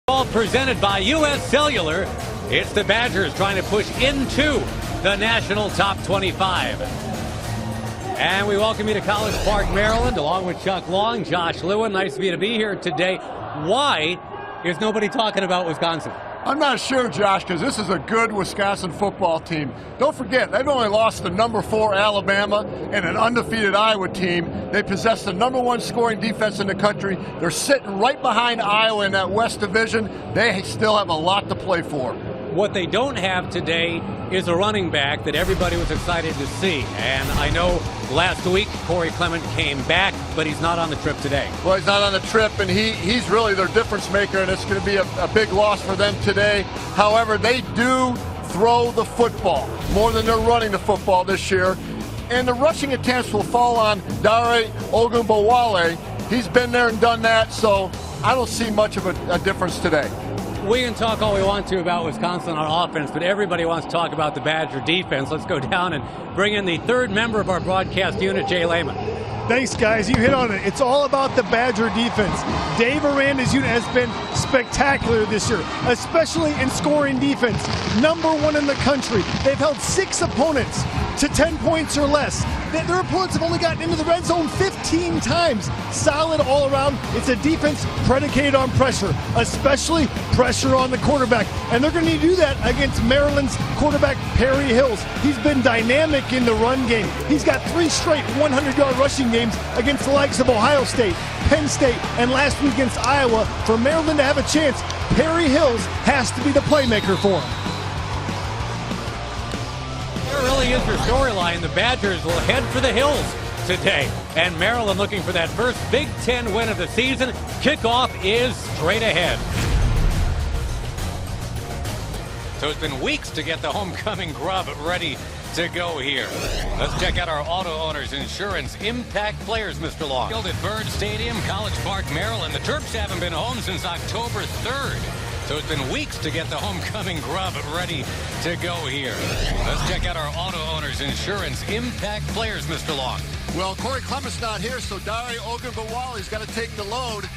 All presented by U.S. Cellular. It's the Badgers trying to push into the national top 25. And we welcome you to College Park, Maryland, along with Chuck Long, Josh Lewin. Nice of you to be here today. Why is nobody talking about Wisconsin? I'm not sure, Josh, because this is a good Wisconsin football team. Don't forget, they've only lost to number 4 Alabama and an undefeated Iowa team. They possess the number 1 scoring defense in the country. They're sitting right behind Iowa in that West Division. They still have a lot to play for. What they don't have today is a running back that everybody was excited to see. And I know last week Corey Clement came back, but he's not on the trip today. Well, he's not on the trip, and he's really their difference maker, and it's going to be a big loss for them today. However, they do throw the football more than they're running the football this year. And the rushing attempts will fall on Dare Ogunbowale. He's been there and done that, so I don't see much of a difference today. We can talk all we want to about Wisconsin on offense, but everybody wants to talk about the Badger defense. Let's go down and bring in the third member of our broadcast unit, Jay Lehman. Thanks, guys. You hit on it. It's all about the Badger defense. Dave Aranda's unit has been spectacular this year, especially in scoring defense. Number 1 in the country. They've held 6 opponents to 10 points or less. Their opponents have only gotten into the red zone 15 times. Solid all around. It's a defense predicated on pressure, especially pressure on the quarterback. And they're going to need to do that against Maryland's quarterback, Perry Hills. He's been dynamic in the run game. He's got 3 straight 100-yard rushing games against the likes of Ohio State, Penn State, and last week against Iowa. For Maryland to have a chance, Perry Hills has to be the playmaker for him. There really is your storyline. The Badgers will head for the hills today. And Maryland looking for that first Big Ten win of the season. Kickoff is straight ahead. So it's been weeks to get the homecoming grub ready to go here. Let's check out our auto owners insurance impact players, Mr. Long. Field at Bird Stadium, College Park, Maryland. The Terps haven't been home since October 3rd. So it's been weeks to get the homecoming grub ready to go here. Let's check out our auto owners insurance impact players, Mr. Long. Well, Corey Clement's not here, so Dare Ogunbowale's got to take the load.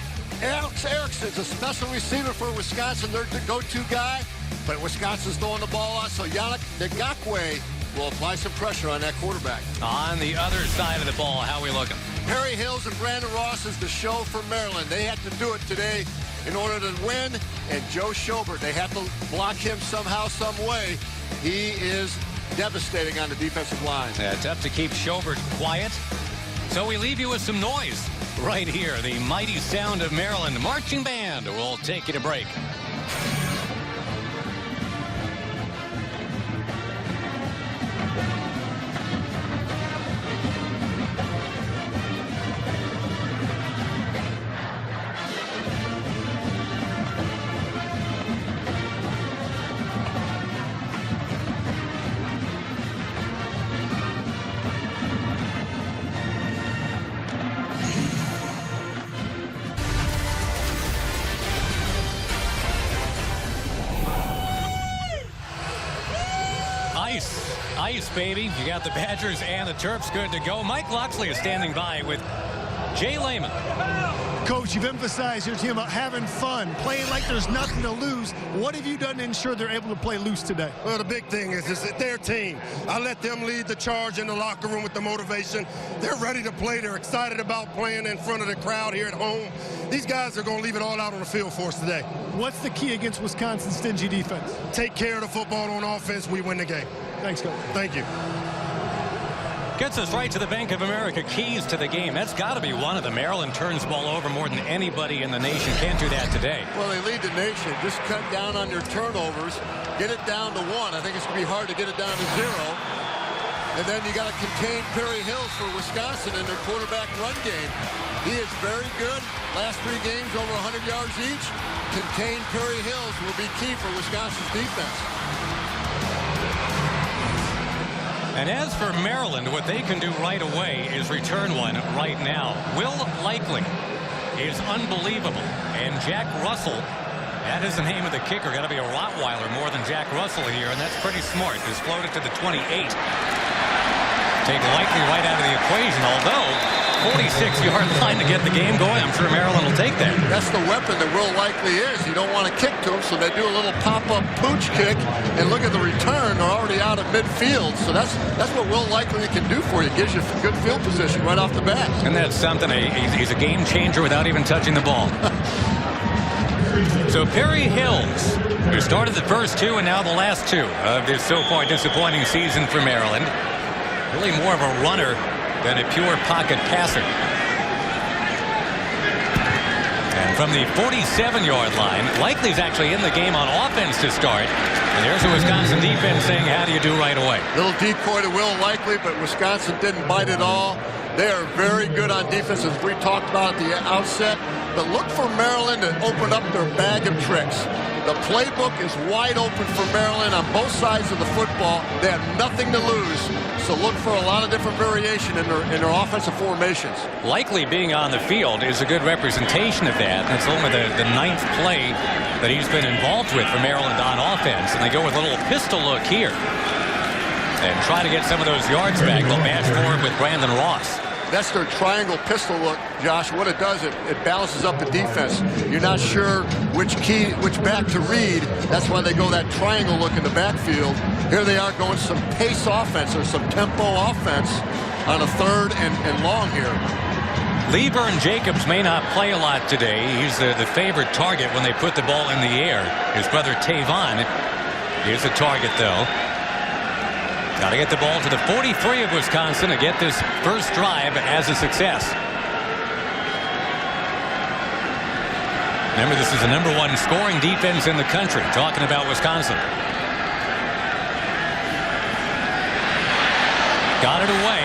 Alex Erickson's a special receiver for Wisconsin. They're the go-to guy, but Wisconsin's throwing the ball out, so Yannick Ngakwe will apply some pressure on that quarterback. On the other side of the ball, how we looking? Perry Hills and Brandon Ross is the show for Maryland. They have to do it today in order to win, and Joe Schobert, they have to block him somehow, some way. He is devastating on the defensive line. Yeah, tough to keep Schobert quiet. So we leave you with some noise right here. The mighty sound of Maryland marching band will take you to break. Ice, baby. You got the Badgers and the Terps good to go. Mike Loxley is standing by with Jay Lehman. Coach, you've emphasized your team about having fun, playing like there's nothing to lose. What have you done to ensure they're able to play loose today? Well, the big thing is it's their team. I let them lead the charge in the locker room with the motivation. They're ready to play. They're excited about playing in front of the crowd here at home. These guys are going to leave it all out on the field for us today. What's the key against Wisconsin's stingy defense? Take care of the football on offense. We win the game. Thanks, Coach. Thank you. Gets us right to the Bank of America keys to the game. That's got to be one of them. Maryland turns the ball over more than anybody in the nation. Can't do that today. Well, they lead the nation. Just cut down on your turnovers. Get it down to 1. I think it's going to be hard to get it down to 0. And then you got to contain Perry Hills for Wisconsin in their quarterback run game. He is very good. Last 3 games over 100 yards each. Contain Perry Hills will be key for Wisconsin's defense. And as for Maryland, what they can do right away is return one right now. Will Likely is unbelievable. And Jack Russell, that is the name of the kicker. Got to be a Rottweiler more than Jack Russell here, and that's pretty smart. He's floated to the 28. Take Likely right out of the equation, although 46-yard line to get the game going. I'm sure Maryland will take that. That's the weapon that Will Likely is. You don't want to kick to him, so they do a little pop-up pooch kick, and look at the return. They're already out of midfield, so that's what Will Likely can do for you. Gives you good field position right off the bat. And that's something. He's a game changer without even touching the ball. So Perry Hills, who started the first two and now the last two of this so far disappointing season for Maryland. Really more of a runner than a pure pocket passer. And from the 47-yard line, Likely's actually in the game on offense to start. And there's a Wisconsin defense saying, how do you do right away? Little decoy to Will Likely, but Wisconsin didn't bite at all. They are very good on defense, as we talked about at the outset. But look for Maryland to open up their bag of tricks. The playbook is wide open for Maryland on both sides of the football. They have nothing to lose. So look for a lot of different variation in their offensive formations. Likely being on the field is a good representation of that. It's only the ninth play that he's been involved with for Maryland on offense. And they go with a little pistol look here. And try to get some of those yards back. They'll match forward with Brandon Ross. That's their triangle pistol look, Josh. What it does, it balances up the defense. You're not sure which back to read. That's why they go that triangle look in the backfield. Here they are going some pace offense or some tempo offense on a third and long here. Lieber and Jacobs may not play a lot today. He's the favorite target when they put the ball in the air. His brother Tavon is a target, though. Got to get the ball to the 43 of Wisconsin to get this first drive as a success. Remember, this is the #1 scoring defense in the country. Talking about Wisconsin. Got it away.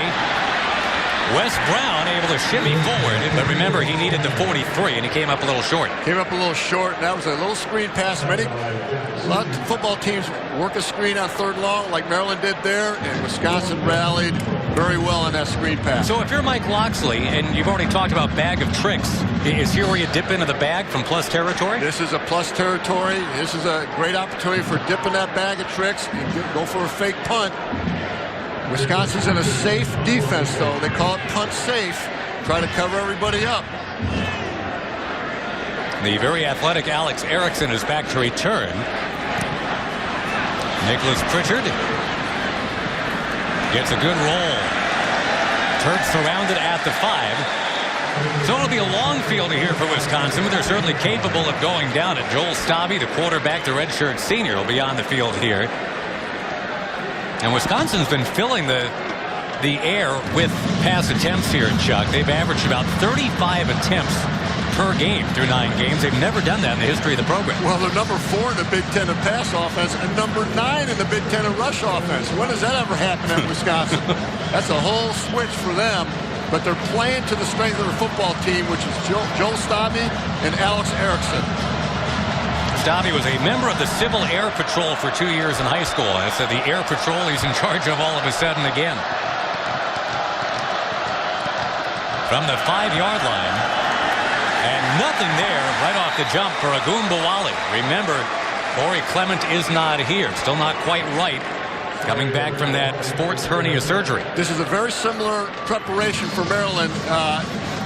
Wes Brown able to shimmy forward, but remember, he needed the 43, and he came up a little short. Came up a little short, and that was a little screen pass. A lot of football teams work a screen on third long like Maryland did there, and Wisconsin rallied very well on that screen pass. So if you're Mike Loxley, and you've already talked about bag of tricks, is here where you dip into the bag from plus territory? This is a plus territory. This is a great opportunity for dipping that bag of tricks and go for a fake punt. Wisconsin's in a safe defense, though. They call it punt safe. Try to cover everybody up. The very athletic Alex Erickson is back to return. Nicholas Pritchard gets a good roll. Terps surrounded at the 5. So it'll be a long field here for Wisconsin, but they're certainly capable of going down it. Joel Stabby, the quarterback, the redshirt senior, will be on the field here. And Wisconsin's been filling the air with pass attempts here, Chuck. They've averaged about 35 attempts per game through 9 games. They've never done that in the history of the program. Well, they're #4 in the Big Ten in pass offense and #9 in the Big Ten in rush offense. When does that ever happen at Wisconsin? That's a whole switch for them. But they're playing to the strength of their football team, which is Joel Stabby and Alex Erickson. Stabby was a member of the Civil Air Patrol for 2 years in high school. That's the Air Patrol he's in charge of all of a sudden again. From the 5-yard line. And nothing there right off the jump for Agumbawali. Remember, Corey Clement is not here. Still not quite right. Coming back from that sports hernia surgery. This is a very similar preparation for Maryland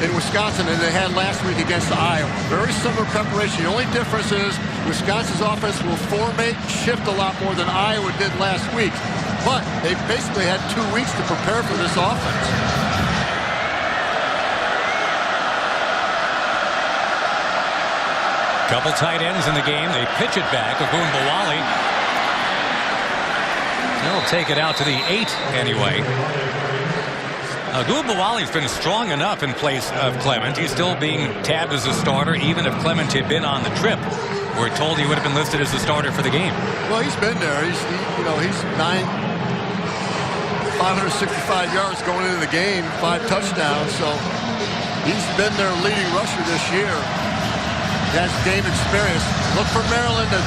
in Wisconsin than they had last week against Iowa. Very similar preparation. The only difference is Wisconsin's offense will formate, shift a lot more than Iowa did last week. But they basically had 2 weeks to prepare for this offense. Couple tight ends in the game. They pitch it back. Agumbawali. They'll take it out to the 8 anyway. Agumbawali's been strong enough in place of Clement. He's still being tabbed as a starter, even if Clement had been on the trip. We're told he would have been listed as a starter for the game. Well, he's been there. He's 565 yards going into the game, 5 touchdowns. So he's been their leading rusher this year. He has game experience. Look for Maryland to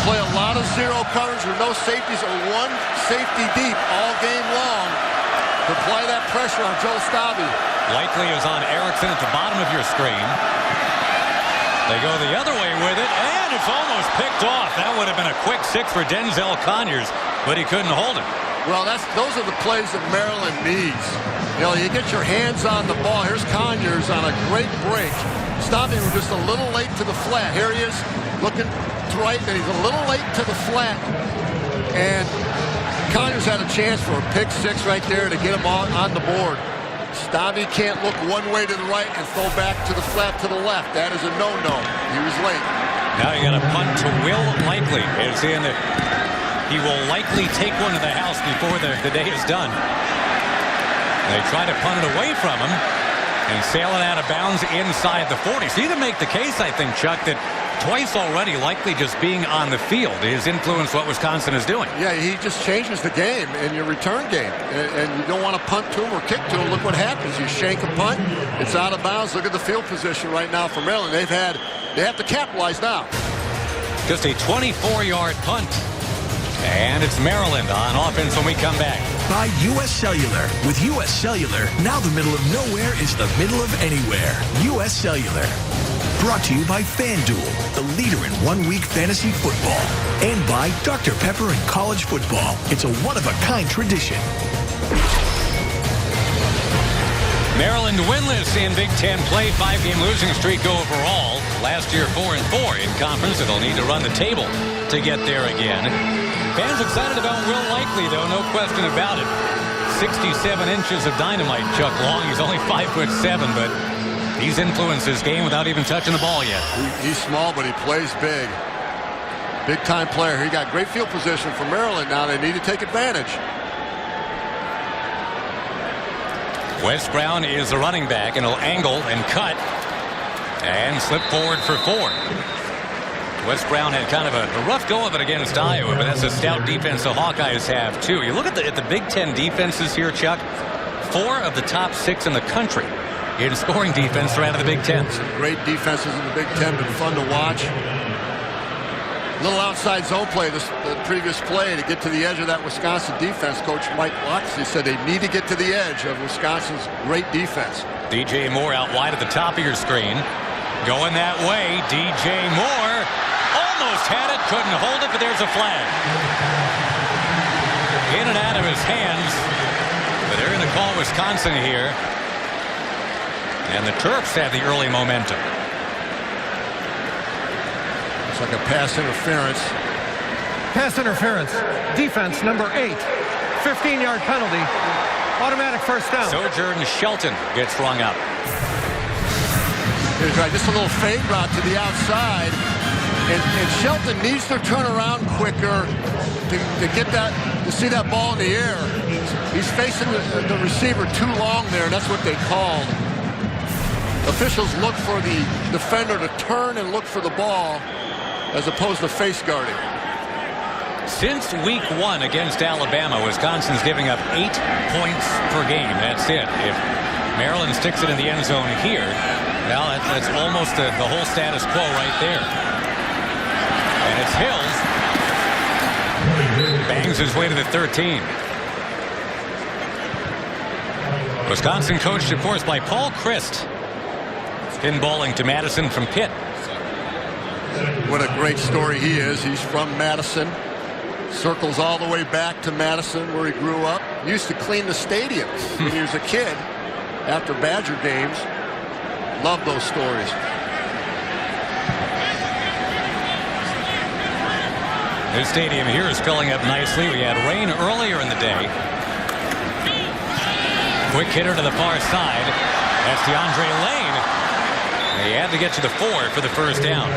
play a lot of zero coverage with no safeties or 1 safety deep all game long. To apply that pressure on Joel Stabby. Likely is on Erickson at the bottom of your screen. They go the other way with it, and it's almost picked off. That would have been a quick 6 for Denzel Conyers, but he couldn't hold it. Well, those are the plays that Maryland needs. You know, you get your hands on the ball. Here's Conyers on a great break. Stopping him just a little late to the flat. Here he is looking to right, and he's a little late to the flat. And Conyers had a chance for a pick six right there to get him on the board. Stabby can't look one way to the right and throw back to the flat to the left. That is a no-no. He was late. Now you got a punt to Will Likely. It's in. He will likely take one to the house before the day is done. They try to punt it away from him and sail it out of bounds inside the 40. So you can make the case, I think, Chuck, that twice already Likely just being on the field has influenced what Wisconsin is doing. Yeah, he just changes the game in your return game. And you don't want to punt to him or kick to him. Look what happens. You shank a punt. It's out of bounds. Look at the field position right now for Maryland. They have to capitalize now. Just a 24-yard punt. And it's Maryland on offense when we come back. By U.S. Cellular. With U.S. Cellular, now the middle of nowhere is the middle of anywhere. U.S. Cellular. Brought to you by FanDuel, the leader in one-week fantasy football. And by Dr. Pepper and college football. It's a one-of-a-kind tradition. Maryland winless in Big Ten play. 5-game losing streak overall. Last year 4-4 in conference. They'll need to run the table to get there again. Fans excited about Will Likely, though, no question about it. 67 inches of dynamite, Chuck Long. He's only 5'7", but he's influenced his game without even touching the ball yet. He's small, but he plays big. Big-time player. He got great field position for Maryland. Now they need to take advantage. Wes Brown is the running back, and he'll angle and cut and slip forward for 4. Wes Brown had kind of a rough go of it against Iowa, but that's a stout defense the Hawkeyes have, too. You look at the Big Ten defenses here, Chuck. 4 of the top 6 in the country in scoring defense are out of the Big Ten. Some great defenses in the Big Ten, been fun to watch. Little outside zone play, the previous play to get to the edge of that Wisconsin defense. Coach Mike Loxley said they need to get to the edge of Wisconsin's great defense. DJ Moore out wide at the top of your screen. Going that way, DJ Moore almost had it, couldn't hold it, but there's a flag. In and out of his hands, but they're going to call Wisconsin here. And the Terps have the early momentum. It's like a pass interference. Pass interference. Defense number 8. 15-yard penalty. Automatic first down. Sojourn Shelton gets rung up. Here's right, just a little fade route to the outside. And Shelton needs to turn around quicker to get that, to see that ball in the air. He's facing the receiver too long there, and that's what they called. Officials look for the defender to turn and look for the ball as opposed to face guarding. Since week 1 against Alabama, Wisconsin's giving up 8 points per game. That's it. If Maryland sticks it in the end zone here, well, that's almost the whole status quo right there. And it's Hills. Bangs his way to the 13. Wisconsin coached, of course, by Paul Christ. Pinballing to Madison from Pitt. What a great story he is. He's from Madison. Circles all the way back to Madison where he grew up. Used to clean the stadiums when he was a kid after Badger games. Love those stories. This stadium here is filling up nicely. We had rain earlier in the day. Quick hitter to the far side. That's DeAndre Lane. He had to get to the 4 for the first down.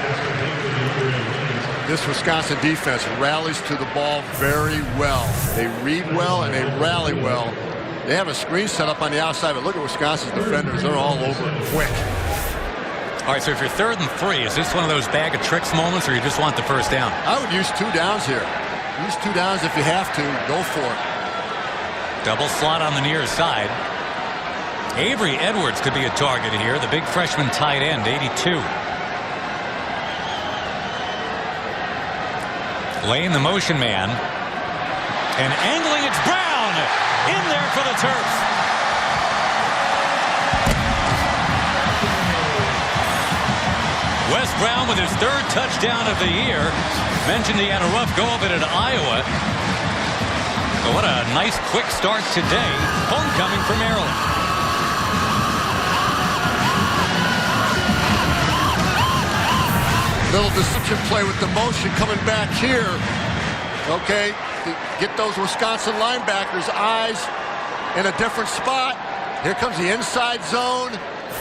This Wisconsin defense rallies to the ball very well. They read well and they rally well. They have a screen set up on the outside, but look at Wisconsin's defenders. They're all over it quick. All right, so if you're 3rd and 3, is this one of those bag of tricks moments, or you just want the first down? I would use 2 downs here. Use 2 downs if you have to. Go for it. Double slot on the near side. Avery Edwards could be a target here. The big freshman tight end, 82. Lane, the motion man. And angling, it's Brown. In there for the Terps. Wes Brown with his 3rd touchdown of the year. Mentioned he had a rough go of it at Iowa. So what a nice quick start today. Homecoming for Maryland. Little deception play with the motion coming back here. Okay, to get those Wisconsin linebackers' eyes in a different spot. Here comes the inside zone.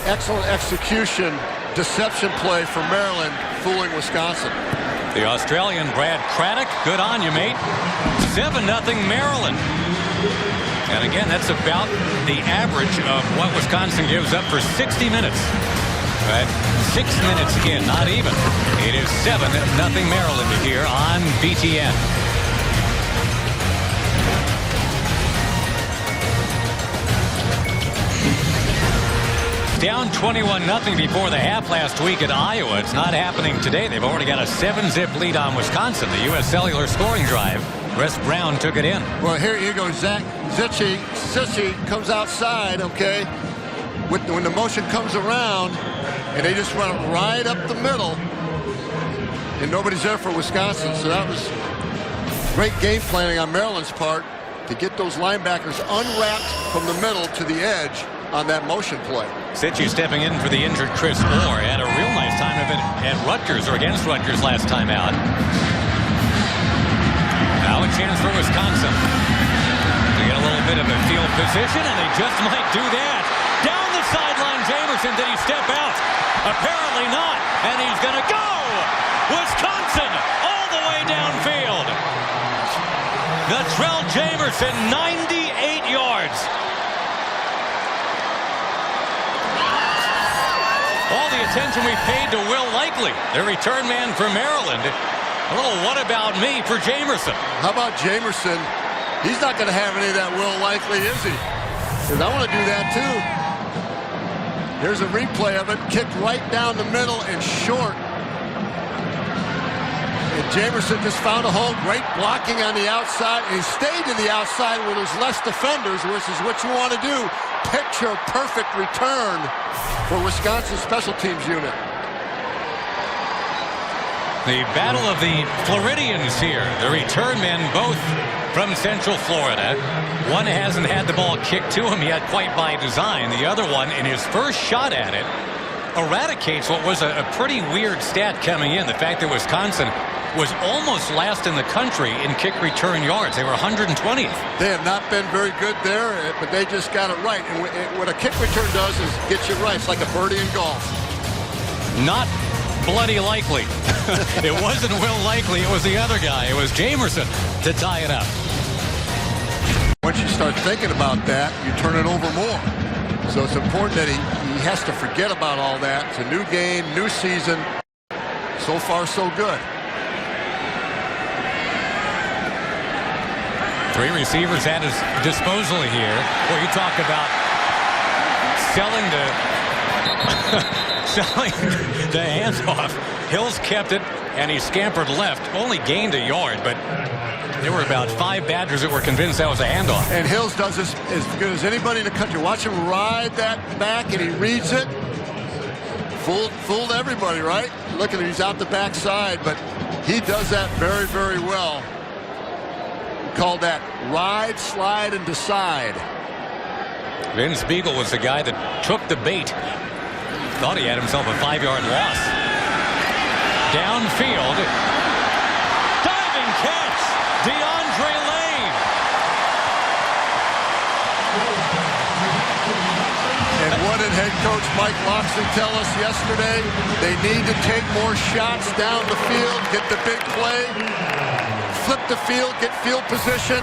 Excellent execution. Deception play for Maryland, fooling Wisconsin. The Australian Brad Craddock, good on you, mate. 7-0 Maryland. And again, that's about the average of what Wisconsin gives up for 60 minutes. But 6 minutes in, not even. It is 7-0 Maryland here on BTN. Down 21-0 before the half last week at Iowa. It's not happening today. They've already got a 7-zip lead on Wisconsin. The U.S. Cellular scoring drive. Wes Brown took it in. Well, here you go. Zach Sissy comes outside, okay, when the motion comes around, and they just run it right up the middle, and nobody's there for Wisconsin. So that was great game planning on Maryland's part to get those linebackers unwrapped from the middle to the edge on that motion play. Sitchy stepping in for the injured Chris Orr. Had a real nice time of it at Rutgers, or against Rutgers last time out. Now a chance for Wisconsin to get a little bit of a field position, and they just might do that. Down the sideline, Jamerson. Did he step out? Apparently not, and he's going to go! Wisconsin all the way downfield. Natrell Jamerson, 98 yards. All the attention we paid to Will Likely, the return man for Maryland. A little what about me for Jamerson. How about Jamerson? He's not going to have any of that Will Likely, is he? Because I want to do that too. Here's a replay of it. Kicked right down the middle and short. And Jamerson just found a hole. Great blocking on the outside. And he stayed to the outside where there's less defenders, which is what you want to do. Picture perfect return for Wisconsin special teams unit. The battle of the Floridians here. The return men, both from Central Florida. One hasn't had the ball kicked to him yet quite by design. The other one, in his first shot at it, eradicates what was a pretty weird stat coming in. The fact that Wisconsin was almost last in the country in kick return yards. They were 120th. They have not been very good there, but they just got it right. And what a kick return does is get you right. It's like a birdie in golf. Not bloody Likely. It wasn't Will Likely. It was the other guy. It was Jamerson to tie it up. Once you start thinking about that, you turn it over more. So it's important that he has to forget about all that. It's a new game, new season. So far, so good. 3 receivers at his disposal here. Where you talk about selling the handoff. Hills kept it, and he scampered left. Only gained a yard, but there were about 5 Badgers that were convinced that was a handoff. And Hills does this as good as anybody in the country. Watch him ride that back, and he reads it. Fooled everybody, right? Look at him, he's out the backside, but he does that very, very well. Called that ride, slide, and decide. Vince Beagle was the guy that took the bait. Thought he had himself a 5-yard loss. Downfield. Diving catch. DeAndre Lane. And what did head coach Mike Loxley tell us yesterday? They need to take more shots down the field, get the big play. Flip the field, get field position.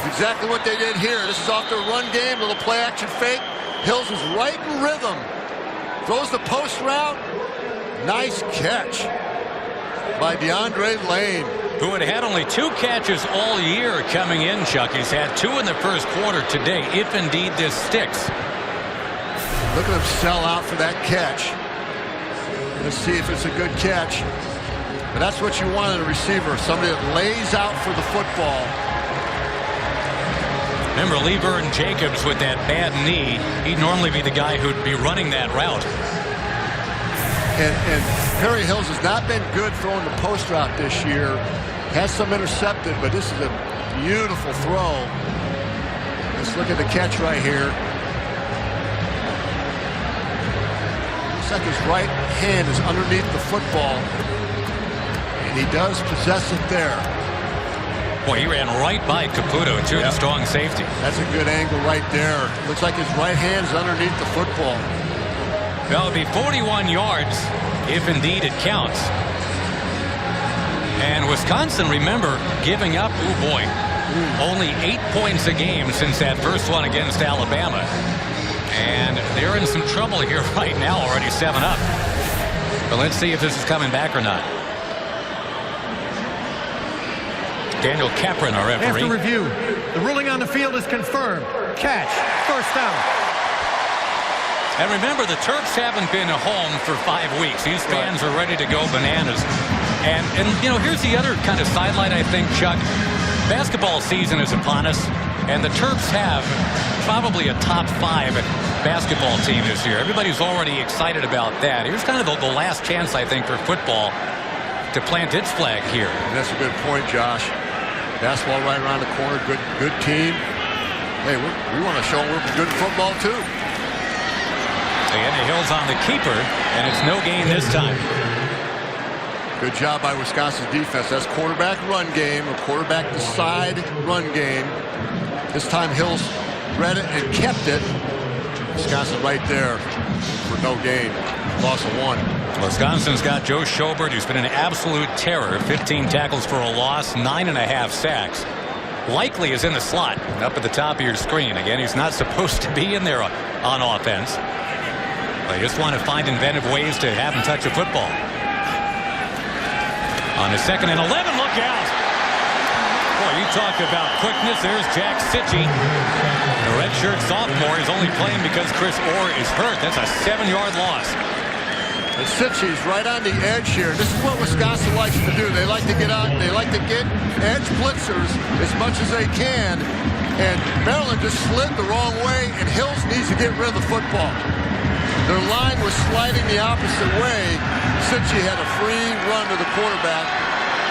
Exactly what they did here. This is off their run game, little play action fake. Hills is right in rhythm. Throws the post route. Nice catch by DeAndre Lane. Who had had only 2 catches all year coming in, Chuck. He's had 2 in the first quarter today, if indeed this sticks. Look at him sell out for that catch. Let's see if it's a good catch. But that's what you want in a receiver, somebody that lays out for the football. Remember Lee Burton-Jacobs with that bad knee. He'd normally be the guy who'd be running that route. And Perry Hills has not been good throwing the post route this year. Has some intercepted, but this is a Beautiful throw. Let's look at the catch right here. Looks like his right hand is underneath the football. And he does possess it there. Boy, he ran right by Caputo, too, the strong safety. That's a good angle right there. Looks like his right hand's underneath the football. That would be 41 yards, if indeed it counts. And Wisconsin, remember, giving up, only 8 points a game since that first one against Alabama. And they're in some trouble here right now, already 7 up. But let's see if this is coming back or not. Daniel Capron, our referee. After review, the ruling on the field is confirmed. Catch, first down. And remember, the Terps haven't been home for 5 weeks. These fans are ready to go bananas. And you know, here's the other kind of sidelight, I think, Chuck. Basketball season is upon us, and the Terps have probably a top 5 basketball team this year. Everybody's already excited about that. Here's kind of the last chance, I think, for football to plant its flag here. And that's a good point, Josh. Basketball right around the corner, good team. Hey, we want to show them we're good football, too. And the Hill's on the keeper, and it's no gain this time. Good job by Wisconsin's defense. That's quarterback run game, or quarterback to side run game. This time Hill's read it and kept it. Wisconsin right there for no gain. Loss of 1. Wisconsin's got Joe Schobert, who's been an absolute terror. 15 tackles for a loss, 9.5 sacks. Likely is in the slot up at the top of your screen. Again, he's not supposed to be in there on offense. They just want to find inventive ways to have him touch a football. On a 2nd and 11, look out. Boy, you talk about quickness. There's Jack Sitchie. The redshirt sophomore is only playing because Chris Orr is hurt. That's a 7-yard loss. And Sitchie's right on the edge here. This is what Wisconsin likes to do. They like to get out. They like to get edge blitzers as much as they can. And Maryland just slid the wrong way, and Hills needs to get rid of the football. Their line was sliding the opposite way. Sitchie had a free run to the quarterback.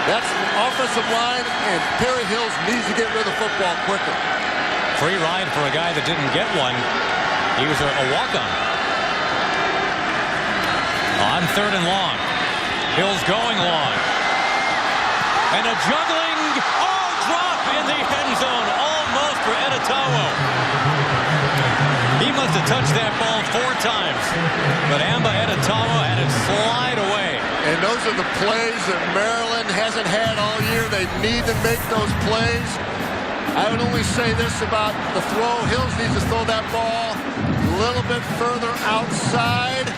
That's the offensive line, and Perry Hills needs to get rid of the football quicker. Free ride for a guy that didn't get one. He was a walk-on. On 3rd and long. Hills going long. And a juggling, drop in the end zone, almost for Editawo. He must have touched that ball 4 times. But Amba Editawo had it slide away. And those are the plays that Maryland hasn't had all year. They need to make those plays. I would only say this about the throw. Hills needs to throw that ball a little bit further outside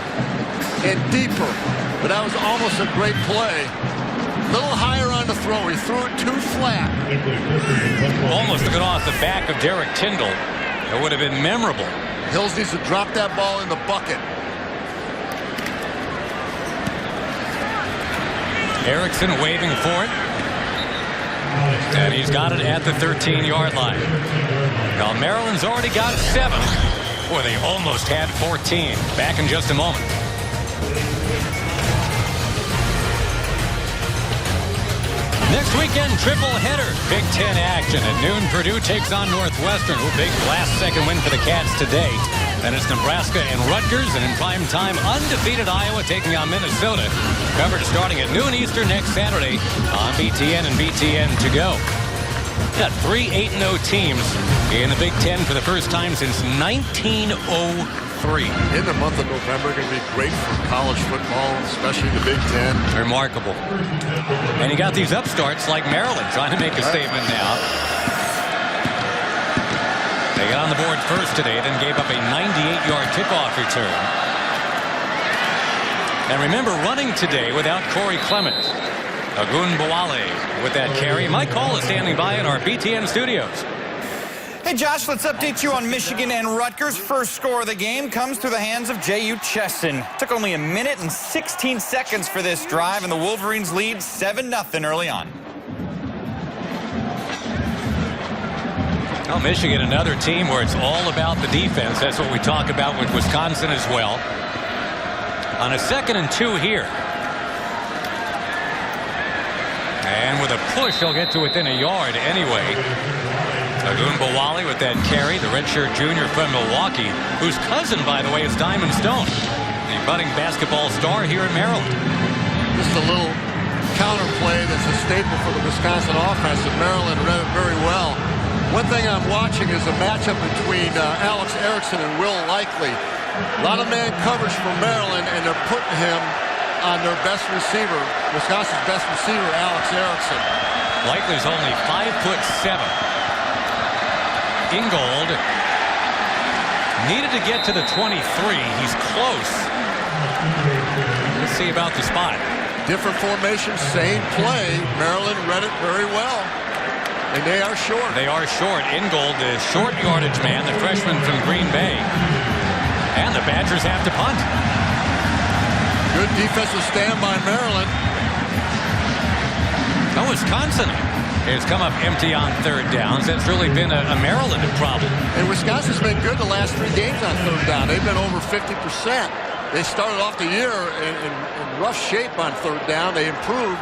and deeper. But that was almost a great play. A little higher on the throw. He threw it too flat. Almost took it off the back of Derek Tyndall. It would have been memorable. Hills needs to drop that ball in the bucket. Erickson waving for it. And he's got it at the 13-yard line. Now Maryland's already got 7. Boy, they almost had 14. Back in just a moment. Next weekend, triple header. Big Ten action. At noon, Purdue takes on Northwestern. Big last-second win for the Cats today. Then it's Nebraska and Rutgers. And in prime time, undefeated Iowa taking on Minnesota. Coverage starting at noon Eastern next Saturday on BTN and BTN to go. Got 3 8-0 teams in the Big Ten for the first time since 1903. In the month of November, going to be great for college football, especially the Big Ten. Remarkable. And you got these upstarts like Maryland trying to make a statement now. They got on the board first today, then gave up a 98-yard kickoff return. And remember, running today without Corey Clement. Agun Bawale with that carry. Mike Hall is standing by in our BTN studios. Hey, Josh, let's update you on Michigan and Rutgers. First score of the game comes through the hands of J.U. Chesson. Took only 1 minute and 16 seconds for this drive, and the Wolverines lead 7-0 early on. Well, Michigan, another team where it's all about the defense. That's what we talk about with Wisconsin as well. On a 2nd and 2 here. And with a push, he'll get to within a yard anyway. Agunbowale with that carry, the redshirt junior from Milwaukee, whose cousin, by the way, is Diamond Stone, the budding basketball star here in Maryland. Just a little counterplay that's a staple for the Wisconsin offense, and Maryland read it very well. One thing I'm watching is a matchup between Alex Erickson and Will Likely. A lot of man coverage from Maryland, and they're putting him on their best receiver, Wisconsin's best receiver, Alex Erickson. Likely's only 5'7". Ingold needed to get to the 23. He's close. Let's see about the spot. Different formation, same play. Maryland read it very well. And they are short. They are short. Ingold, the short yardage man, the freshman from Green Bay. And the Badgers have to punt. Good defensive stand by Maryland. Now Wisconsin has come up empty on third downs. That's really been a Maryland problem. And Wisconsin's been good the last 3 games on third down. They've been over 50%. They started off the year in rough shape on third down. They improved.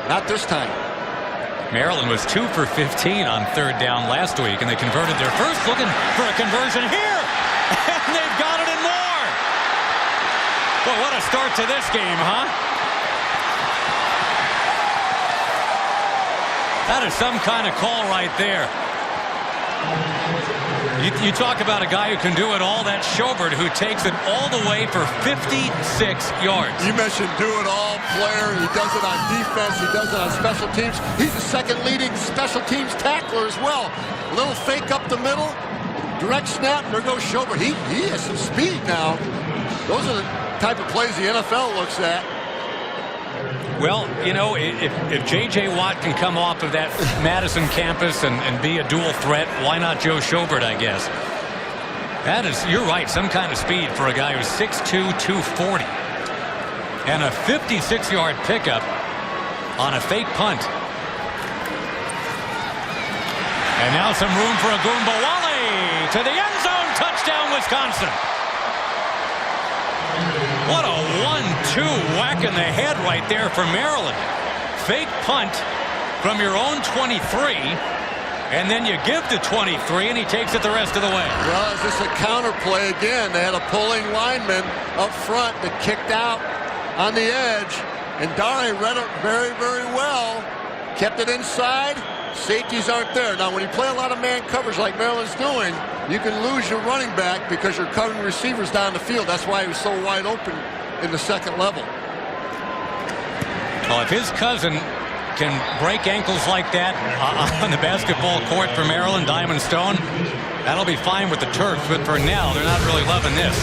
Not this time. Maryland was 2 for 15 on third down last week, and they converted their first, looking for a conversion here. And they've got it and more. Boy, what a start to this game, huh? That is some kind of call right there. You talk about a guy who can do it all. That's Schobert, who takes it all the way for 56 yards. You mentioned do-it-all player. He does it on defense. He does it on special teams. He's the second leading special teams tackler as well. A little fake up the middle, direct snap, and there goes Schobert. He has some speed now. Those are the type of plays the NFL looks at. Well, you know, if J.J. Watt can come off of that Madison campus and be a dual threat, why not Joe Schobert, I guess? That is, you're right, some kind of speed for a guy who's 6'2", 240. And a 56-yard pickup on a fake punt. And now some room for Agunbowale to the end zone. Touchdown, Wisconsin. What a 1-2 whack in the head right there for Maryland. Fake punt from your own 23, and then you give to 23, and he takes it the rest of the way. Well, is this a counter play again? They had a pulling lineman up front that kicked out on the edge, and Dare read it very, very well. Kept it inside. Safeties aren't there. Now, when you play a lot of man coverage like Maryland's doing, you can lose your running back because you're covering receivers down the field. That's why he was so wide open in the second level. Well, if his cousin can break ankles like that on the basketball court for Maryland, Diamond Stone, that'll be fine with the Terps. But for now, they're not really loving this.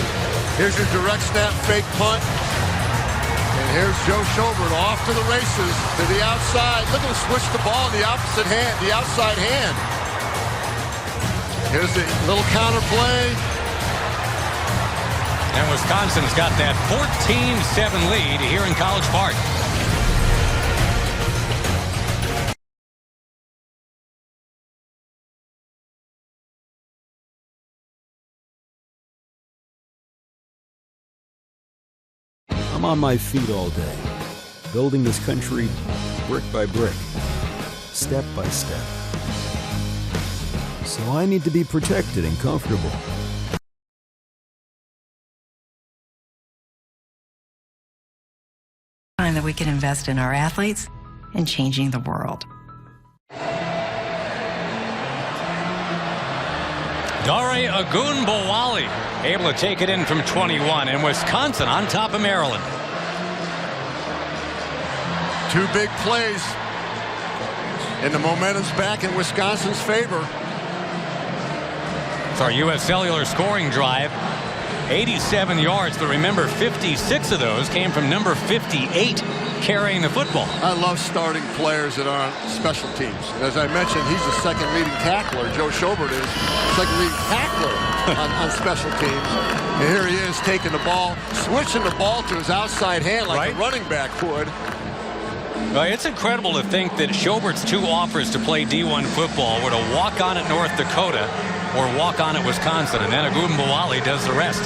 Here's your direct snap fake punt. And here's Joe Schobert off to the races to the outside. Look at him switch the ball in the opposite hand, the outside hand. Here's the little counter play. And Wisconsin's got that 14-7 lead here in College Park. I'm on my feet all day, building this country brick by brick, step by step. So I need to be protected and comfortable. Time that we can invest in our athletes and changing the world. Dare Agunbowale able to take it in from 21, and Wisconsin on top of Maryland. Two big plays, and the momentum's back in Wisconsin's favor. It's our U.S. Cellular scoring drive. 87 yards, but remember, 56 of those came from number 58 carrying the football. I love starting players that are on special teams. As I mentioned, he's the second leading tackler. Joe Schobert is the second leading tackler on special teams. And here he is taking the ball, switching the ball to his outside hand like a running back would. Well, it's incredible to think that Schobert's two offers to play D1 football were to walk on at North Dakota or walk on at Wisconsin, and then Agunbowale does the rest.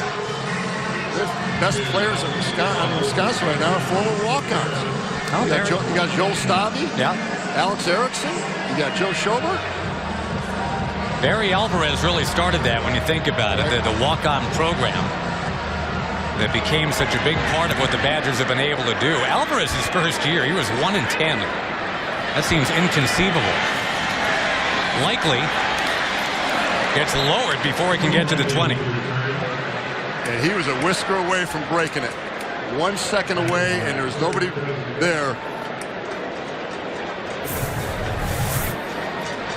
The best players in Wisconsin right now are former walk-ons. Oh, You got Joel Stabby. Yeah. Alex Erickson. You got Joe Schobert. Barry Alvarez really started that when you think about it, the walk-on program that became such a big part of what the Badgers have been able to do. Alvarez's first year, he was 1-10. That seems inconceivable. Likely gets lowered before he can get to the 20. And he was a whisker away from breaking it. 1 second away, and there's nobody there.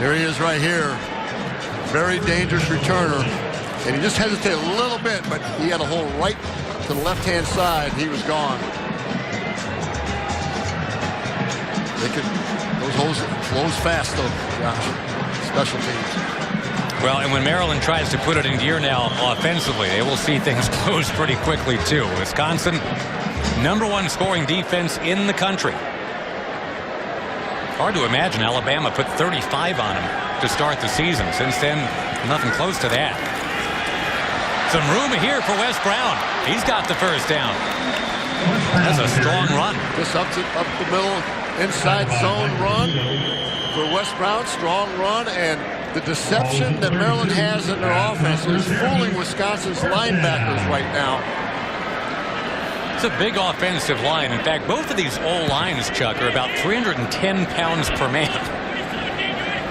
There he is right here. Very dangerous returner. And he just hesitated a little bit, but he had a hole right to the left-hand side. He was gone. Those holes close fast, though, Josh. Special teams. Well, and when Maryland tries to put it in gear now offensively, they will see things close pretty quickly, too. Wisconsin, #1 scoring defense in the country. Hard to imagine Alabama put 35 on them to start the season. Since then, nothing close to that. Some room here for Wes Brown. He's got the first down. That's a strong run. Just up the middle, inside zone run for Wes Brown. Strong run, and the deception that Maryland has in their offense is fooling Wisconsin's linebackers right now. It's a big offensive line. In fact, both of these O-lines, Chuck, are about 310 pounds per man.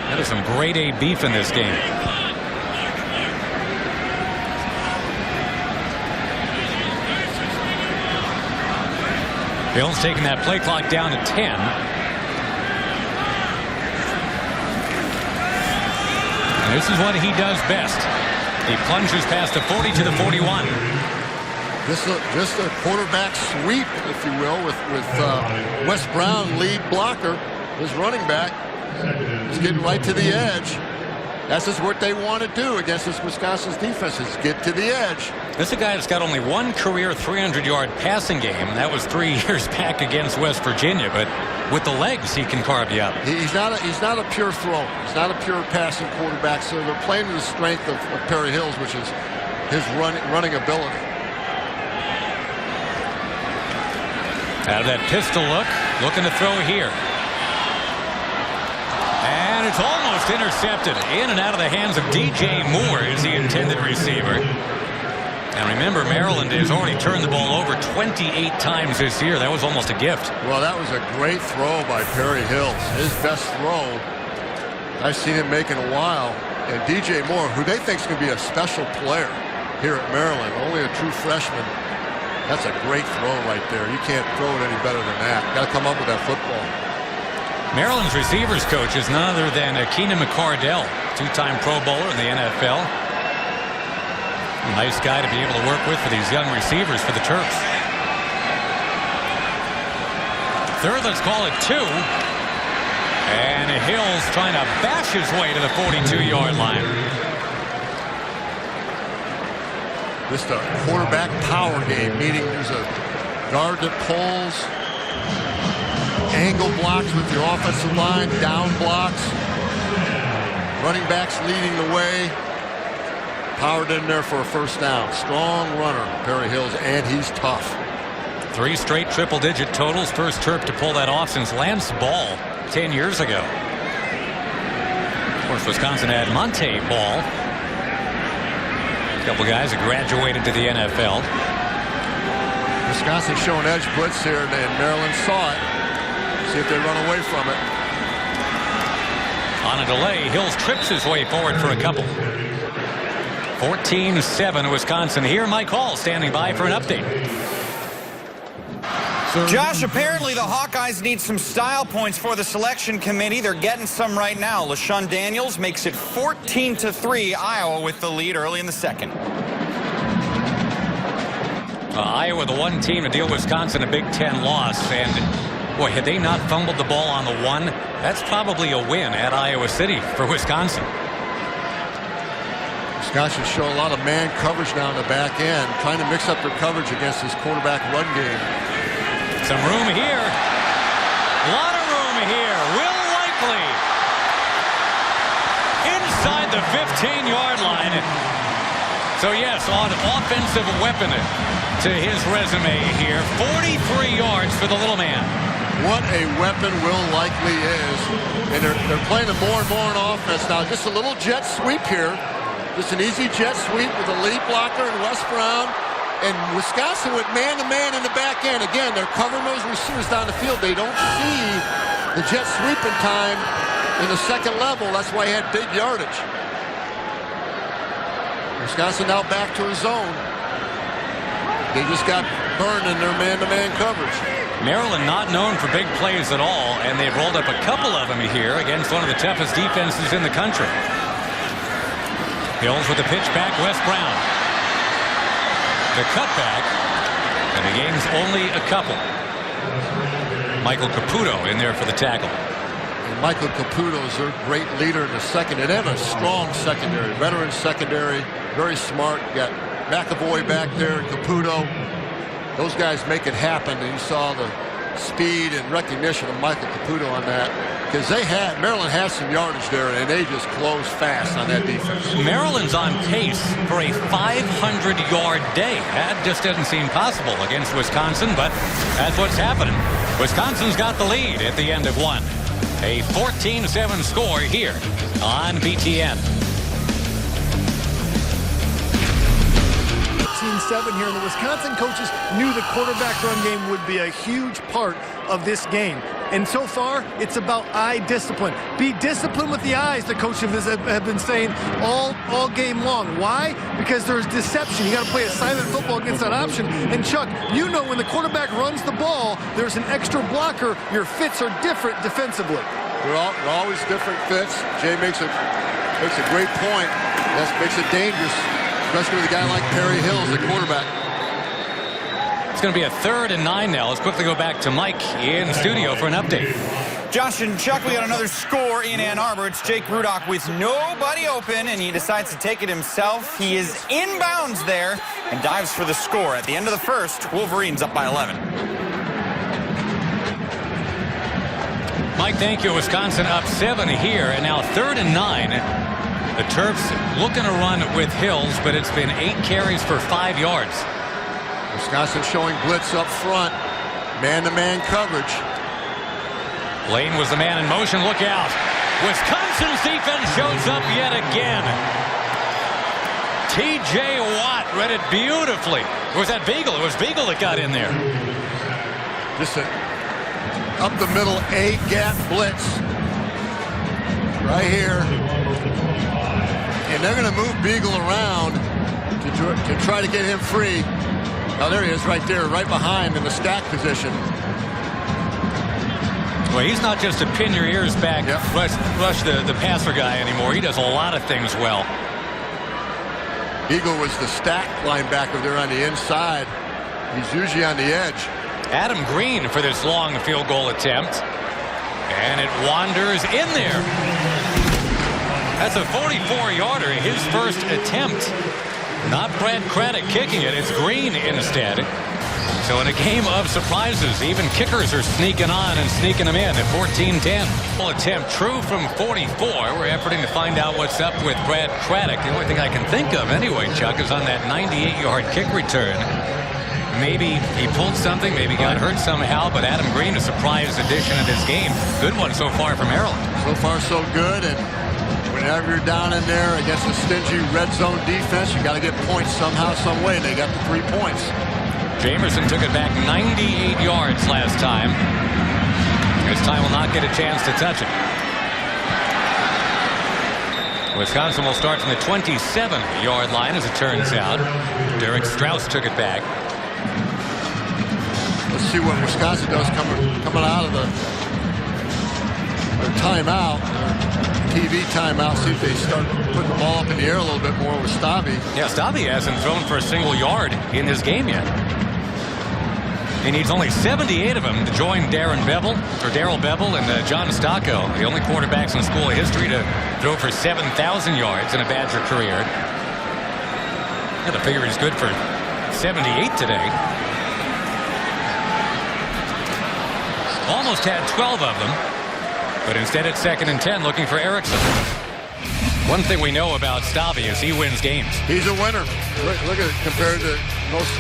That is some grade A beef in this game. Bill's taking that play clock down to 10. And this is what he does best. He plunges past the 40 to the 41. Just a quarterback sweep, if you will, with Wes Brown, lead blocker, his running back. He's getting right to the edge. That's just what they want to do against this Wisconsin's defense, is get to the edge. This is a guy that's got only one career 300-yard passing game, and that was 3 years back against West Virginia. But with the legs, he can carve you up. He's not a pure thrower. He's not a pure passing quarterback. So they're playing to the strength of Perry Hills, which is his running ability. Out of that pistol look, looking to throw here. And it's almost intercepted. In and out of the hands of DJ Moore is the intended receiver. And remember, Maryland has already turned the ball over 28 times this year. That was almost a gift. Well, that was a great throw by Perry Hills. His best throw I've seen him make in a while. And DJ Moore, who they think is going to be a special player here at Maryland, only a true freshman. That's a great throw right there. You can't throw it any better than that. Got to come up with that football. Maryland's receivers coach is none other than Keenan McCardell, two-time Pro Bowler in the NFL. A nice guy to be able to work with for these young receivers for the Terps. Third, let's call it 2. And Hill's trying to bash his way to the 42-yard line. Just a quarterback power game, meaning there's a guard that pulls, angle blocks with your offensive line, down blocks, running backs leading the way. Powered in there for a first down. Strong runner, Perry Hills, and he's tough. 3 straight triple-digit totals. First Terp to pull that off since Lance Ball 10 years ago. Of course, Wisconsin had Monte Ball. A couple guys that graduated to the NFL. Wisconsin showing edge blitz here, and Maryland saw it. See if they run away from it. On a delay, Hills trips his way forward for a couple. 14-7 Wisconsin here. Mike Hall standing by for an update. Josh, apparently the Hawkeyes need some style points for the selection committee. They're getting some right now. LaShawn Daniels makes it 14-3. Iowa with the lead early in the second. Iowa, the one team to deal Wisconsin a Big Ten loss. And, boy, had they not fumbled the ball on the 1, that's probably a win at Iowa City for Wisconsin. Wisconsin show a lot of man coverage now in the back end, trying to mix up their coverage against this quarterback run game. Some room here. A lot of room here. Will Likely inside the 15-yard line. So, yes, an offensive weapon to his resume here. 43 yards for the little man. what a weapon Will Likely is. And they're playing him more and more on offense now. Just a little jet sweep here. Just an easy jet sweep with a lead blocker and Wes Brown. And Wisconsin went man-to-man in the back end. Again, they're covering those receivers down the field. They don't see the jet sweep in time in the second level. That's why he had big yardage. Wisconsin now back to his zone. They just got burned in their man-to-man coverage. Maryland not known for big plays at all, and they've rolled up a couple of them here against one of the toughest defenses in the country. Hills with the pitch back, Wes Brown. The cutback, and the game's only a couple. Michael Caputo in there for the tackle. And Michael Caputo is their great leader in the second. And they have a strong secondary, veteran secondary, very smart. You got McAvoy back there, Caputo. Those guys make it happen. And you saw the speed and recognition of Michael Caputo on that. Because Maryland had some yardage there, and they just closed fast on that defense. Maryland's on pace for a 500-yard day. That just doesn't seem possible against Wisconsin, but that's what's happening. Wisconsin's got the lead at the end of one. A 14-7 score here on BTN. 14-7 here, and the Wisconsin coaches knew the quarterback run game would be a huge part of this game. And so far, it's about eye discipline. Be disciplined with the eyes, the coaches have been saying all game long. Why? Because there's deception. You got to play a silent football against that option. And Chuck, you know when the quarterback runs the ball, there's an extra blocker. Your fits are different defensively. They're always different fits. Jay makes a great point. That makes it dangerous, especially with a guy like Perry Hills, the quarterback. It's going to be a 3rd and 9 now. Let's quickly go back to Mike in the studio for an update. Josh and Chuck, we got another score in Ann Arbor. It's Jake Rudock with nobody open, and he decides to take it himself. He is inbounds there and dives for the score. At the end of the first, Wolverines up by 11. Mike, thank you. Wisconsin up 7 here, and now 3rd and 9. The Terps looking to run with Hills, but it's been 8 carries for 5 yards. Wisconsin showing blitz up front. Man-to-man coverage. Lane was the man in motion. Look out. Wisconsin's defense shows up yet again. T.J. Watt read it beautifully. Or was that Beagle? It was Beagle that got in there. Just a up the middle A-gap blitz. Right here. And they're going to move Beagle around to try to get him free. Oh, there he is right there, right behind in the stack position. Well, he's not just a pin your ears back, rush the passer guy anymore. He does a lot of things well. Beagle was the stack linebacker there on the inside. He's usually on the edge. Adam Green for this long field goal attempt. And it wanders in there. That's a 44-yarder, his first attempt. Not Brad Craddock kicking it, it's Green instead. So in a game of surprises, even kickers are sneaking on and sneaking them in at 14-10. Full attempt, true from 44. We're efforting to find out what's up with Brad Craddock. The only thing I can think of anyway, Chuck, is on that 98-yard kick return. Maybe he pulled something, maybe got hurt somehow, but Adam Green, a surprise addition of this game. Good one so far for Maryland. So far so good, and whenever you're down in there against a stingy red zone defense, you got to get points somehow, some way. They got the 3 points. Jamerson took it back 98 yards last time. This time will not get a chance to touch it. Wisconsin will start from the 27-yard line, as it turns out. Derek Strauss took it back. Let's see what Wisconsin does coming out of their timeout. TV timeout, see if they start putting the ball up in the air a little bit more with Stabby. Yeah, Stabby hasn't thrown for a single yard in this game yet. He needs only 78 of them to join Darrell Bevel and John Stocco, the only quarterbacks in school history to throw for 7,000 yards in a Badger career. Yeah, the figure is good for 78 today. Almost had 12 of them. But instead it's 2nd and 10 looking for Erickson. One thing we know about Stabby is he wins games. He's a winner. Look at it compared to most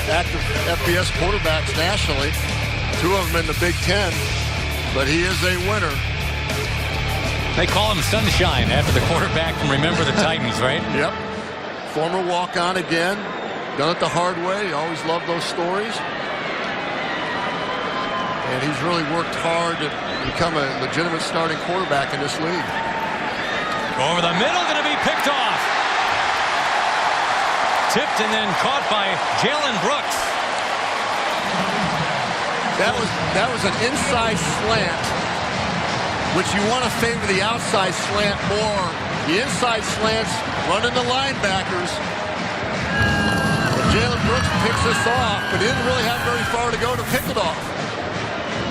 active FBS quarterbacks nationally. 2 of them in the Big Ten, but he is a winner. They call him Sunshine after the quarterback from Remember the Titans, right? Yep. Former walk-on again. Done it the hard way. You always love those stories. And he's really worked hard to become a legitimate starting quarterback in this league. Over the middle, going to be picked off. Tipped and then caught by Jalen Brooks. That was an inside slant, which you want to favor the outside slant more. The inside slants running the linebackers. Jalen Brooks picks this off, but he didn't really have very far to go to pick it off.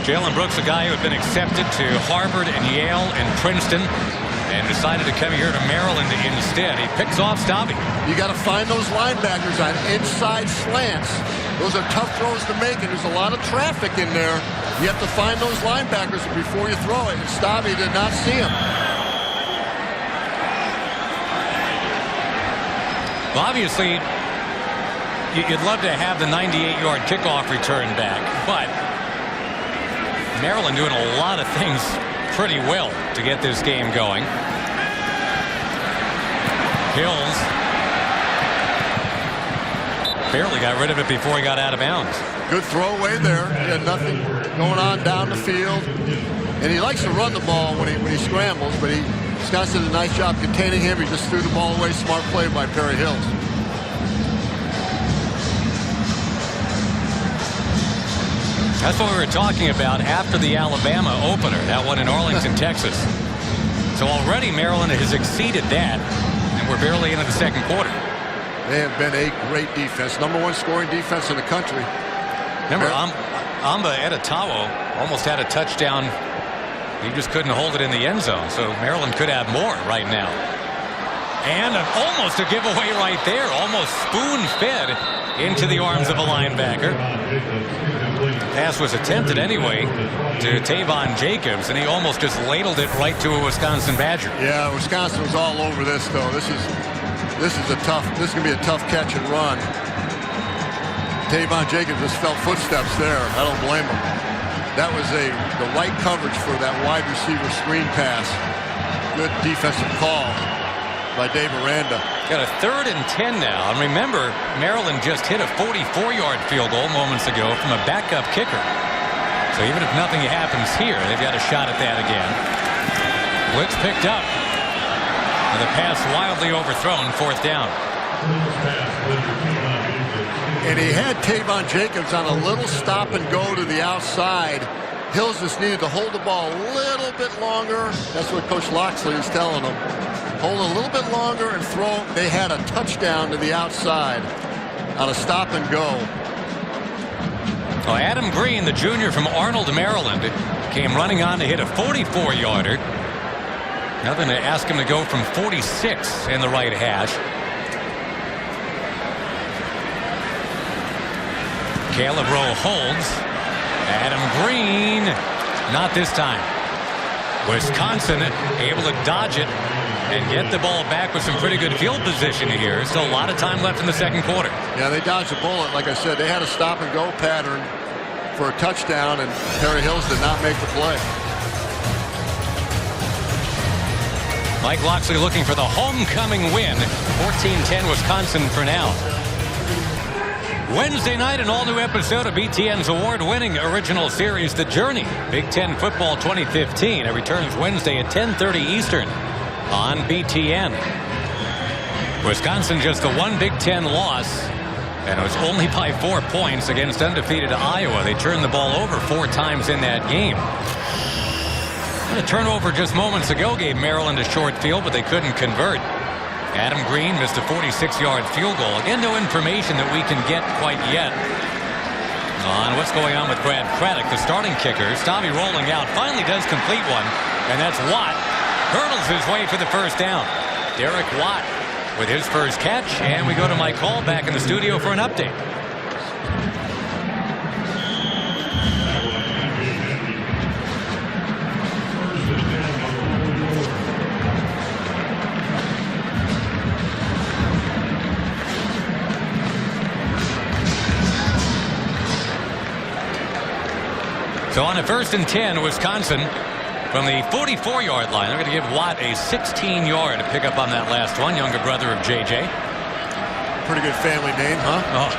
Jalen Brooks, a guy who had been accepted to Harvard and Yale and Princeton, and decided to come here to Maryland instead. He picks off Stabby. You got to find those linebackers on inside slants. Those are tough throws to make, and there's a lot of traffic in there. You have to find those linebackers before you throw it, and Stabby did not see him. Well, obviously, you'd love to have the 98-yard kickoff return back, but Maryland doing a lot of things pretty well to get this game going. Hills barely got rid of it before he got out of bounds. Good throwaway there. He had nothing going on down the field. And he likes to run the ball when he scrambles, but Wisconsin did a nice job containing him. He just threw the ball away. Smart play by Perry Hills. That's what we were talking about after the Alabama opener, that one in Arlington, Texas. So already Maryland has exceeded that, and we're barely into the second quarter. They have been a great defense. #1 scoring defense in the country. Remember, Amba Edetawo almost had a touchdown. He just couldn't hold it in the end zone, so Maryland could have more right now. And almost a giveaway right there, almost spoon-fed into the arms of a linebacker. Pass was attempted anyway to Tavon Jacobs, and he almost just ladled it right to a Wisconsin Badger. Yeah, Wisconsin was all over this, though. This is going to be a tough catch and run. Tavon Jacobs just felt footsteps there. I don't blame him. That was the right coverage for that wide receiver screen pass. Good defensive call by Dave Aranda. Got a 3rd and 10 now. And remember, Maryland just hit a 44-yard field goal moments ago from a backup kicker. So even if nothing happens here, they've got a shot at that again. Blitz picked up. And the pass wildly overthrown, 4th down. And he had Tavon Jacobs on a little stop and go to the outside. Hills just needed to hold the ball a little bit longer. That's what Coach Loxley is telling him. Hold a little bit longer and throw. They had a touchdown to the outside on a stop and go. Well, Adam Green, the junior from Arnold, Maryland, came running on to hit a 44-yarder. Nothing to ask him to go from 46 in the right hash. Caleb Rowe holds. Adam Green, not this time. Wisconsin able to dodge it and get the ball back with some pretty good field position here. Still a lot of time left in the second quarter. Yeah, they dodged the bullet. Like I said, they had a stop and go pattern for a touchdown, and Perry Hills did not make the play. Mike Loxley looking for the homecoming win. 14-10 Wisconsin for now. Wednesday night, an all-new episode of BTN's award-winning original series, The Journey. Big Ten Football 2015. It returns Wednesday at 10:30 Eastern on BTN. Wisconsin just the one Big Ten loss, and it was only by 4 points against undefeated Iowa. They turned the ball over 4 times in that game. The turnover just moments ago gave Maryland a short field, but they couldn't convert. Adam Green missed a 46-yard field goal. Again, no information that we can get quite yet on what's going on with Brad Craddock, the starting kicker. Stabby rolling out, finally does complete one, and that's Watt. Hurdles his way for the first down. Derek Watt with his first catch, and we go to Mike Hall back in the studio for an update. On a 1st and 10, Wisconsin from the 44-yard line. They're going to give Watt a 16-yard to pick up on that last one. Younger brother of J.J. Pretty good family name, huh? Oh.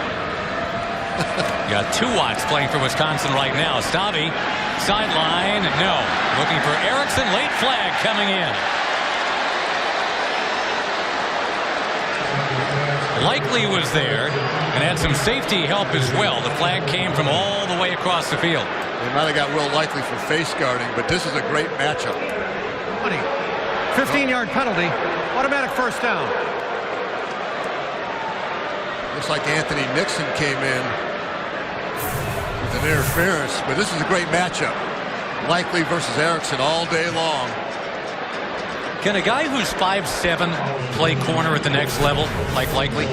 You got 2 Watts playing for Wisconsin right now. Stabby, sideline, no. Looking for Erickson, late flag coming in. Likely was there and had some safety help as well. The flag came from all the way across the field. They might have got Will Likely for face guarding, but this is a great matchup. 15-yard penalty, automatic first down. Looks like Anthony Nixon came in with an interference, but this is a great matchup. Likely versus Erickson all day long. Can a guy who's 5'7" play corner at the next level, like Likely?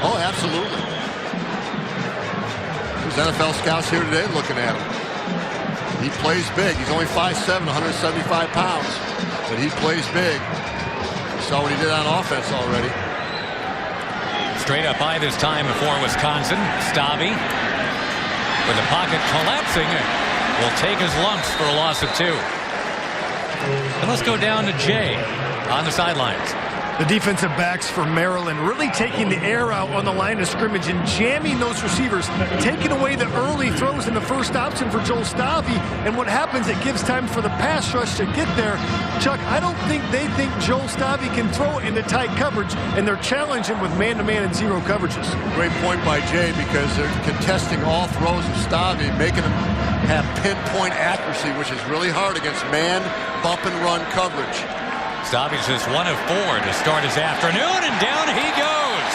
Oh, absolutely. There's NFL scouts here today looking at him. He plays big. He's only 5'7", 175 pounds, but he plays big. You saw what he did on offense already. Straight up high this time for Wisconsin. Stabby, with the pocket collapsing, will take his lumps for a loss of 2. And let's go down to Jay on the sidelines. The defensive backs for Maryland really taking the air out on the line of scrimmage and jamming those receivers, taking away the early throws in the first option for Joel Stabby. And what happens, it gives time for the pass rush to get there. Chuck, I don't think they think Joel Stabby can throw it into tight coverage, and they're challenging with man-to-man and zero coverages. Great point by Jay, because they're contesting all throws of Stabby, making him have pinpoint accuracy, which is really hard against man, bump, and run coverage. Stabby's just 1 of 4 to start his afternoon, and down he goes.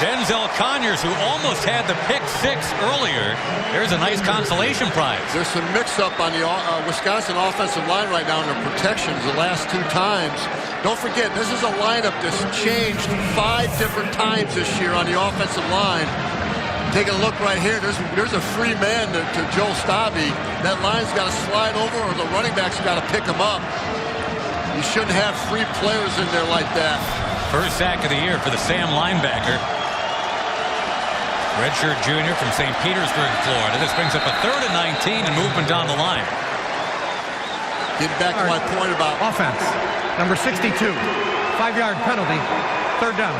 Denzel Conyers, who almost had the pick 6 earlier. There's a nice consolation prize. There's some mix-up on the Wisconsin offensive line right now in their protections the last 2 times. Don't forget, this is a lineup that's changed 5 different times this year on the offensive line. Taking a look right here, there's a free man to Joel Stabby. That line's got to slide over, or the running back's got to pick him up. You shouldn't have 3 players in there like that. First sack of the year for the Sam linebacker. Redshirt junior from St. Petersburg, Florida. This brings up a 3rd and 19 and movement down the line. Getting back to my point about offense. Number 62. 5-yard penalty. 3rd down.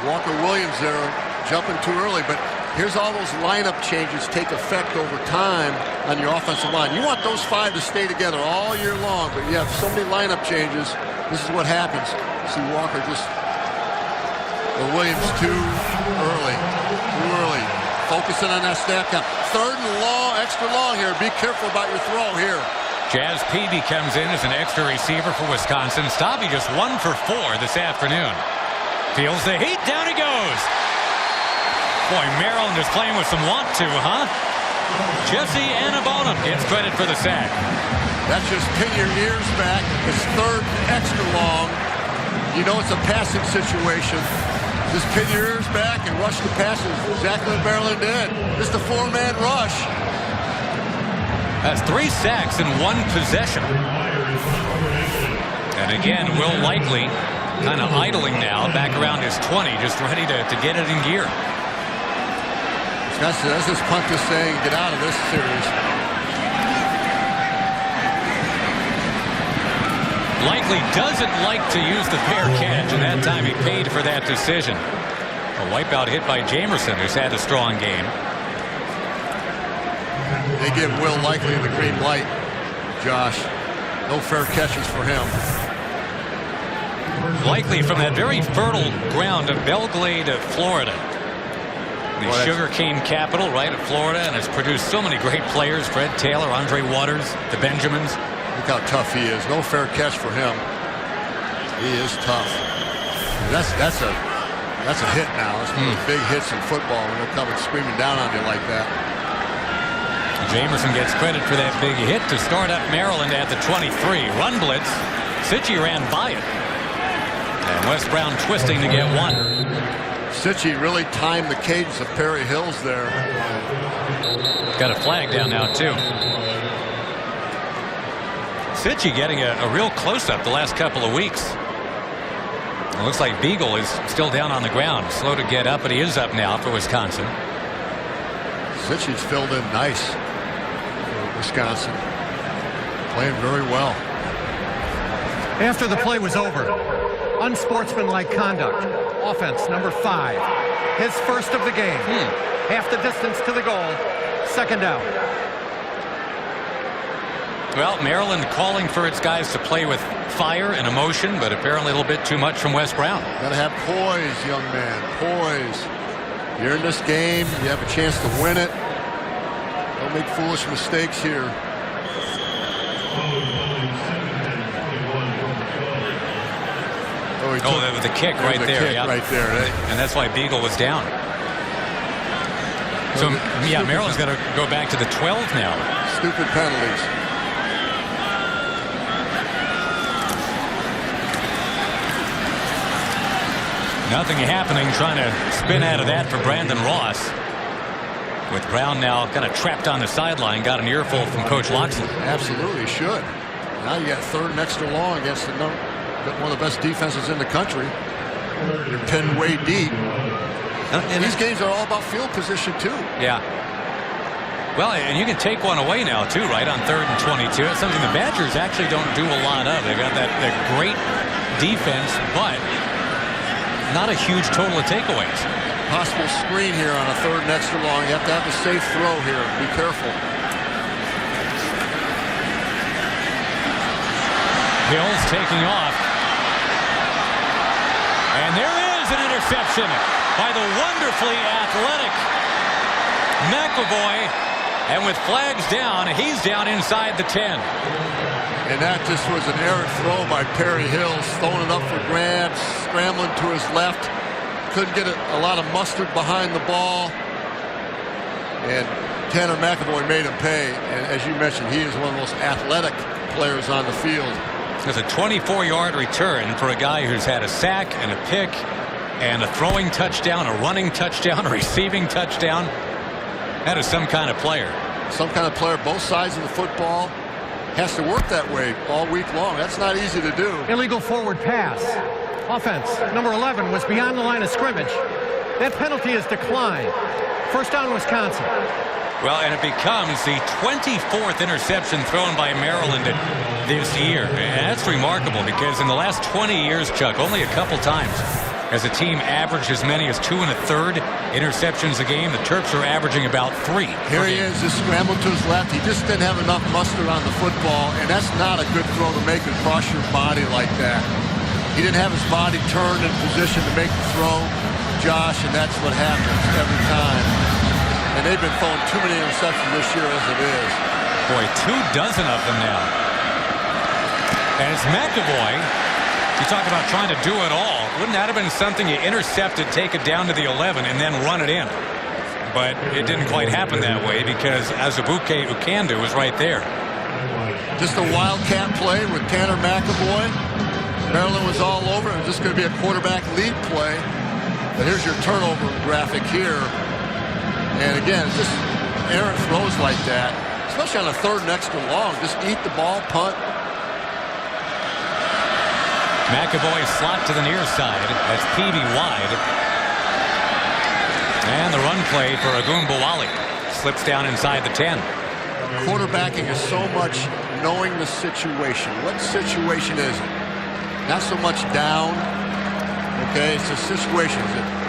Walker Williams there jumping too early, but here's all those lineup changes take effect over time on your offensive line. You want those 5 to stay together all year long, but you have so many lineup changes. This is what happens. See Walker just, or Williams too early. Focusing on that snap count. 3rd and long, extra long here. Be careful about your throw here. Jazz Peavy comes in as an extra receiver for Wisconsin. Stabby just 1 for 4 this afternoon. Feels the heat, down he goes. Boy, Maryland is playing with some want to, huh? Jesse Annabonum gets credit for the sack. That's just pin your ears back. It's 3rd extra long. You know it's a passing situation. Just pin your ears back and rush the passes. Exactly what Maryland did. Just a 4-man rush. That's 3 sacks in 1 possession. And again, Will Likely kind of idling now, back around his 20, just ready to get it in gear. Let's just punt this thing and get out of this series. Likely doesn't like to use the fair catch, and that time he paid for that decision. A wipeout hit by Jamerson, who's had a strong game. They give Will Likely the green light, Josh. No fair catches for him. Likely from that very fertile ground of Belglade, Florida. The sugarcane capital, right, of Florida, and has produced so many great players. Fred Taylor, Andre Waters, the Benjamins. Look how tough he is. No fair catch for him. He is tough. That's a hit now. It's one of the big hits in football when they're coming screaming down on you like that. Jamerson gets credit for that big hit to start up Maryland at the 23. Run blitz. Sitchy ran by it. And Wes Brown twisting to get 1. Sitchy really timed the cadence of Perry Hills there. Got a flag down now, too. Sitchy getting a real close-up the last couple of weeks. It looks like Beagle is still down on the ground. Slow to get up, but he is up now for Wisconsin. Sitchy's filled in nice. Wisconsin. Playing very well. After the play was over, unsportsmanlike conduct. Offense number 5. His first of the game. Half the distance to the goal. Second down. Well, Maryland calling for its guys to play with fire and emotion, but apparently a little bit too much from Wes Brown. Got to have poise, young man. Poise. You're in this game. You have a chance to win it. Don't make foolish mistakes here. Oh, that was the kick right there. Yeah. Right there. And that's why Beagle was down. So, yeah, Maryland's got to go back to the 12 now. Stupid penalties. Nothing happening, trying to spin out of that for Brandon Ross. With Brown now kind of trapped on the sideline, got an earful from Coach Loxley. Absolutely, should. Now you got third and extra long against one of the best defenses in the country. You're pinned way deep. And these games are all about field position, too. Yeah. Well, and you can take one away now, too, right, on 3rd and 22. It's something the Badgers actually don't do a lot of. They've got that great defense, but not a huge total of takeaways. Possible screen here on a 3rd and extra long. You have to have a safe throw here. Be careful. Hill's taking off. And there is an interception by the wonderfully athletic McAvoy. And with flags down, he's down inside the 10. And that just was an errant throw by Perry Hills. Throwing it up for grabs, scrambling to his left. Couldn't get a lot of mustard behind the ball. And Tanner McAvoy made him pay. And as you mentioned, he is one of the most athletic players on the field. There's a 24-yard return for a guy who's had a sack and a pick and a throwing touchdown, a running touchdown, a receiving touchdown. That is some kind of player. Some kind of player, both sides of the football. Has to work that way all week long. That's not easy to do. Illegal forward pass. Offense number 11 was beyond the line of scrimmage. That penalty is declined. First down, Wisconsin. Well, and it becomes the 24th interception thrown by Maryland this year. And that's remarkable because in the last 20 years, Chuck, only a couple times has a team averaged as many as 2 1/3 interceptions a game. The Terps are averaging about 3. Here he is, just scrambled to his left. He just didn't have enough mustard on the football, and that's not a good throw to make across your body like that. He didn't have his body turned in position to make the throw, Josh, and that's what happens every time. And they've been throwing too many interceptions this year as it is. Boy, 24 of them now. And it's McAvoy. You talk about trying to do it all. Wouldn't that have been something you intercepted, take it down to the 11, and then run it in? But it didn't quite happen that way because Azubuike Ukandu was right there. Just a wildcat play with Tanner McAvoy. Maryland was all over. It was just going to be a quarterback lead play. But here's your turnover graphic here. And again, just errant throws like that, especially on a 3rd and extra long. Just eat the ball, punt. McAvoy slot to the near side. That's Peavy wide. And the run play for Agumbawali. Slips down inside the 10. Quarterbacking is so much knowing the situation. What situation is it? Not so much down. Okay, it's a situation.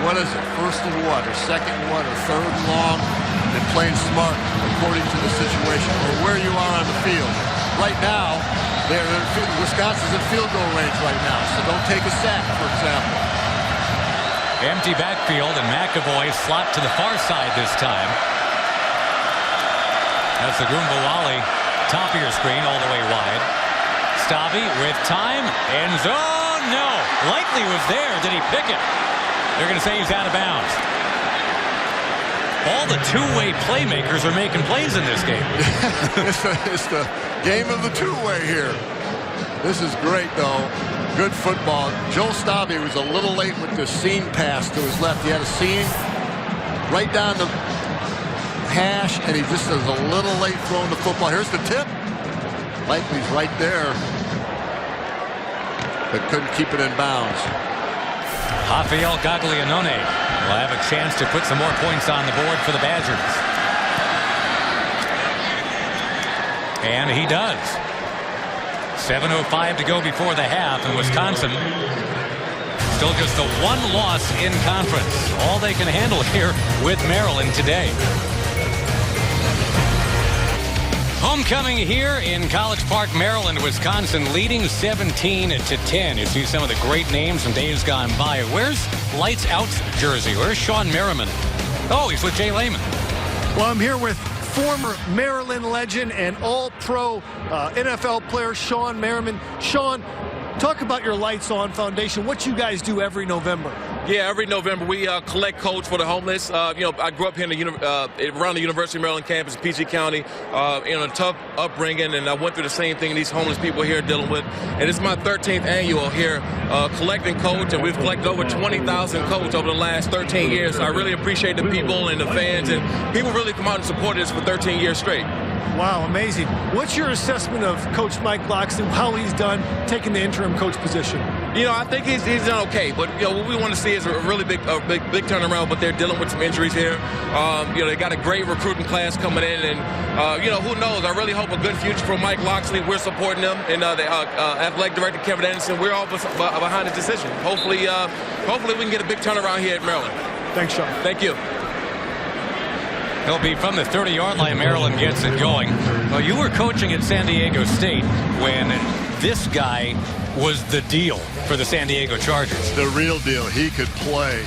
What is it? First and what? Or second and what? Or 3rd and long? And playing smart according to the situation or where you are on the field. Right now, Wisconsin's in field goal range right now, so don't take a sack, for example. Empty backfield, and McAvoy slot to the far side this time. That's the Agumbawali, top of your screen, all the way wide. Stabby with time, end zone, no. Likely was there, did he pick it? They're going to say he's out of bounds. All the two-way playmakers are making plays in this game. It's the game of the two-way here. This is great, though. Good football. Joe Stabby was a little late with the seam pass to his left. He had a seam right down the hash, and he just is a little late throwing the football. Here's the tip. Likely's right there, but couldn't keep it in bounds. Rafael Gaglianone will have a chance to put some more points on the board for the Badgers. And he does. 7:05 to go before the half, and Wisconsin still just the one loss in conference. All they can handle here with Maryland today. Homecoming here in College Park, Maryland, Wisconsin, leading 17-10. You see some of the great names from days gone by. Where's Lights Out's jersey? Where's Sean Merriman? Oh, he's with Jay Lehman. Well, I'm here with former Maryland legend and all-pro NFL player Sean Merriman. Sean, talk about your Lights On Foundation, what you guys do every November. Yeah, every November we collect coats for the homeless. I grew up here in around the University of Maryland campus, PG County, in a tough upbringing, and I went through the same thing these homeless people here are dealing with. And it's my 13th annual here collecting coats, and we've collected over 20,000 coats over the last 13 years. So I really appreciate the people and the fans, and people really come out and support us for 13 years straight. Wow, amazing. What's your assessment of Coach Mike Loxley, how he's done taking the interim coach position? I think he's done okay, but what we want to see is a really big turnaround. But they're dealing with some injuries here. They got a great recruiting class coming in, and who knows? I really hope a good future for Mike Loxley. We're supporting him, and the athletic director Kevin Anderson. We're all behind the decision. Hopefully we can get a big turnaround here at Maryland. Thanks, Sean. Thank you. He'll be from the 30-yard line. Maryland gets it going. Well, you were coaching at San Diego State when this guy was the deal for the San Diego Chargers. The real deal. He could play.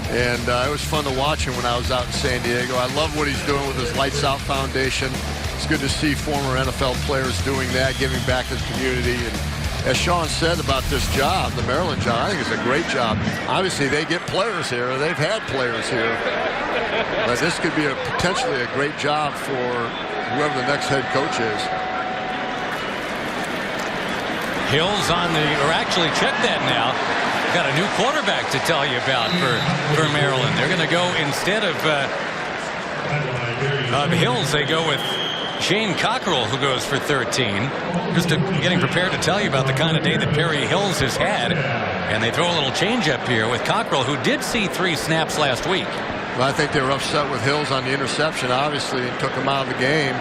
And it was fun to watch him when I was out in San Diego. I love what he's doing with his Lights Out Foundation. It's good to see former NFL players doing that, giving back to the community. And as Sean said about this job, the Maryland job, I think it's a great job. Obviously, they get players here. They've had players here. But this could be potentially a great job for whoever the next head coach is. Hills actually check that now. Got a new quarterback to tell you about for Maryland. They're going to go instead of Hills, they go with Shane Cockrell, who goes for 13. Just getting prepared to tell you about the kind of day that Perry Hills has had. And they throw a little change up here with Cockrell, who did see 3 snaps last week. Well, I think they were upset with Hills on the interception, obviously, and took him out of the game.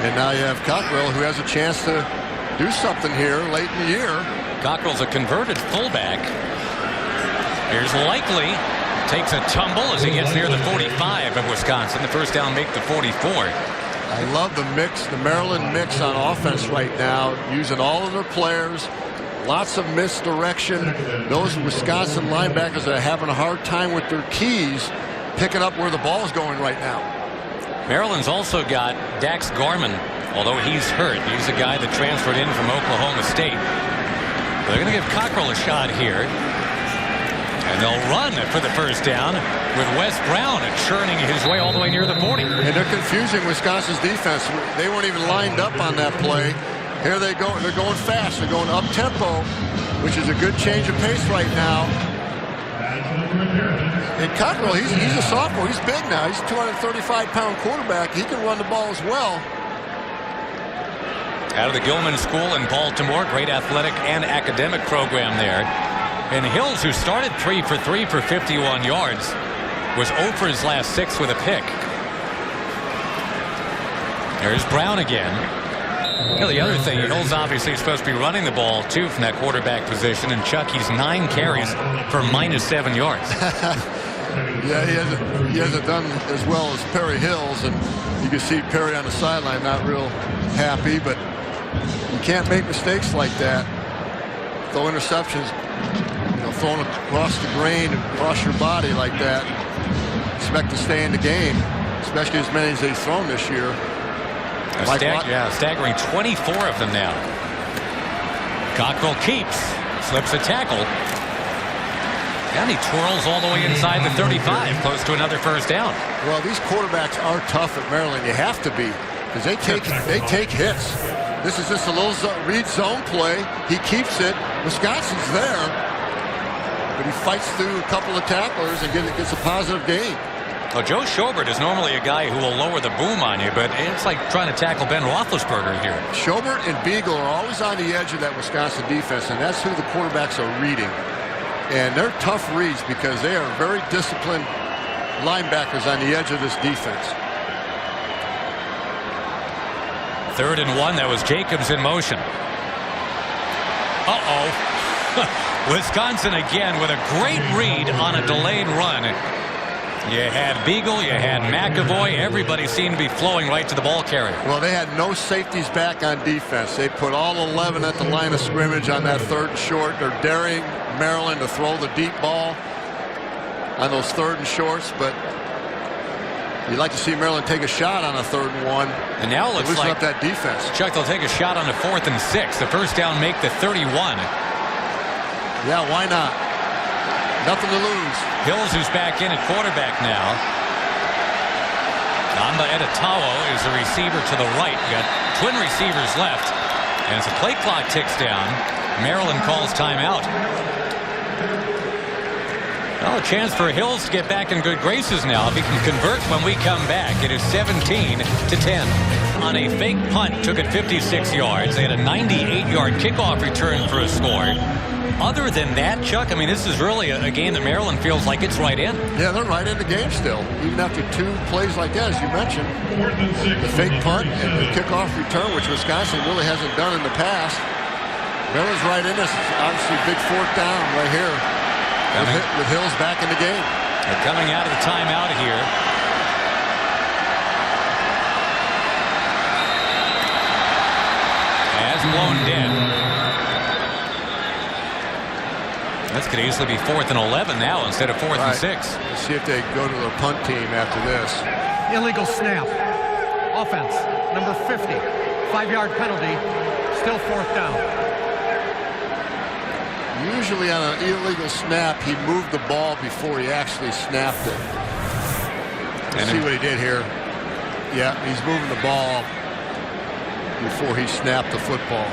And now you have Cockrell, who has a chance to do something here late in the year. Cockrell's a converted fullback. Here's Likely. Takes a tumble as he gets near the 45 of Wisconsin. The first down make the 44. I love the mix, the Maryland mix on offense right now, using all of their players. Lots of misdirection. Those Wisconsin linebackers are having a hard time with their keys, picking up where the ball is going right now. Maryland's also got Dax Garman, although he's hurt. He's a guy that transferred in from Oklahoma State. They're going to give Cockrell a shot here. And they'll run for the first down with Wes Brown churning his way all the way near the 40. And they're confusing Wisconsin's defense. They weren't even lined up on that play. Here they go. They're going fast. They're going up-tempo, which is a good change of pace right now. And Cockrell, he's a sophomore. He's big now. He's a 235-pound quarterback. He can run the ball as well. Out of the Gilman School in Baltimore. Great athletic and academic program there. And Hills, who started 3 for 3 for 51 yards, was 0 for his last 6 with a pick. There's Brown again. The other thing, Hills obviously is supposed to be running the ball, too, from that quarterback position. And Chuck, he's 9 carries for -7 yards. Yeah, he hasn't done as well as Perry Hills. And you can see Perry on the sideline not real happy. But you can't make mistakes like that. Throw interceptions. Thrown across the grain, across your body like that. Expect to stay in the game, especially as many as they've thrown this year. Staggering 24 of them now. Cockrell keeps, slips a tackle. And he twirls all the way inside the 35, close to another first down. Well, these quarterbacks are tough at Maryland. You have to be, because they take hits. This is just a little read zone play. He keeps it. Wisconsin's there. But he fights through a couple of tacklers and gets a positive gain. Well, Joe Schobert is normally a guy who will lower the boom on you, but it's like trying to tackle Ben Roethlisberger here. Schobert and Beagle are always on the edge of that Wisconsin defense, and that's who the quarterbacks are reading. And they're tough reads because they are very disciplined linebackers on the edge of this defense. 3rd and 1. That was Jacobs in motion. Wisconsin again with a great read on a delayed run. You had Beagle, you had McAvoy. Everybody seemed to be flowing right to the ball carrier. Well, they had no safeties back on defense. They put all 11 at the line of scrimmage on that 3rd and short. They're daring Maryland to throw the deep ball on those 3rd and shorts, but you'd like to see Maryland take a shot on a 3rd and 1. And now it looks like up that defense. Chuck, they'll take a shot on the 4th and 6. The first down make the 31. Yeah, why not? Nothing to lose. Hills, who's back in at quarterback now. Amba Edetawo is the receiver to the right. We got twin receivers left. And as the play clock ticks down, Maryland calls timeout. Well, a chance for Hills to get back in good graces now if he can convert when we come back. It is 17-10. On a fake punt, took it 56 yards. They had a 98-yard kickoff return for a score. Other than that, Chuck, I mean, this is really a game that Maryland feels like it's right in. Yeah, they're right in the game still, even after 2 plays like that, as you mentioned. The fake punt and the kickoff return, which Wisconsin really hasn't done in the past. Maryland's right in this. Obviously, big 4th down right here with Hills back in the game. They're coming out of the timeout here. Has blown dead. This could easily be 4th and 11 now instead of 4th and 6. Let's see if they go to their punt team after this. Illegal snap. Offense, number 50. 5-yard penalty. Still 4th down. Usually on an illegal snap, he moved the ball before he actually snapped it. Let's see what he did here. Yeah, he's moving the ball before he snapped the football.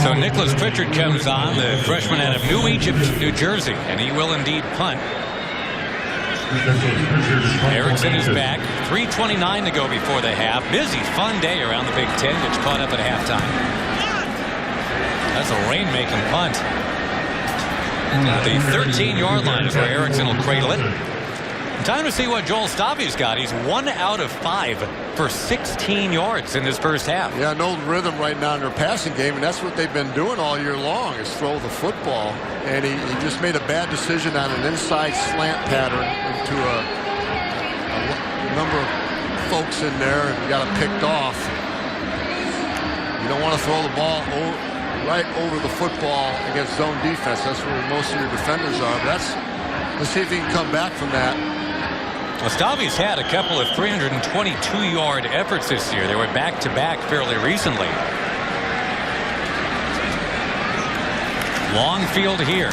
So Nicholas Pritchard comes on, the freshman out of New Egypt, New Jersey, and he will indeed punt. Erickson is back. 3:29 to go before the half. Busy, fun day around the Big Ten, which caught up at halftime. That's a rain-making punt. The 13-yard line is where Erickson will cradle it. Time to see what Joel Stavi's got. He's 1 out of 5 for 16 yards in this first half. Yeah, no rhythm right now in their passing game, and that's what they've been doing all year long is throw the football. And he just made a bad decision on an inside slant pattern into a number of folks in there and got it picked off. You don't want to throw the ball right over the football against zone defense. That's where most of your defenders are. But let's see if he can come back from that. Well, Stavi's had a couple of 322-yard efforts this year. They were back-to-back fairly recently. Long field here.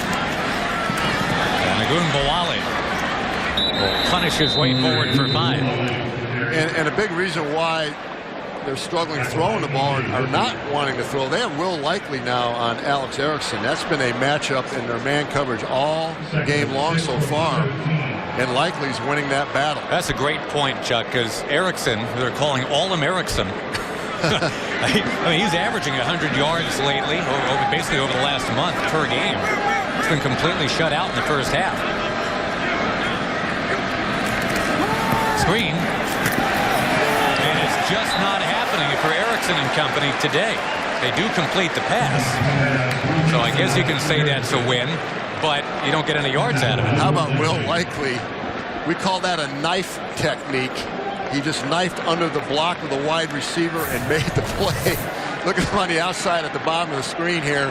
And Agun Bawale will punish his way forward for 5. And a big reason why they're struggling throwing the ball or not wanting to throw. They have Will Likely now on Alex Erickson. That's been a matchup in their man coverage all game long so far. And Likely's winning that battle. That's a great point, Chuck, because Erickson, they're calling All-American. I mean, he's averaging 100 yards lately, basically over the last month per game. It's been completely shut out in the first half. Screen. And it's just not happening for Erickson and company today. They do complete the pass. So I guess you can say that's a win, but you don't get any yards out of it. How about Will Likely? We call that a knife technique. He just knifed under the block of the wide receiver and made the play. Look at him on the outside at the bottom of the screen here.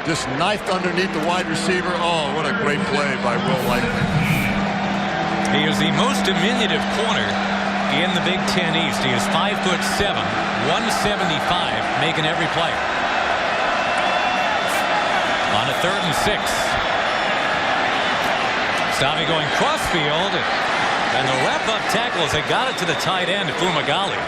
Just knifed underneath the wide receiver. Oh, what a great play by Will Likely. He is the most diminutive corner in the Big Ten East. He is 5'7", 175, making every play. On a 3rd and 6. Stavi going crossfield, and the wrap-up tackle as they got it to the tight end, Fumagalli.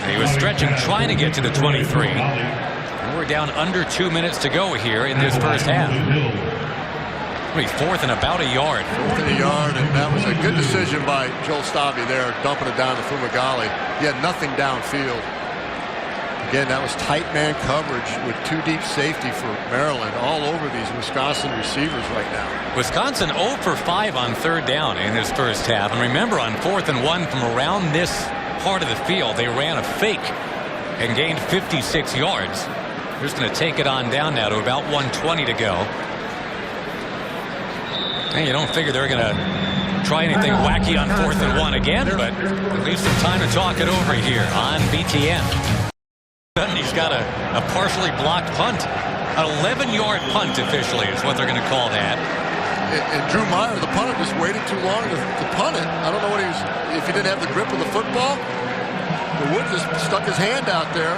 He was stretching, trying to get to the 23. And we're down under 2 minutes to go here in this first half. It'll be 4th and about a yard. 4th and a yard, and that was a good decision by Joel Stavi there, dumping it down to Fumagalli. He had nothing downfield. Again, that was tight man coverage with 2 deep safety for Maryland all over these Wisconsin receivers right now. Wisconsin 0 for 5 on 3rd down in this first half. And remember, on 4th and 1 from around this part of the field. They ran a fake and gained 56 yards. They're just going to take it on down now to about 1:20 to go. And you don't figure they're going to try anything wacky on 4th and 1 again, but at least some time to talk it over here on BTN. He's got a partially blocked punt. An 11-yard punt officially is what they're going to call that. And Drew Meyer, the punter, just waited too long to punt it. I don't know what if he didn't have the grip of the football. The Wood just stuck his hand out there,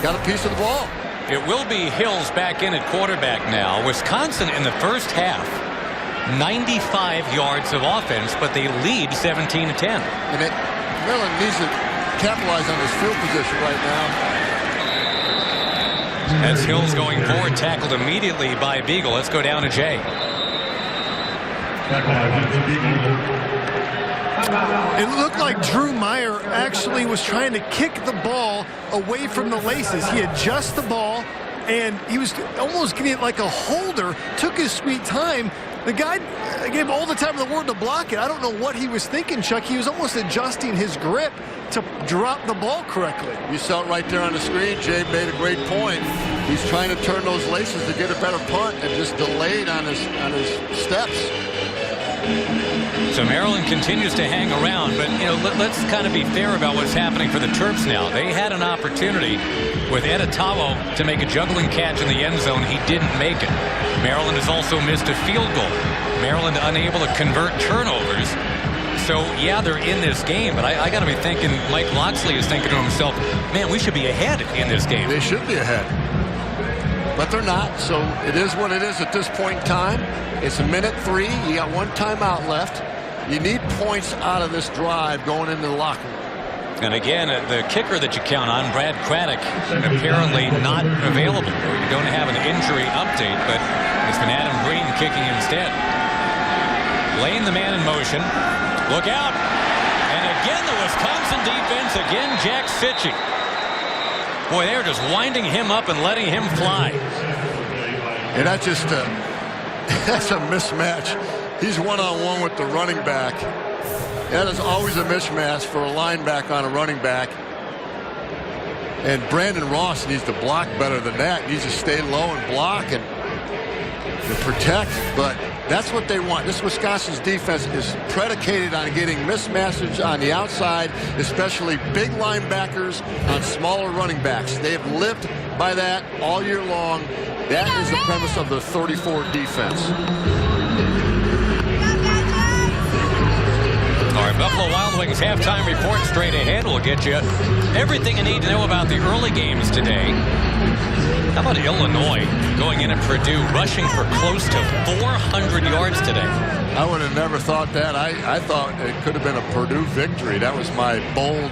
got a piece of the ball. It will be Hills back in at quarterback now. Wisconsin in the first half, 95 yards of offense, but they lead 17-10. And Maryland needs to capitalize on his field position right now. As Hills going forward, tackled immediately by Beagle. Let's go down to Jay. It looked like Drew Meyer actually was trying to kick the ball away from the laces. He adjusts the ball, and he was almost getting it like a holder. Took his sweet time. The guy gave all the time in the world to block it. I don't know what he was thinking, Chuck. He was almost adjusting his grip to drop the ball correctly. You saw it right there on the screen. Jay made a great point. He's trying to turn those laces to get a better punt and just delayed on his steps. So Maryland continues to hang around, but let's kind of be fair about what's happening for the Terps now. They had an opportunity with Editawo to make a juggling catch in the end zone. He didn't make it. Maryland has also missed a field goal. Maryland unable to convert turnovers. So yeah, they're in this game, but I got to be thinking, Mike Locksley is thinking to himself, man, we should be ahead in this game. They should be ahead, but they're not. So it is what it is at this point in time. It's a minute 3. You got one timeout left. You need points out of this drive going into the locker room. And again, the kicker that you count on, Brad Craddock, apparently not available. We don't have an injury update, but it's been Adam Green kicking instead. Lane, the man in motion. Look out. And again, the Wisconsin defense, again, Jack Sitchie. Boy, they're just winding him up and letting him fly. And that's just that's a mismatch. He's one-on-one with the running back. That is always a mismatch for a linebacker on a running back. And Brandon Ross needs to block better than that. He needs to stay low and block and protect. But that's what they want. This Wisconsin's defense is predicated on getting mismatches on the outside, especially big linebackers on smaller running backs. They have lived by that all year long. That is the premise of the 34 defense. All right, Buffalo Wild Wings halftime report straight ahead. We'll get you everything you need to know about the early games today. How about Illinois going in at Purdue, rushing for close to 400 yards today? I would have never thought that. I thought it could have been a Purdue victory. That was my bold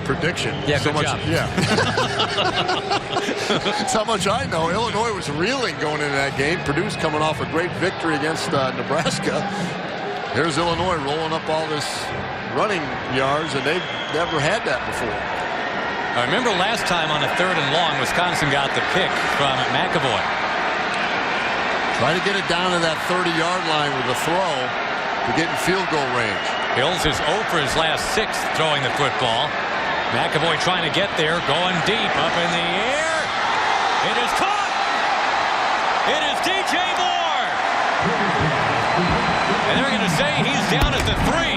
prediction. Yeah, so good job. Yeah. That's how much I know. Illinois was reeling going into that game. Purdue's coming off a great victory against Nebraska. Here's Illinois rolling up all this running yards, and they've never had that before. I remember last time on a 3rd and long, Wisconsin got the pick from McAvoy. Try to get it down to that 30-yard line with a throw to get in field goal range. Hills is 0 for his last 6 throwing the football. McAvoy trying to get there, going deep, up in the air. It is caught! It is DJ Moore! And they're going to say he's down at the 3.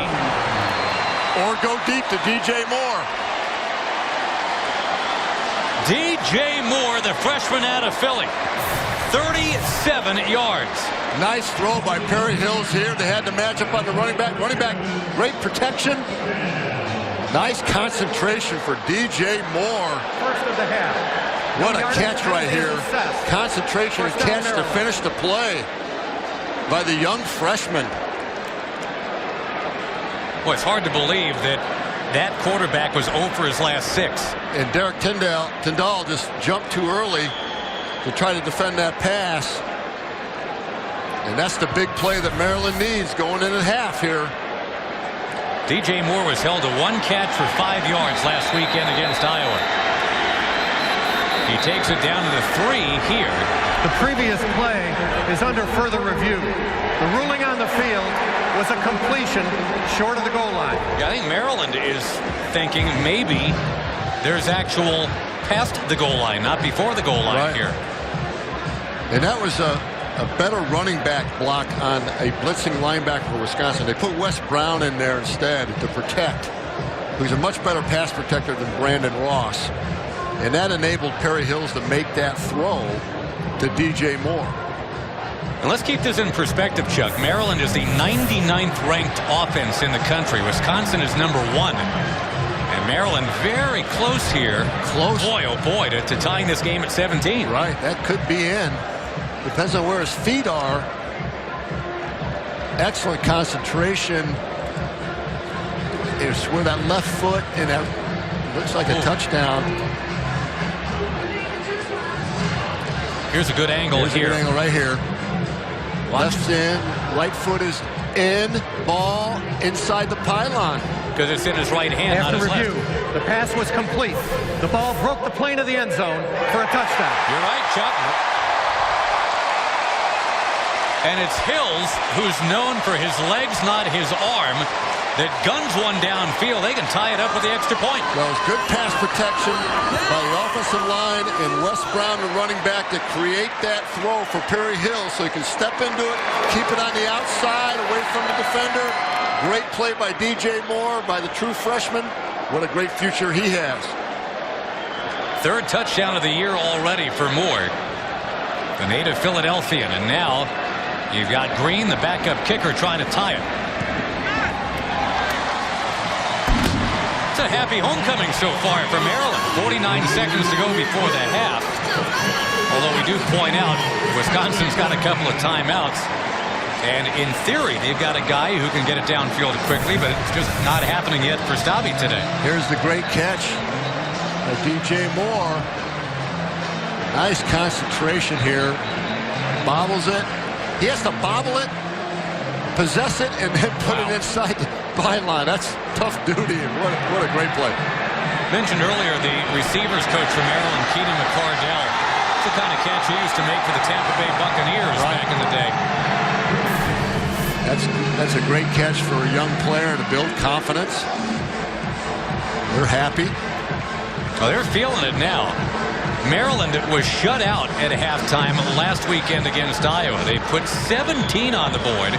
Or go deep to DJ Moore. DJ Moore, the freshman out of Philly. 37 yards. Nice throw by Perry Hills here. They had to match up on the running back. Running back, great protection. Nice concentration for DJ Moore. First of the half. What a catch right here. Concentration and catch to finish the play by the young freshman. Well, it's hard to believe that that quarterback was 0 for his last 6. And Derek Tyndall just jumped too early to try to defend that pass. And that's the big play that Maryland needs going into half here. DJ Moore was held to 1 catch for 5 yards last weekend against Iowa. He He takes it down to the 3 here. The previous play is under further review. The ruling on the field was a completion short of the goal line. Yeah, I think Maryland is thinking maybe there's actual past the goal line, not before the goal line here. And that was a better running back block on a blitzing linebacker for Wisconsin. They put Wes Brown in there instead to protect, who's a much better pass protector than Brandon Ross. And that enabled Perry Hills to make that throw to DJ Moore. And let's keep this in perspective, Chuck. Maryland is the 99th ranked offense in the country. Wisconsin is number 1. And Maryland very close here. Close. Boy, oh boy, to tying this game at 17. Right, that could be in. Depends on where his feet are. Excellent concentration. It's where that left foot and that looks like a touchdown. Here's a good angle Here's here. A good angle right here. Left's in, right foot is in, ball inside the pylon. Because it's in his right hand, not After his review, left. the pass was complete. The ball broke the plane of the end zone for a touchdown. You're right, Chuck. And it's Hills, who's known for his legs, not his arm, that guns one downfield. They can tie it up with the extra point. Well, it's good pass protection by the offensive line and Wes Brown, the running back, to create that throw for Perry Hill so he can step into it, keep it on the outside away from the defender. Great play by DJ Moore, by the true freshman. What a great future he has. 3rd touchdown of the year already for Moore, the native Philadelphian. And now you've got Green, the backup kicker, trying to tie it. It's a happy homecoming so far for Maryland. 49 seconds to go before the half. Although we do point out Wisconsin's got a couple of timeouts. And in theory, they've got a guy who can get it downfield quickly, but it's just not happening yet for Stabby today. Here's the great catch by DJ Moore. Nice concentration here. Bobbles it. He has to bobble it, possess it, and then put it inside the byline. That's tough duty, and what a great play. Mentioned earlier the receivers coach for Maryland, Keenan McCardell. It's the kind of catch he used to make for the Tampa Bay Buccaneers back in the day. That's a great catch for a young player to build confidence. They're happy. Oh, they're feeling it now. Maryland was shut out at halftime last weekend against Iowa. They put 17 on the board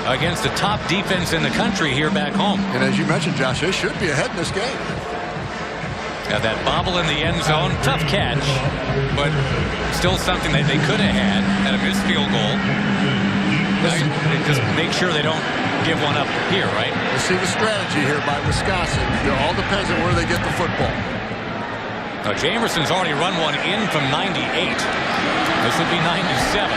against the top defense in the country here back home. And as you mentioned, Josh, they should be ahead in this game. Got that bobble in the end zone. Tough catch, but still something that they could have had a missed field goal. They just make sure they don't give one up here, right? You see the strategy here by Wisconsin. It all depends on where they get the football. Now, Jamerson's already run one in from 98. This would be 97.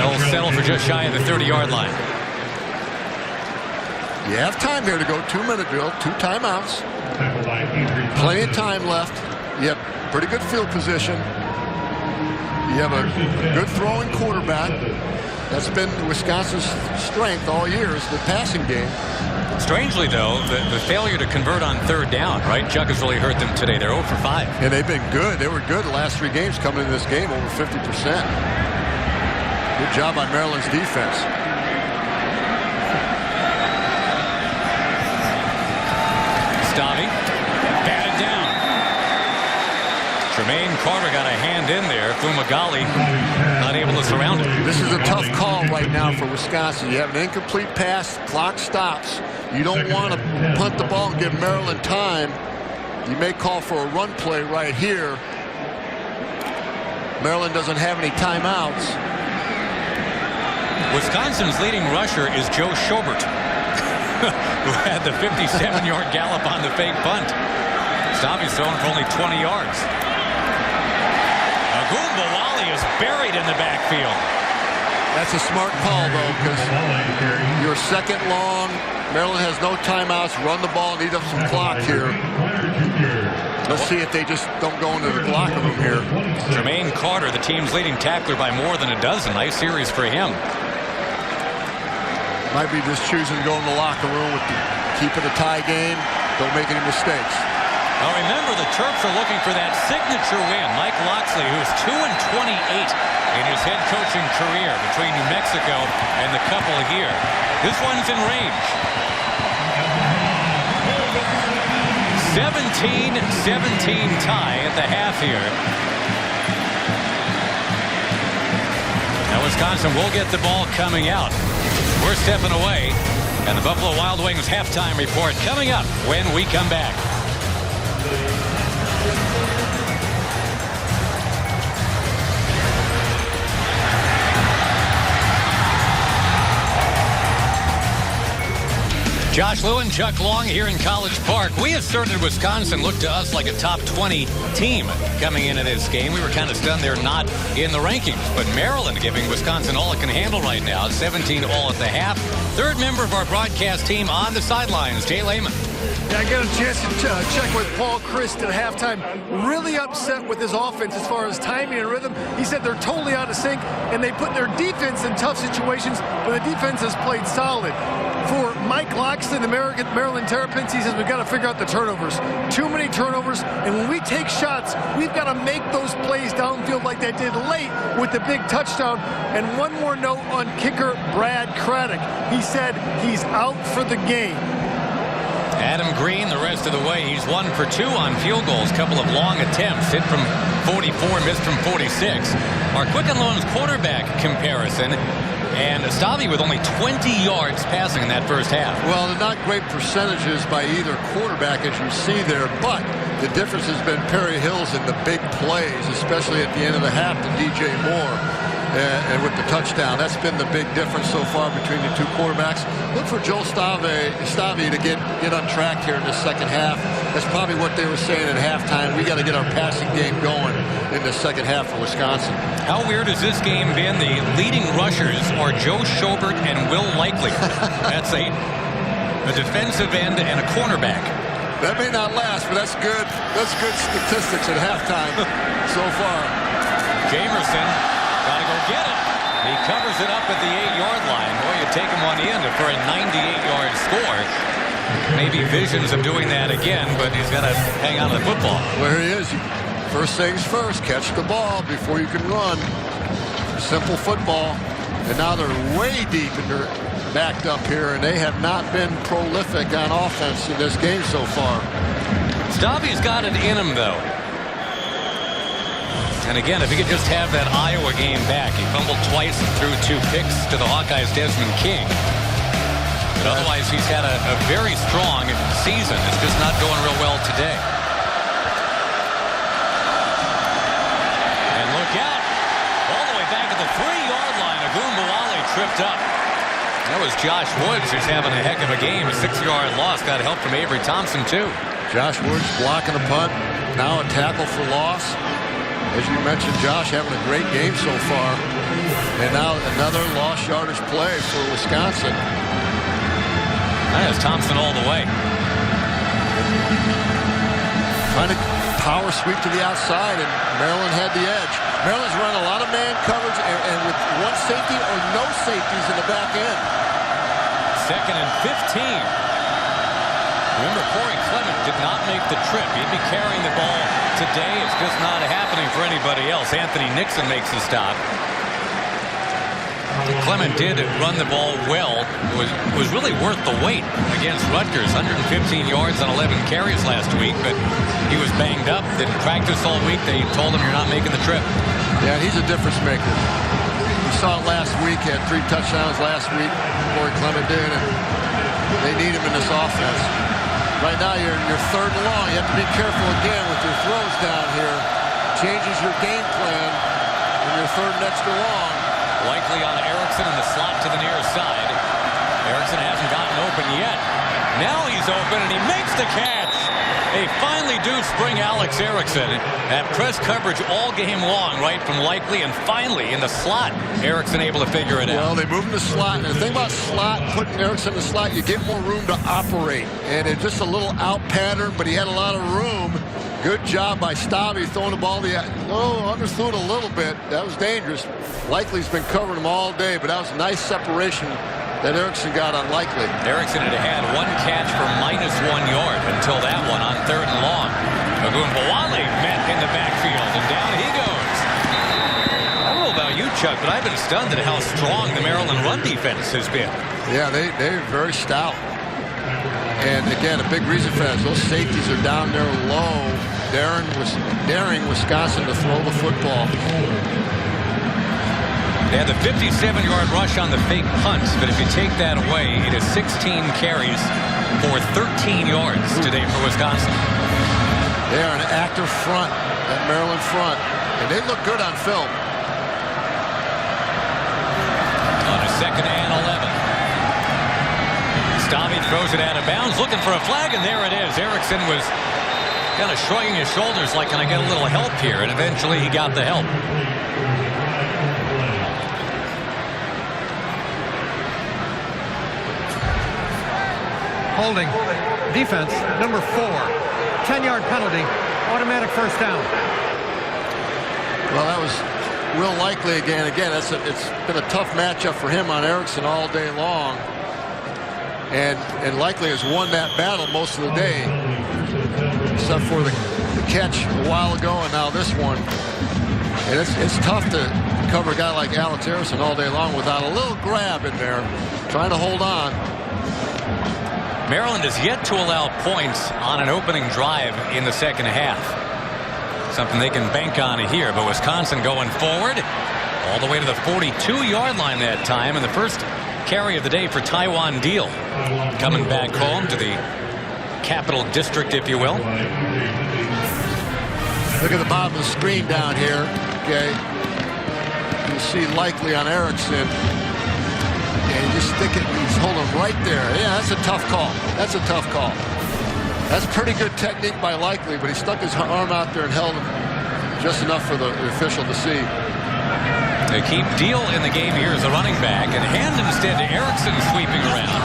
He'll settle for just shy of the 30-yard line. You have time here to go 2-minute drill, 2 timeouts. Plenty of time left. You have pretty good field position. You have a good throwing quarterback. That's been Wisconsin's strength all year, is the passing game. Strangely, though, the failure to convert on 3rd down, right? Chuck has really hurt them today. They're 0 for 5. And they've been good. They were good the last 3 games coming into this game, over 50%. Good job by Maryland's defense. Stabby batted down. Tremaine Carter got a hand in there. Fumagalli not able to surround it. This is a tough call right now for Wisconsin. You have an incomplete pass, clock stops. You don't want to punt the ball and give Maryland time. You may call for a run play right here. Maryland doesn't have any timeouts. Wisconsin's leading rusher is Joe Schobert, who had the 57-yard gallop on the fake punt. Stabby's throwing for only 20 yards. Agumbawali is buried in the backfield. That's a smart call, though, because you're 2nd long. Maryland has no timeouts. Run the ball and eat up some clock here. Let's see if they just don't go into the locker room here. Tremaine Carter, the team's leading tackler by more than a dozen. Nice series for him. Might be just choosing to go in the locker room with keep it a tie game. Don't make any mistakes. Now remember, the Terps are looking for that signature win. Mike Locksley, who's 2-28 in his head coaching career between New Mexico and the couple here. This one's in range. 17-17 tie at the half here. Now Wisconsin will get the ball coming out. We're stepping away. And the Buffalo Wild Wings halftime report coming up when we come back. Josh Lewin, Chuck Long here in College Park. We asserted Wisconsin looked to us like a top 20 team coming into this game. We were kind of stunned they're not in the rankings. But Maryland giving Wisconsin all it can handle right now. 17 all at the half. Third member of our broadcast team on the sidelines, Jay Lehman. Yeah, I got a chance to check with Paul Christ at halftime. Really upset with his offense as far as timing and rhythm. He said they're totally out of sync, and they put their defense in tough situations, but the defense has played solid. For Mike Locksley, the Maryland Terrapins, he says we've got to figure out the turnovers. Too many turnovers, and when we take shots, we've got to make those plays downfield like they did late with the big touchdown. And one more note on kicker Brad Craddock. He said he's out for the game. Adam Green the rest of the way. He's 1 for 2 on field goals. Couple of long attempts. Hit from 44, missed from 46. Our Quicken Loans quarterback comparison. And Stavi with only 20 yards passing in that first half. Well, they're not great percentages by either quarterback, as you see there, but the difference has been Perry Hills in the big plays, especially at the end of the half to DJ Moore. And with the touchdown, that's been the big difference so far between the two quarterbacks. Look for Joel Stavi to get on track here in the second half. That's probably what they were saying at halftime. We got to get our passing game going in the second half for Wisconsin. How weird has this game been? The leading rushers are Joe Schobert and Will Likely. That's a defensive end and a cornerback. That may not last, but that's good. That's good statistics at halftime so far. Jamerson. Gotta go get it. He covers it up at the 8-yard line. Boy, you take him on the end for a 98-yard score. Maybe visions of doing that again, but he's got to hang on to the football. Well, here he is. First things first, catch the ball before you can run. Simple football. And now they're way deep and they're backed up here, and they have not been prolific on offense in this game so far. Stavi's got it in him, though. And again, if he could just have that Iowa game back. He fumbled twice and threw 2 picks to the Hawkeyes' Desmond King. But otherwise, he's had a very strong season. It's just not going real well today. And look out. All the way back at the 3-yard line. Agumbawale tripped up. That was Josh Woods, who's having a heck of a game. A 6-yard loss. Got help from Avery Thompson, too. Josh Woods blocking a punt. Now a tackle for loss. As you mentioned, Josh having a great game so far. And now another lost yardage play for Wisconsin. That is Thompson all the way. Trying to power sweep to the outside, and Maryland had the edge. Maryland's run a lot of man coverage and with one safety or no safeties in the back end. 2nd and 15. Remember, Corey Clement did not make the trip. He'd be carrying the ball today. It's just not happening for anybody else. Anthony Nixon makes the stop. Clement did run the ball well. It was really worth the wait against Rutgers. 115 yards on 11 carries last week, but he was banged up. Didn't practice all week. They told him, you're not making the trip. Yeah, he's a difference maker. We saw it last week. He had 3 touchdowns last week. Corey Clement did, and they need him in this offense. Right now, you're 3rd and long. You have to be careful again with your throws down here. Changes your game plan when you're 3rd and extra long. Likely on Erickson in the slot to the near side. Erickson hasn't gotten open yet. Now he's open, and he makes the catch. They finally do spring Alex Erickson. That press coverage all game long, right from Likely, and finally in the slot, Erickson able to figure it out. Well, they moved him to slot, and the thing about slot, putting Erickson in the slot, you get more room to operate. And it's just a little out pattern, but he had a lot of room. Good job by Stavi throwing the ball. Underthrew it a little bit. That was dangerous. Likely's been covering him all day, but that was a nice separation that Erickson got on Likely. Erickson had one catch for -1 yard until that one on 3rd and long. Ogunbowale met in the backfield, and down he goes. I don't know about you, Chuck, but I've been stunned at how strong the Maryland run defense has been. Yeah, they're very stout. And again, a big reason for that is those safeties are down there low, daring Wisconsin to throw the football. They had the 57-yard rush on the fake punt, but if you take that away, it is 16 carries for 13 yards today for Wisconsin. They are an active front, that Maryland front, and they look good on film. On a 2nd and 11. Stabby throws it out of bounds, looking for a flag, and there it is. Erickson was kind of shrugging his shoulders like, can I get a little help here? And eventually he got the help. Holding. Defense, number 4. 10-yard penalty. Automatic first down. Well, that was Will Likely again. It's been a tough matchup for him on Erickson all day long. And Likely has won that battle most of the day, except for the catch a while ago and now this one. And it's tough to cover a guy like Alex Erickson all day long without a little grab in there, trying to hold on. Maryland has yet to allow points on an opening drive in the second half. Something they can bank on here, but Wisconsin going forward all the way to the 42-yard line that time, and the first carry of the day for Taiwan Deal, coming back home to the Capital District, if you will. Look at the bottom of the screen down here. Okay, you see Likely on Erickson, and you just stick it. He's holding right there. Yeah, that's a tough call. That's a tough call. That's pretty good technique by Likely, but he stuck his arm out there and held him just enough for the official to see. They keep Deal in the game here as a running back, and hand instead to Erickson sweeping around.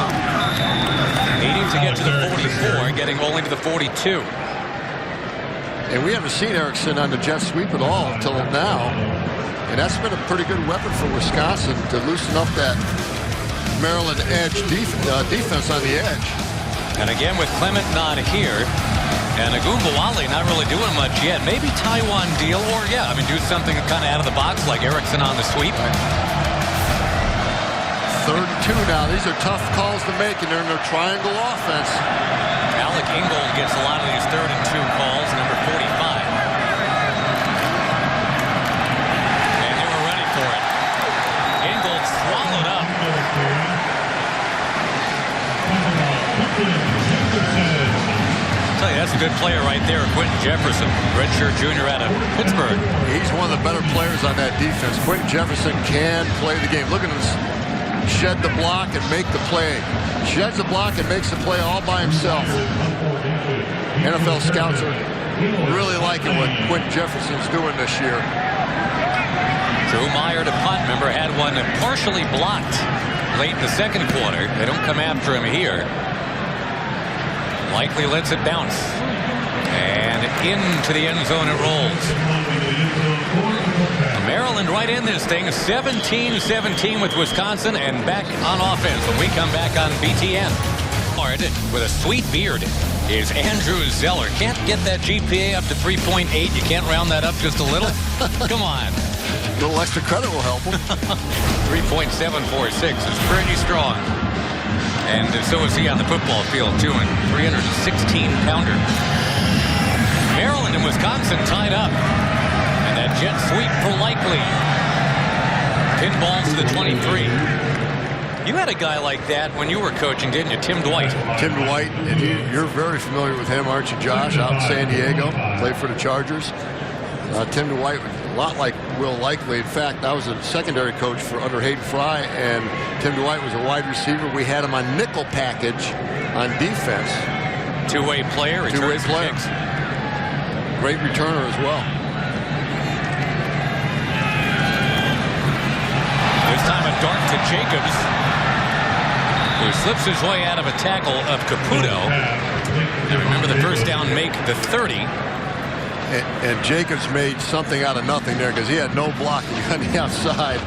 Needing to get to the 44, getting only to the 42. And we haven't seen Erickson on the jet sweep at all until now. And that's been a pretty good weapon for Wisconsin to loosen up that Maryland edge defense on the edge. And again with Clement not here, and Ogunbowale not really doing much yet. Maybe Taiwan Deal, or do something kind of out of the box like Erickson on the sweep. 3rd and 2 now. These are tough calls to make, and they're in their triangle offense. Alec Ingold gets a lot of these 3rd and 2 calls, number 45. And they were ready for it. Ingold swallowed up. I'll tell you, that's a good player right there, Quentin Jefferson, redshirt junior out of Pittsburgh. He's one of the better players on that defense. Quentin Jefferson can play the game. Look at him shed the block and make the play. Sheds the block and makes the play all by himself. NFL scouts are really liking what Quentin Jefferson's doing this year. Drew Meyer to punt. Remember, had one partially blocked late in the second quarter. They don't come after him here. Likely lets it bounce. And into the end zone it rolls. Maryland right in this thing, 17-17 with Wisconsin, and back on offense when we come back on BTN. With a sweet beard is Andrew Zeller. Can't get that GPA up to 3.8. You can't round that up just a little? Come on. A little extra credit will help him. 3.746 is pretty strong. And so is he on the football field, too, and 316-pounder. Maryland and Wisconsin tied up. And that jet sweep for Likely. Pinballs to the 23. You had a guy like that when you were coaching, didn't you? Tim Dwight. Tim Dwight, and you're very familiar with him, aren't you, Josh? Out in San Diego, played for the Chargers. Tim Dwight, a lot like Will Likely. In fact, I was a secondary coach under Hayden Fry, and Tim Dwight was a wide receiver. We had him on nickel package on defense. Two-way player. Two-way player. Kicks. Great returner as well. This time a dart to Jacobs, who slips his way out of a tackle of Caputo. And remember, the first down make the 30. And Jacobs made something out of nothing there because he had no blocking on the outside.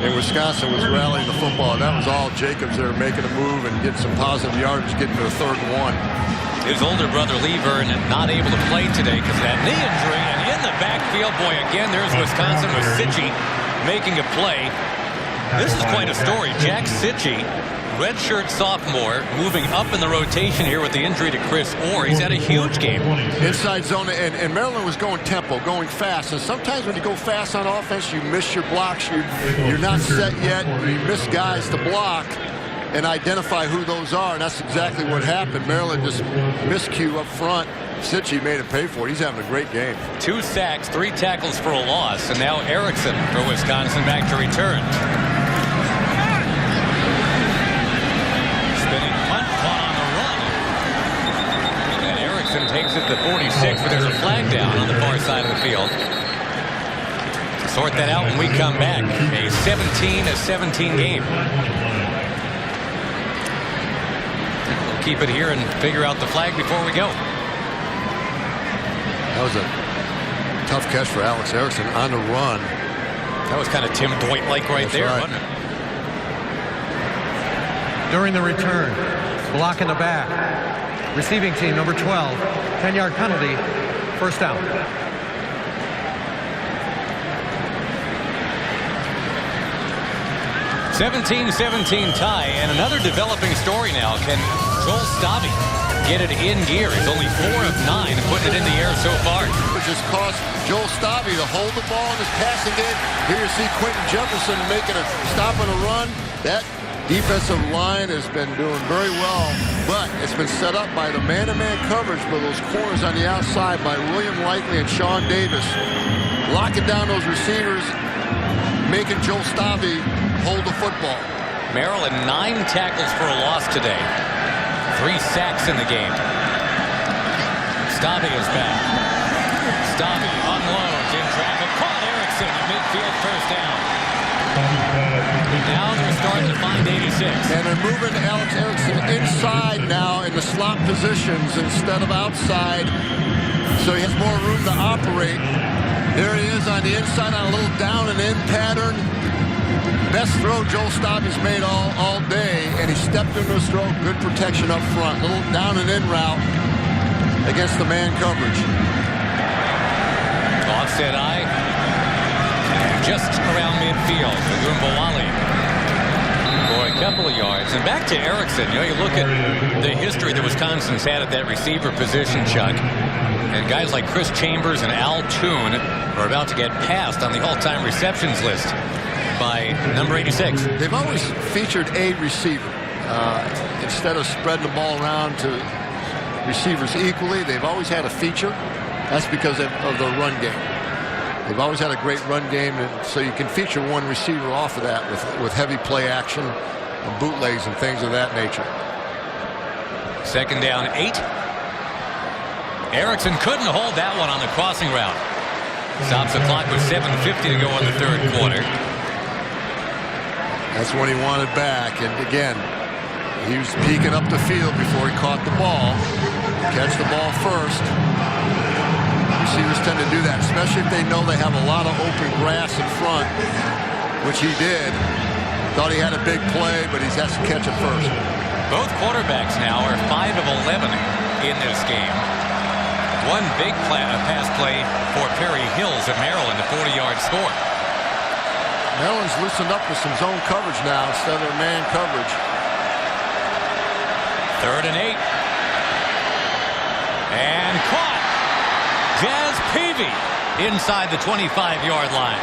in Wisconsin was rallying the football. That was all Jacobs there making a move and getting some positive yardage, getting to a 3rd and 1. His older brother, Lee Vernon, not able to play today because of that knee injury. And in the backfield, boy, again, there's Wisconsin with Sitchie making a play. This is quite a story. Jack Sitchie, redshirt sophomore, moving up in the rotation here with the injury to Chris Orr. He's had a huge game. Inside zone, and Maryland was going tempo, going fast. And sometimes when you go fast on offense, you miss your blocks. You're not set yet. You miss guys to block and identify who those are, and that's exactly what happened. Maryland just miscue up front. Sitchie made him pay for it. He's having a great game. 2 sacks, 3 tackles for a loss, and now Erickson for Wisconsin back to return. Spinning punt caught on the run. And Erickson takes it to 46, but there's a flag down on the far side of the field. Sort that out when we come back. A 17-17 game. Keep it here and figure out the flag before we go. That was a tough catch for Alex Erickson on the run. That was kind of Tim Dwight-like right there, wasn't it? During the return, block in the back. Receiving team, number 12. 10-yard penalty. 1st down. (17-17) tie, and another developing story now. Can Joel Stabby get it in gear? He's only 4 of 9 putting it in the air so far. Which has cost Joel Stabby to hold the ball in his passing game. Here you see Quentin Jefferson making a stop on a run. That defensive line has been doing very well, but it's been set up by the man-to-man coverage by those corners on the outside by William Likely and Sean Davis. Locking down those receivers, making Joel Stabby hold the football. Maryland 9 tackles for a loss today. 3 sacks in the game. Stabby is back. Stabby unloads in traffic. Caught Erickson at midfield, 1st down. Now they're starting to find 86. And they're moving Alex Erickson inside now in the slot positions instead of outside. So he has more room to operate. There he is on the inside on a little down and in pattern. Best throw Joel Stabby's made all day, and he stepped into his throw. Good protection up front. Little down and in route against the man coverage. Offset eye. Just around midfield. Gumbawali for a couple of yards. And back to Erickson. You know, you look at the history that Wisconsin's had at that receiver position, Chuck. And guys like Chris Chambers and Al Toon are about to get passed on the all-time receptions list by number 86. They've always featured a receiver. Instead of spreading the ball around to receivers equally, they've always had a feature. That's because of the run game. They've always had a great run game, and so you can feature one receiver off of that with heavy play action and bootlegs and things of that nature. 2nd down, 8. Erickson couldn't hold that one on the crossing route. Stops the clock with 7:50 to go in the 3rd quarter. That's when he wanted back, and again, he was peeking up the field before he caught the ball. Catch the ball first. Receivers tend to do that, especially if they know they have a lot of open grass in front, which he did. Thought he had a big play, but he has to catch it first. Both quarterbacks now are 5 of 11 in this game. One big pass play for Perry Hills of Maryland, a 40-yard score. Maryland's loosened up with some zone coverage now instead of man coverage. 3rd and 8. And caught. Jazz Peavy inside the 25-yard line.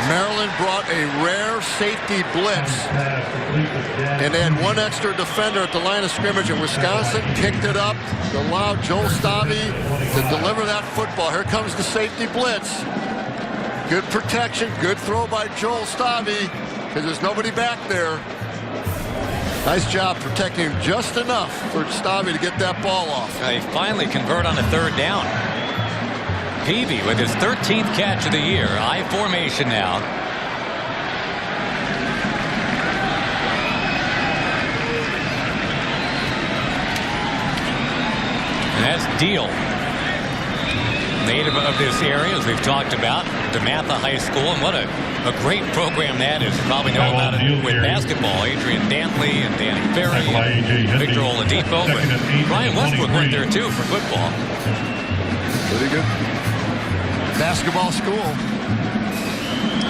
Maryland brought a rare safety blitz, and they had one extra defender at the line of scrimmage, and Wisconsin picked it up, allowed Joel Stabby to deliver that football. Here comes the safety blitz. Good protection, good throw by Joel Stabby, because there's nobody back there. Nice job protecting him just enough for Stabby to get that ball off. They finally convert on a 3rd down. Peavy with his 13th catch of the year. I formation now. And that's Deal. Native of this area, as we've talked about, DeMatha High School, and what a a great program that is. You probably know about it with basketball. Adrian Dantley and Danny Ferry and Victor Oladipo. But Brian Westbrook went there, too, for football. Pretty good basketball school.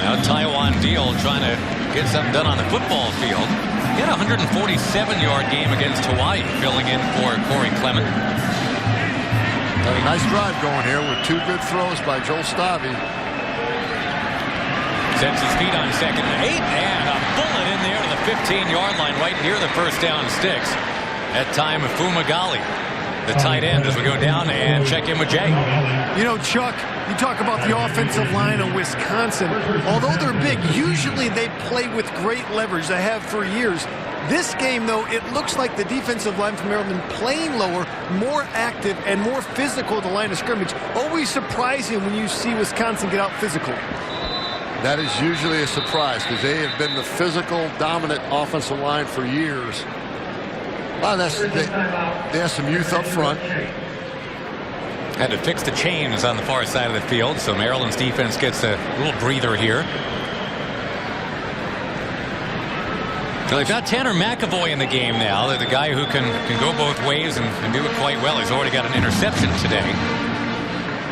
Now Taiwan Deal trying to get something done on the football field. He had a 147-yard game against Hawaii, filling in for Corey Clement. A nice drive going here with 2 good throws by Joel Stavi. Sets his feet on 2nd and 8, and a bullet in there to the 15-yard line right near the first down sticks. That time Fumagalli, the tight end, as we go down and check in with Jay. You know, Chuck, you talk about the offensive line of Wisconsin. Although they're big, usually they play with great leverage. They have for years. This game, though, it looks like the defensive line from Maryland playing lower, more active, and more physical at the line of scrimmage. Always surprising when you see Wisconsin get out physical. That is usually a surprise because they have been the physical, dominant offensive line for years. Well, they have some youth up front. Had to fix the chains on the far side of the field, so Maryland's defense gets a little breather here. So they've got Tanner McAvoy in the game now. They're the guy who can go both ways and do it quite well. He's already got an interception today.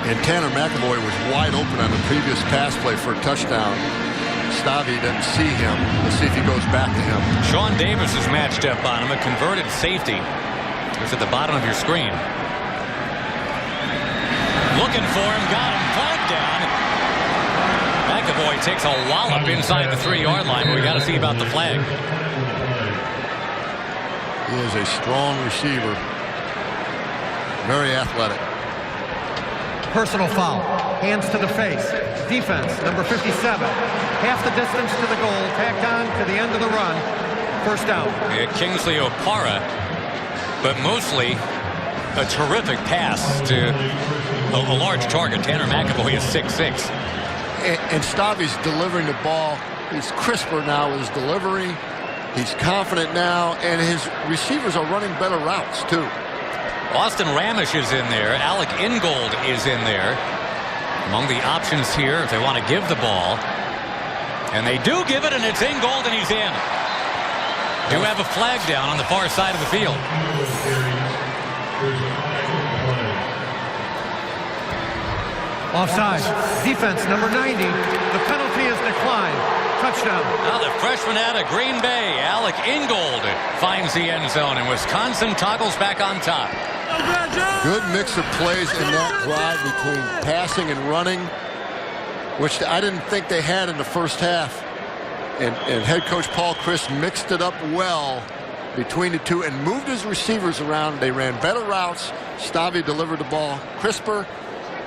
And Tanner McAvoy was wide open on the previous pass play for a touchdown. Stavi didn't see him. Let's see if he goes back to him. Sean Davis is matched up on him, a converted safety. It's at the bottom of your screen. Looking for him, got him, flag down. McAvoy takes a wallop inside the 3-yard line. We got to see about the flag. He is a strong receiver. Very athletic. Personal foul. Hands to the face. Defense, number 57. Half the distance to the goal. Tacked on to the end of the run. First down. Kingsley Opara, but mostly a terrific pass to a large target. Tanner McAvoy is 6'6". And Stavi's delivering the ball. He's crisper now with his delivery. He's confident now, and his receivers are running better routes, too. Austin Ramish is in there. Alec Ingold is in there. Among the options here, if they want to give the ball. And they do give it, and it's Ingold, and he's in. Do have a flag down on the far side of the field. Offside. Defense, number 90. The penalty is declined. Touchdown. Now the freshman out of Green Bay, Alec Ingold, finds the end zone, and Wisconsin toggles back on top. Good mix of plays in that drive between passing and running, which I didn't think they had in the first half. And head coach Paul Chryst mixed it up well between the two and moved his receivers around. They ran better routes. Stavi delivered the ball crisper,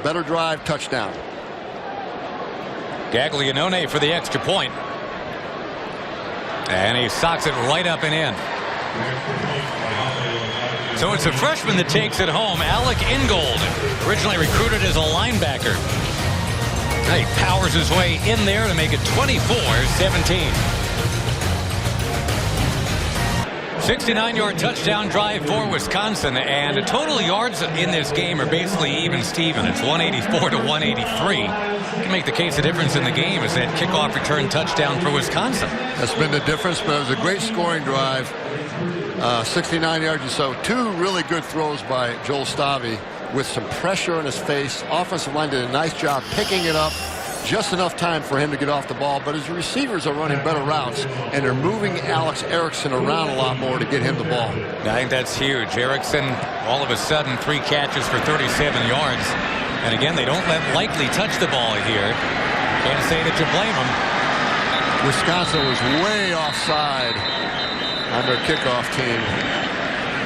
better drive, touchdown. Gaglianone for the extra point. And he socks it right up and in. So it's a freshman that takes it home, Alec Ingold, originally recruited as a linebacker. He powers his way in there to make it 24-17. 69-yard touchdown drive for Wisconsin, and the total yards in this game are basically even Steven. It's 184 to 183. You can make the case the difference in the game is that kickoff return touchdown for Wisconsin. That's been the difference, but it was a great scoring drive. 69 yards or so. 2 really good throws by Joel Stavi with some pressure on his face. Offensive line did a nice job picking it up. Just enough time for him to get off the ball, but his receivers are running better routes, and they're moving Alex Erickson around a lot more to get him the ball. I think that's huge. Erickson, all of a sudden, 3 catches for 37 yards. And again, they don't let Likely touch the ball here. Can't say that you blame them. Wisconsin was way offside on their kickoff team.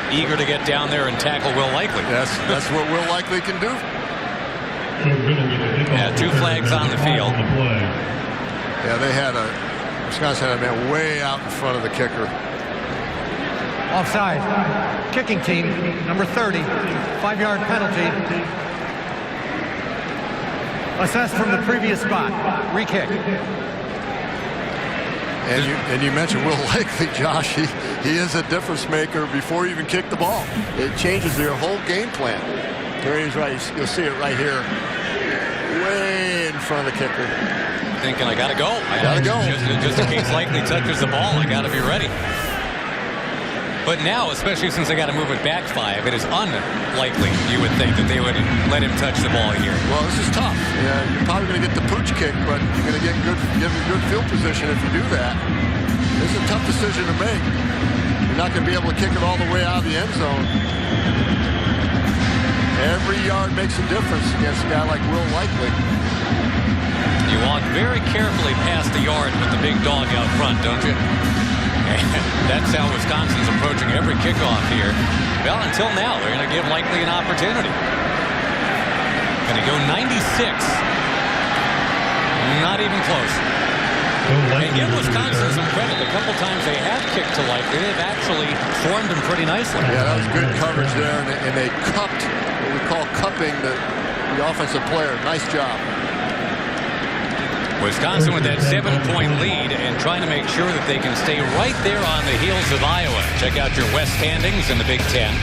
Eager to get down there and tackle Will Likely. That's what Will Likely can do. Yeah, 2 flags on the field. Yeah, they had Wisconsin had a man way out in front of the kicker. Offside. Kicking team, number 30. 5-yard penalty. Assessed from the previous spot. Re-kick. And you mentioned Will Likely, Josh. He is a difference maker before you even kick the ball. It changes your whole game plan. There he is, right. You'll see it right here. Way in front of the kicker. thinking, I got to go. Just in case Likely touches the ball, I got to be ready. But now, especially since they got to move it back 5, it is unlikely, you would think, that they would let him touch the ball here. Well, this is tough. Yeah, you're probably going to get the pooch kick, but you're going to give him good field position if you do that. This is a tough decision to make. You're not going to be able to kick it all the way out of the end zone. Every yard makes a difference against a guy like Will Likely. You walk very carefully past the yard with the big dog out front, don't you? And that's how Wisconsin's approaching every kickoff here. Well, until now, they're going to give Likely an opportunity. Going to go 96. Not even close. And give Wisconsin some credit. A couple times they have kicked to Likely. They've actually formed him pretty nicely. Yeah, that was good coverage there, and they cupped, what we call cupping the offensive player. Nice job. Wisconsin with that 7-point lead and trying to make sure that they can stay right there on the heels of Iowa. Check out your West standings in the Big Ten.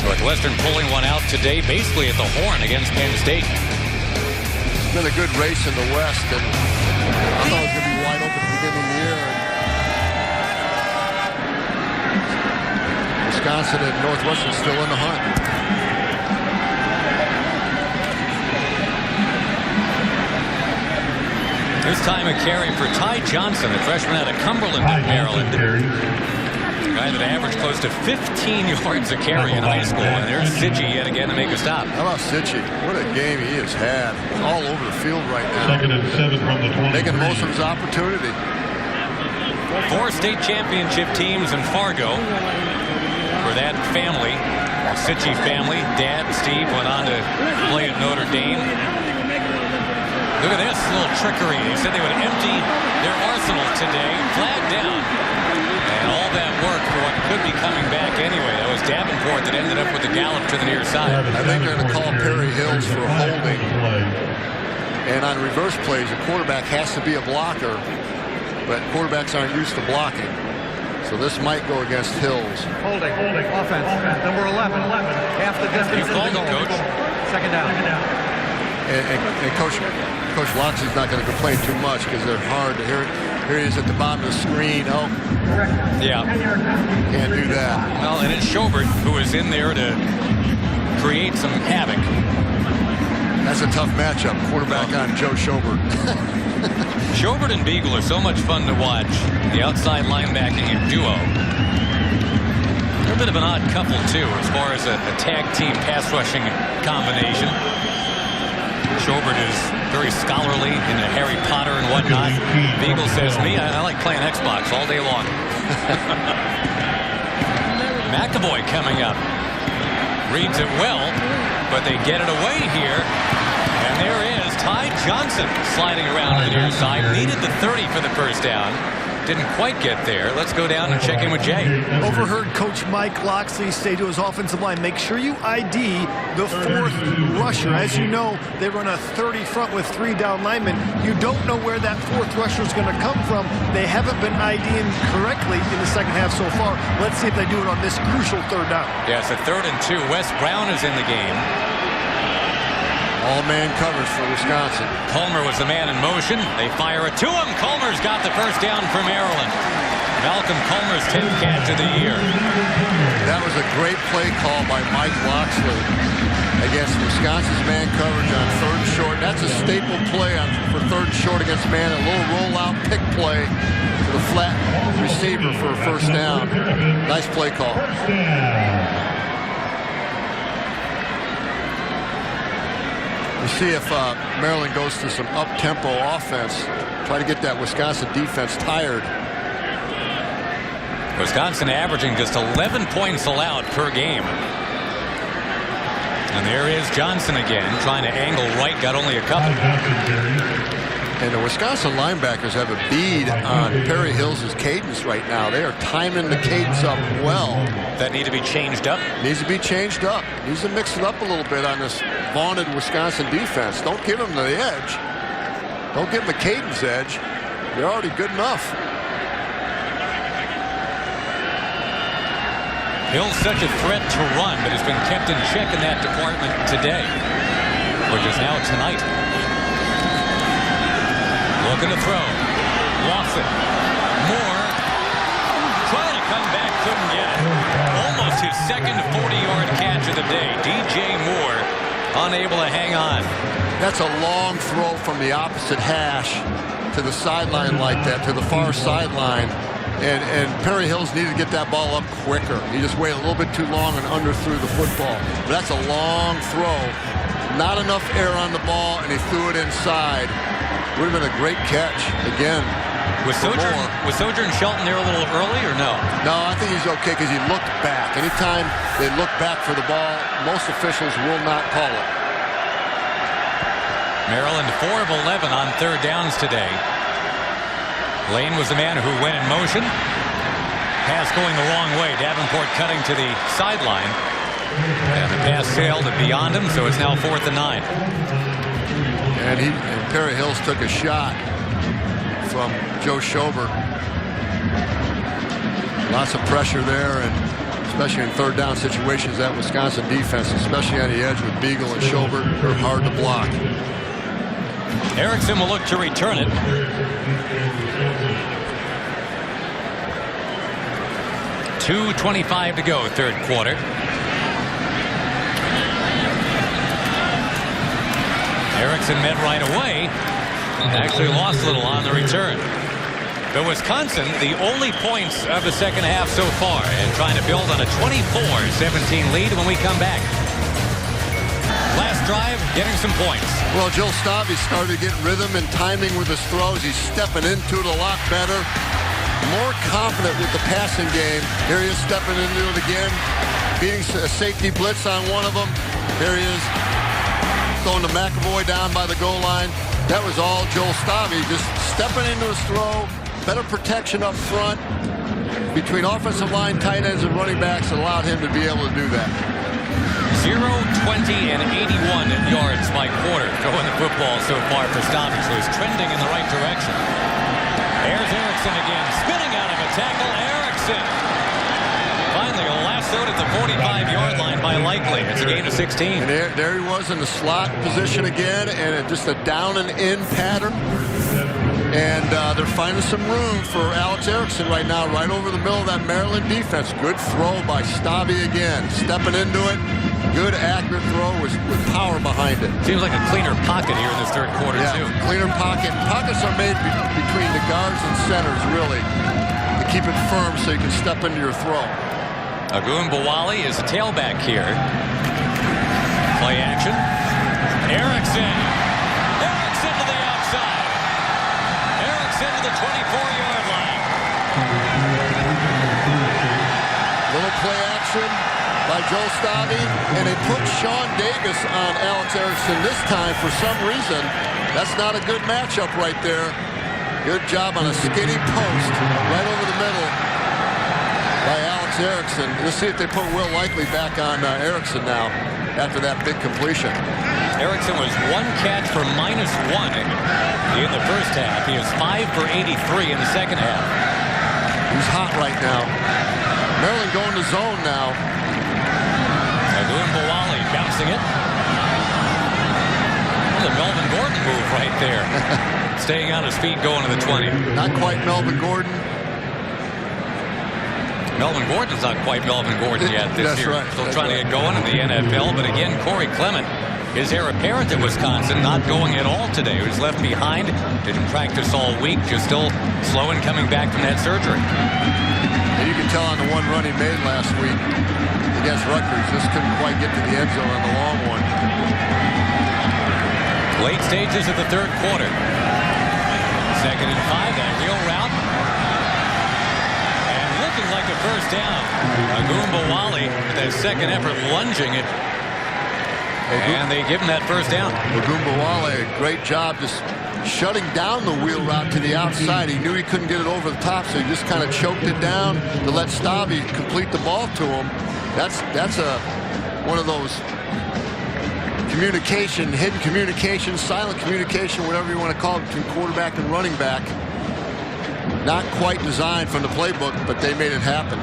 Northwestern pulling one out today, basically at the horn against Penn State. It's been a good race in the West, and I thought it was going to be wide open at the beginning of the year. Wisconsin and Northwestern still in the hunt. This time a carry for Ty Johnson, a freshman out of Cumberland, Maryland. A guy that averaged close to 15 yards a carry in high school. And there's Sitchy yet again to make a stop. How about Sitchy? What a game he has had. All over the field right now. 2nd and 7 from the 20. Making most of his opportunity. 4 state championship teams in Fargo for that family. Sitchy family. Dad, Steve, went on to play at Notre Dame. Look at this little trickery. They said they would empty their arsenal today. Flag down. And all that work for what could be coming back anyway. That was Davenport that ended up with the gallop to the near side. I think they're going to call Perry Hills for holding. And on reverse plays, a quarterback has to be a blocker. But quarterbacks aren't used to blocking. So this might go against Hills. Holding. Offense. Number 11. Half the distance. You called him, Coach. 2nd down. And Coach Loxley's not going to complain too much because they're hard to hear. Here he is at the bottom of the screen. Oh, yeah. Can't do that. Well, and it's Schobert who is in there to create some havoc. That's a tough matchup. Quarterback on Joe Schobert. Schobert and Beagle are so much fun to watch. The outside linebacking duo. They're a bit of an odd couple, too, as far as a tag team pass rushing combination. Schobert is very scholarly into Harry Potter and whatnot. Beagle says, me, I like playing Xbox all day long. McAvoy coming up. Reads it well, but they get it away here. And there is Ty Johnson sliding around to the near side. Needed the 30 for the first down. Didn't quite get there. Let's go down and check in with Jay. Overheard Coach Mike Loxley say to his offensive line, make sure you ID the 4th rusher. As you know, they run a 30 front with 3 down linemen. You don't know where that 4th rusher is going to come from. They haven't been IDing correctly in the second half so far. Let's see if they do it on this crucial 3rd down. Yes, a 3rd and 2. Wes Brown is in the game. All-man coverage for Wisconsin. Colmer was the man in motion. They fire it to him. Colmer's got the first down for Maryland. Malcolm Colmer's 10th catch of the year. That was a great play call by Mike Loxley against Wisconsin's man coverage on 3rd and short. That's a staple play for 3rd and short against man. A little rollout pick play to the flat receiver for a first down. Nice play call. You see if Maryland goes to some up-tempo offense, try to get that Wisconsin defense tired. Wisconsin averaging just 11 points allowed per game. And there is Johnson again, trying to angle right, got only a couple. And the Wisconsin linebackers have a bead on Perry Hills' cadence right now. They are timing the cadence up well. That need to be changed up? Needs to be changed up. Needs to mix it up a little bit on this vaunted Wisconsin defense. Don't give them the edge. Don't give them the cadence edge. They're already good enough. Hill's such a threat to run, but has been kept in check in that department today, which is now tonight. Looking to throw. Lost it. Moore trying to come back, couldn't get it. Almost his second 40-yard catch of the day. DJ Moore unable to hang on. That's a long throw from the opposite hash to the sideline like that, to the far sideline. And Perry Hills needed to get that ball up quicker. He just waited a little bit too long and underthrew the football. But that's a long throw. Not enough air on the ball, and he threw it inside. Would have been a great catch again. Was Sojourn Shelton there a little early or no? No, I think he's okay because he looked back. Anytime they look back for the ball, most officials will not call it. Maryland 4 of 11 on third downs today. Lane was the man who went in motion. Pass going the wrong way. Davenport cutting to the sideline. And the pass sailed beyond him, so it's now 4th and 9. And Perry Hills took a shot from Joe Schober. Lots of pressure there, and especially in third down situations, that Wisconsin defense, especially on the edge with Beagle and Schober, are hard to block. Erickson will look to return it. .225 to go, third quarter. Erickson met right away. Actually lost a little on the return. But Wisconsin, the only points of the second half so far, and trying to build on a 24-17 lead when we come back. Last drive, getting some points. Well, Joe Stavy started to get rhythm and timing with his throws. He's stepping into it a lot better. More confident with the passing game. Here he is stepping into it again. Beating a safety blitz on one of them. Here he is throwing to McAvoy down by the goal line. That was all Joel Stavy, just stepping into his throw. Better protection up front between offensive line, tight ends, and running backs allowed him to be able to do that. 0, 20, and 81 yards by quarter throwing the football so far for Stavy, so he's trending in the right direction. There's Erickson again, spinning out of a tackle. Erickson finally lassoed at the 45-yard line by Likely. It's a gain of 16. And there he was in the slot position again, and just a down and in pattern. And they're finding some room for Alex Erickson right now, right over the middle of that Maryland defense. Good throw by Stavy again, stepping into it. Good, accurate throw with power behind it. Seems like a cleaner pocket here in this third quarter, too. Cleaner pocket. Pockets are made between the guards and centers, really, to keep it firm so you can step into your throw. Agun Bawali is a tailback here. Play action. Erickson. Erickson to the outside. Erickson to the 24-yard line. Little play action by Joe Stavy, and they put Sean Davis on Alex Erickson this time for some reason. That's not a good matchup right there. Good job on a skinny post right over the middle by Alex Erickson. Let's see if they put Will Likely back on Erickson now after that big completion. Erickson was 1 catch for -1 in the first half. He is 5 for 83 in the second half. He's hot right now. Maryland going to zone now. Agun Bawali bouncing it. The Melvin Gordon move right there. Staying on his feet, going to the 20. Not quite Melvin Gordon. Melvin Gordon's not quite Melvin Gordon yet this year. Right. Still trying to get going in the NFL. But again, Corey Clement, his heir apparent at Wisconsin, not going at all today. He was left behind. Didn't practice all week. Just still slow in coming back from that surgery. And you can tell on the one run he made last week against Rutgers, just couldn't quite get to the end zone on the long one. Late stages of the third quarter. 2nd and 5, that wheel route. And looking like a first down. Agun Bawali with that second effort lunging it. And they give him that first down. Agun Bawali, a great job just shutting down the wheel route to the outside. He knew he couldn't get it over the top, so he just kind of choked it down to let Stavy complete the ball to him. That's one of those communication, hidden communication, silent communication, whatever you want to call it, between quarterback and running back. Not quite designed from the playbook, but they made it happen.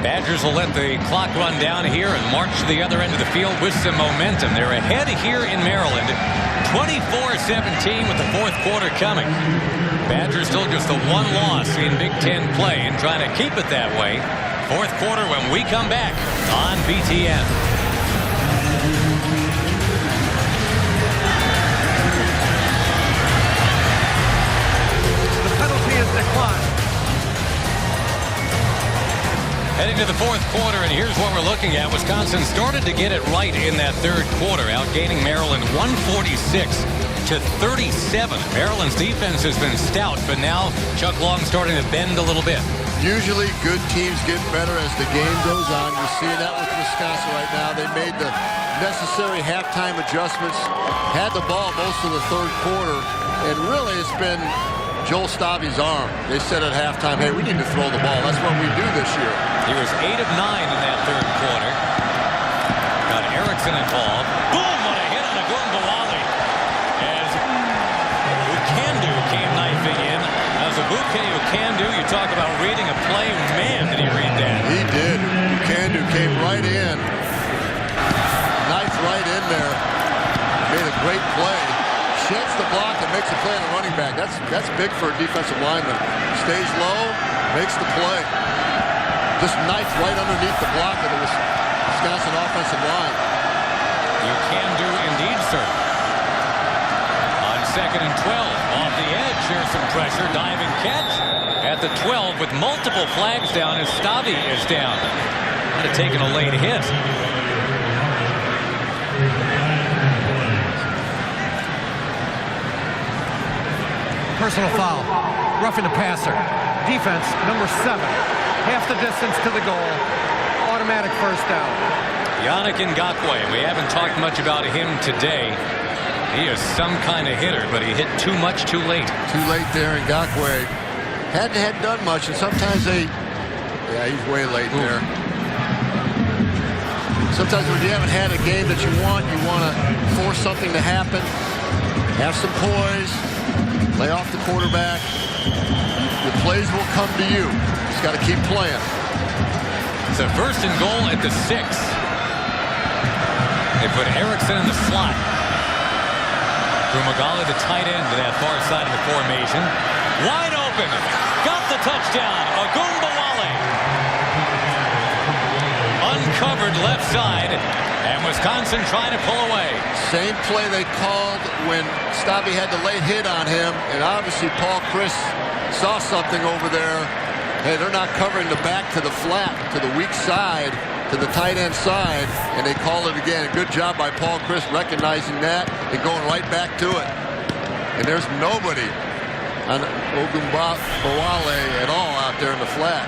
Badgers will let the clock run down here and march to the other end of the field with some momentum. They're ahead here in Maryland, 24-17 with the fourth quarter coming. Badgers still just a one loss in Big Ten play and trying to keep it that way. Fourth quarter when we come back on BTN. The penalty is declined. Heading to the fourth quarter, and here's what we're looking at. Wisconsin started to get it right in that third quarter, outgaining Maryland 146-37. Maryland's defense has been stout, but now Chuck Long starting to bend a little bit. Usually good teams get better as the game goes on. You're seeing that with Wisconsin right now. They made the necessary halftime adjustments, had the ball most of the third quarter, and really it's been Joel Stabi's arm. They said at halftime, hey, we need to throw the ball. That's what we do this year. He was 8 of 9 in that third quarter. Got Erickson involved. Boom! What a hit on a Gumbawali. As Ukandu came knifing in. As a bouquet Ukandu, you talk about reading a play. Man, did he read that. He did. Ukandu came right in. Knife right in there. Made a great play. Sheds the block and makes a play on the running back. That's big for a defensive lineman. Stays low, makes the play. Just knife right underneath the block of the Wisconsin offensive line. You can do indeed, sir. On 2nd and 12, off the edge, here's some pressure, diving catch at the 12 with multiple flags down as Stabi is down. Might have taken a late hit. Personal foul. Roughing the passer. Defense, number 7. Half the distance to the goal. Automatic first down. Yannick Ngakoue. We haven't talked much about him today. He is some kind of hitter, but he hit too much too late. Too late there, Ngakoue. Hadn't done much, and sometimes they... Yeah, he's way late there. Sometimes when you haven't had a game that you want to force something to happen. Have some poise. Lay off the quarterback. The plays will come to you. Just got to keep playing. It's a first and goal at the 6. They put Erickson in the slot. Fumagalli, the tight end, to that far side of the formation. Wide open. Got the touchdown. Ogunbowale. Uncovered left side. And Wisconsin trying to pull away. Same play they called when Stabi had the late hit on him. And obviously Paul Chris saw something over there. Hey, they're not covering the back to the flat, to the weak side, to the tight end side. And they call it again. Good job by Paul Chris recognizing that and going right back to it. And there's nobody on Ogunbowale at all out there in the flat.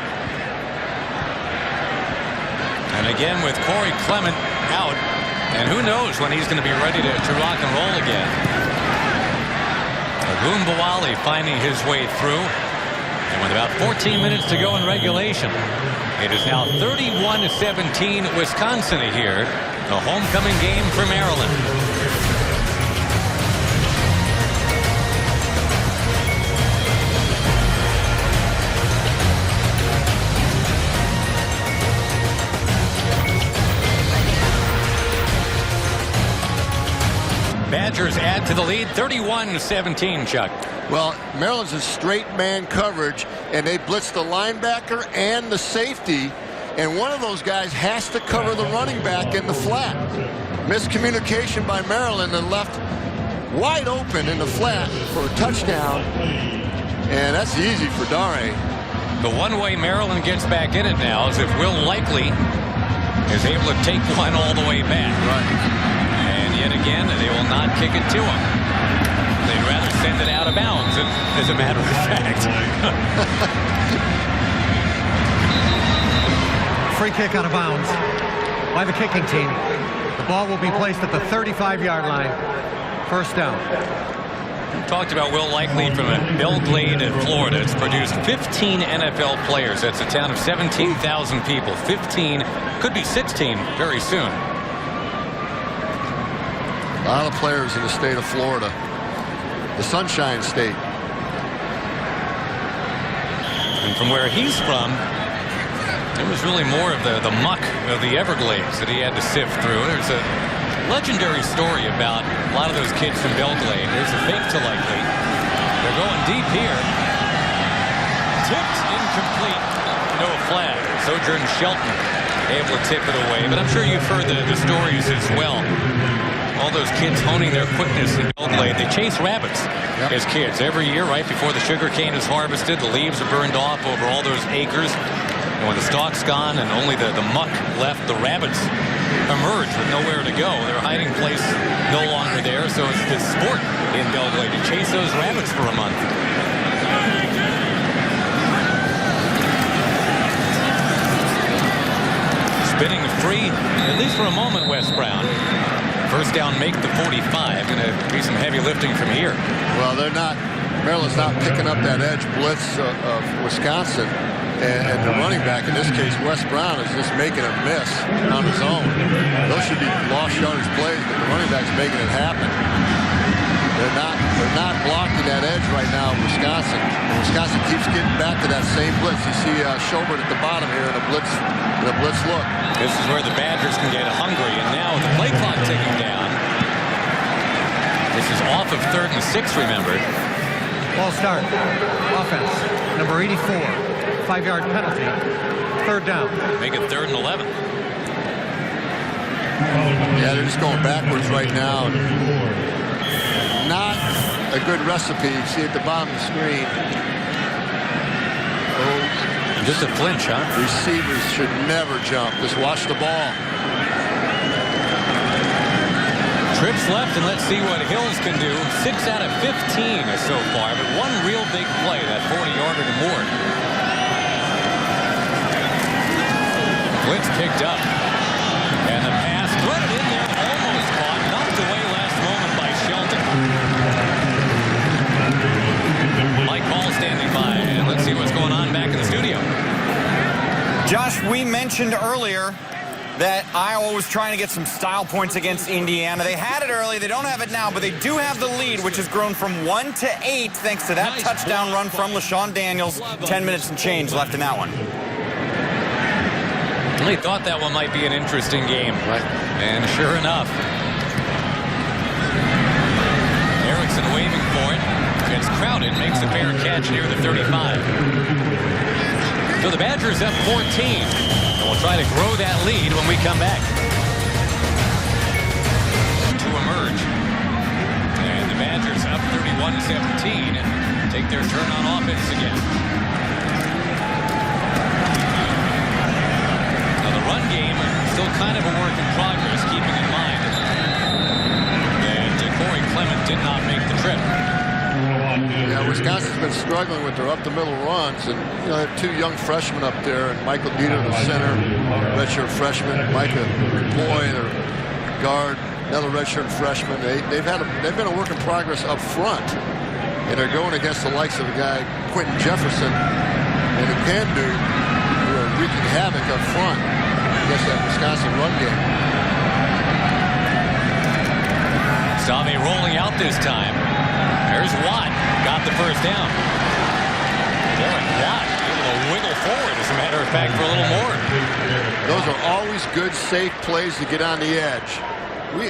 And again with Corey Clement out, and who knows when he's going to be ready to rock and roll again. Ogunbowale finding his way through, and with about 14 minutes to go in regulation, it is now 31-17 Wisconsin here, the homecoming game for Maryland. Badgers add to the lead, 31-17, Chuck. Well, Maryland's in straight man coverage, and they blitz the linebacker and the safety, and one of those guys has to cover the running back in the flat. Miscommunication by Maryland and left wide open in the flat for a touchdown, and that's easy for Dare. The one way Maryland gets back in it now is if Will Likely is able to take one all the way back. Right. Yet again, they will not kick it to him. They'd rather send it out of bounds, as a matter of fact. Free kick out of bounds by the kicking team. The ball will be placed at the 35-yard line. First down. We talked about Will Likely from Belle Glade in Florida. It's produced 15 NFL players. That's a town of 17,000 people. 15, could be 16 very soon. A lot of players in the state of Florida, the Sunshine State. And from where he's from, It was really more of the muck of the Everglades that he had to sift through. There's a legendary story about a lot of those kids from Belglade. There's a fake to likely. They're going deep here. Tipped, incomplete. No flag. Sojourn Shelton able to tip it away. But I'm sure you've heard the stories as well. All those kids honing their quickness in Belglade. They chase rabbits as kids every year right before the sugar cane is harvested. The leaves are burned off over all those acres. And when the stalk's gone and only the muck left, the rabbits emerge with nowhere to go. Their hiding place no longer there. So it's this sport in Belglade to chase those rabbits for a month. Spinning free, at least for a moment, Wes Brown. First down, make the 45. Going to be some heavy lifting from here. Well, they're not. Maryland's not picking up that edge blitz of Wisconsin. And the running back, in this case, Wes Brown, is just making a miss on his own. Those should be lost yardage plays, but the running back's making it happen. They're not blocking that edge right now in Wisconsin. And Wisconsin keeps getting back to that same blitz. You see Schobert at the bottom here in a blitz look. This is where the Badgers can get hungry, and now with the play clock ticking down. This is off of 3rd and 6, remember. Ball start. Offense, number 84. 5-yard penalty. 3rd down. Make it 3rd and 11. Yeah, they're just going backwards right now. Not a good recipe. You see at the bottom of the screen. Oh, just a flinch, huh? Receivers should never jump. Just watch the ball. Trips left, and let's see what Hills can do. 6 out of 15 so far, but one real big play, that 40-yarder to Moore. Blitz picked up. And the pass threaded in there, almost caught, knocked away last moment by Shelton. Mike Hall standing by, and let's see what's going on back in the studio. Josh, we mentioned earlier that Iowa was trying to get some style points against Indiana. They had it early. They don't have it now, but they do have the lead, which has grown from 1 to 8 thanks to that touchdown run from LaShawn Daniels. 10 minutes and change left in that one. They thought that one might be an interesting game. Right. And sure enough. Erickson waving for it. Gets crowded, makes a fair catch near the 35. So the Badgers up 14. And we'll try to grow that lead when we come back. To emerge. And the Badgers up 31-17 and take their turn on offense again. Run game still kind of a work in progress, keeping in mind that Corey Clement did not make the trip. Yeah, Wisconsin's been struggling with their up-the-middle runs, and they have 2 young freshmen up there, and Michael Dieter, the center, redshirt freshman, Micah Boy, their guard, another redshirt freshman. They've been a work in progress up front, and they're going against the likes of a guy Quentin Jefferson and the Pandu, who are wreaking havoc up front against that Wisconsin run game. Stave rolling out this time. There's Watt. Got the first down. Derek Watt able to wiggle forward, as a matter of fact, for a little more. Those are always good, safe plays to get on the edge. We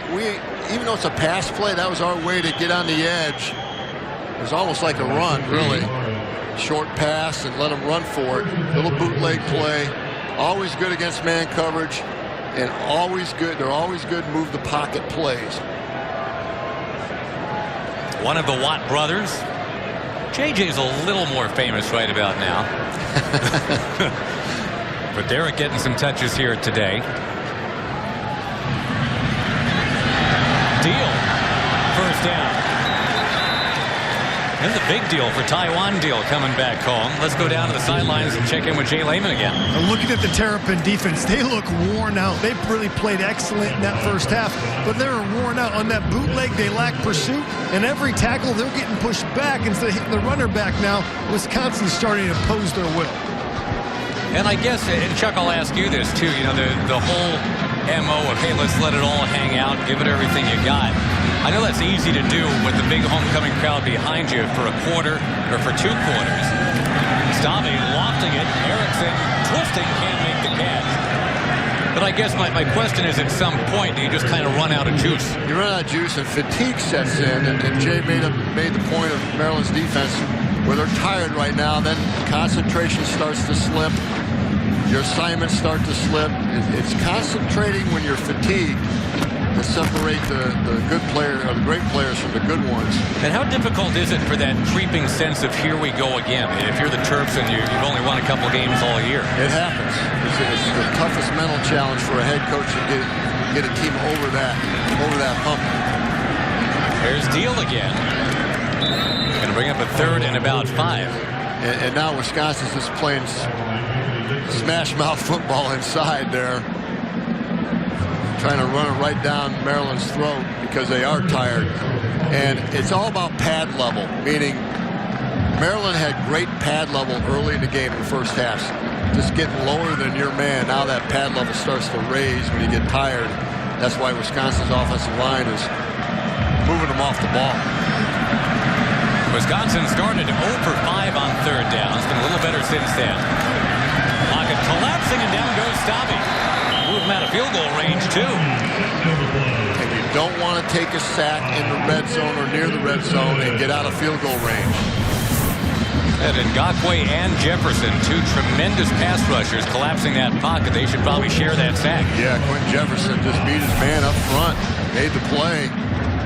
even though it's a pass play, that was our way to get on the edge. It was almost like a run, really. Short pass and let them run for it. Little bootleg play. Always good against man coverage, and always good. They're always good move the pocket plays. One of the Watt brothers. JJ's a little more famous right about now. But Derek getting some touches here today. Deal. First down. This is a big deal for Taiwan Deal coming back home. Let's go down to the sidelines and check in with Jay Lehman again. Looking at the Terrapin defense, they look worn out. They've really played excellent in that first half, but they're worn out. On that bootleg, they lack pursuit, and every tackle, they're getting pushed back instead of hitting the runner back now. Wisconsin's starting to impose their will. And I guess, and Chuck, I'll ask you this too, the whole MO of, hey, let's let it all hang out, give it everything you got. I know that's easy to do with the big homecoming crowd behind you for a quarter or for 2 quarters. Stave lofting it. Erickson twisting, can't make the catch. But I guess my question is, at some point, do you just kind of run out of juice? You run out of juice and fatigue sets in, and Jay made the point of Maryland's defense where they're tired right now. Then concentration starts to slip. Your assignments start to slip. It's concentrating when you're fatigued to separate the good player or the great players from the good ones. And how difficult is it for that creeping sense of here we go again? If you're the Terps and you've only won a couple games all year. It happens. It's the toughest mental challenge for a head coach to get a team over that hump. There's Deal again. Going to bring up a 3rd and about 5. And now Wisconsin's just playing smash mouth football inside there, trying to run it right down Maryland's throat because they are tired. And it's all about pad level, meaning Maryland had great pad level early in the game in the first half. Just getting lower than your man. Now that pad level starts to raise when you get tired. That's why Wisconsin's offensive line is moving them off the ball. Wisconsin started 0 for 5 on 3rd down. It's been a little better since then. Pocket collapsing, and down goes Stave. Move him out of field goal range, too. And you don't want to take a sack in the red zone or near the red zone and get out of field goal range. And Ngakoue and Jefferson, 2 tremendous pass rushers, collapsing that pocket. They should probably share that sack. Yeah, Quentin Jefferson just beat his man up front, made the play.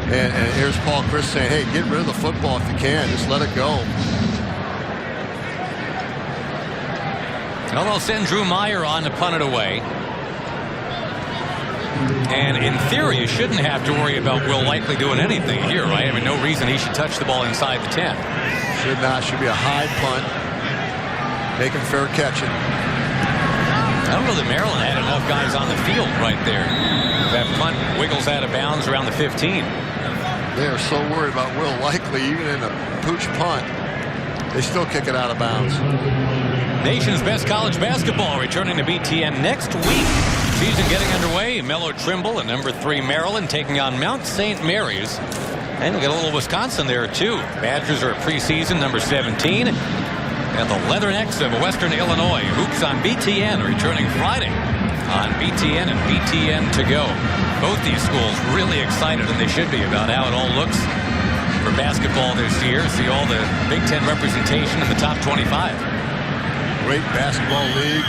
And here's Paul Chris saying, hey, get rid of the football if you can. Just let it go. Well, they'll send Drew Meyer on to punt it away. And in theory, you shouldn't have to worry about Will Likely doing anything here, right? I mean, no reason he should touch the ball inside the 10. Should not. Should be a high punt. Make him fair catch it. I don't know that Maryland had enough guys on the field right there. That punt wiggles out of bounds around the 15. They are so worried about Will Likely, even in a pooch punt. They still kick it out of bounds. Nation's best college basketball returning to BTN next week. Season getting underway. Mello Trimble and number 3 Maryland taking on Mount St. Mary's. And we got a little Wisconsin there, too. Badgers are preseason, number 17. And the Leathernecks of Western Illinois. Hoops on BTN returning Friday on BTN and BTN to go. Both these schools really excited, and they should be, about how it all looks for basketball this year. See all the Big Ten representation in the top 25. Great basketball league.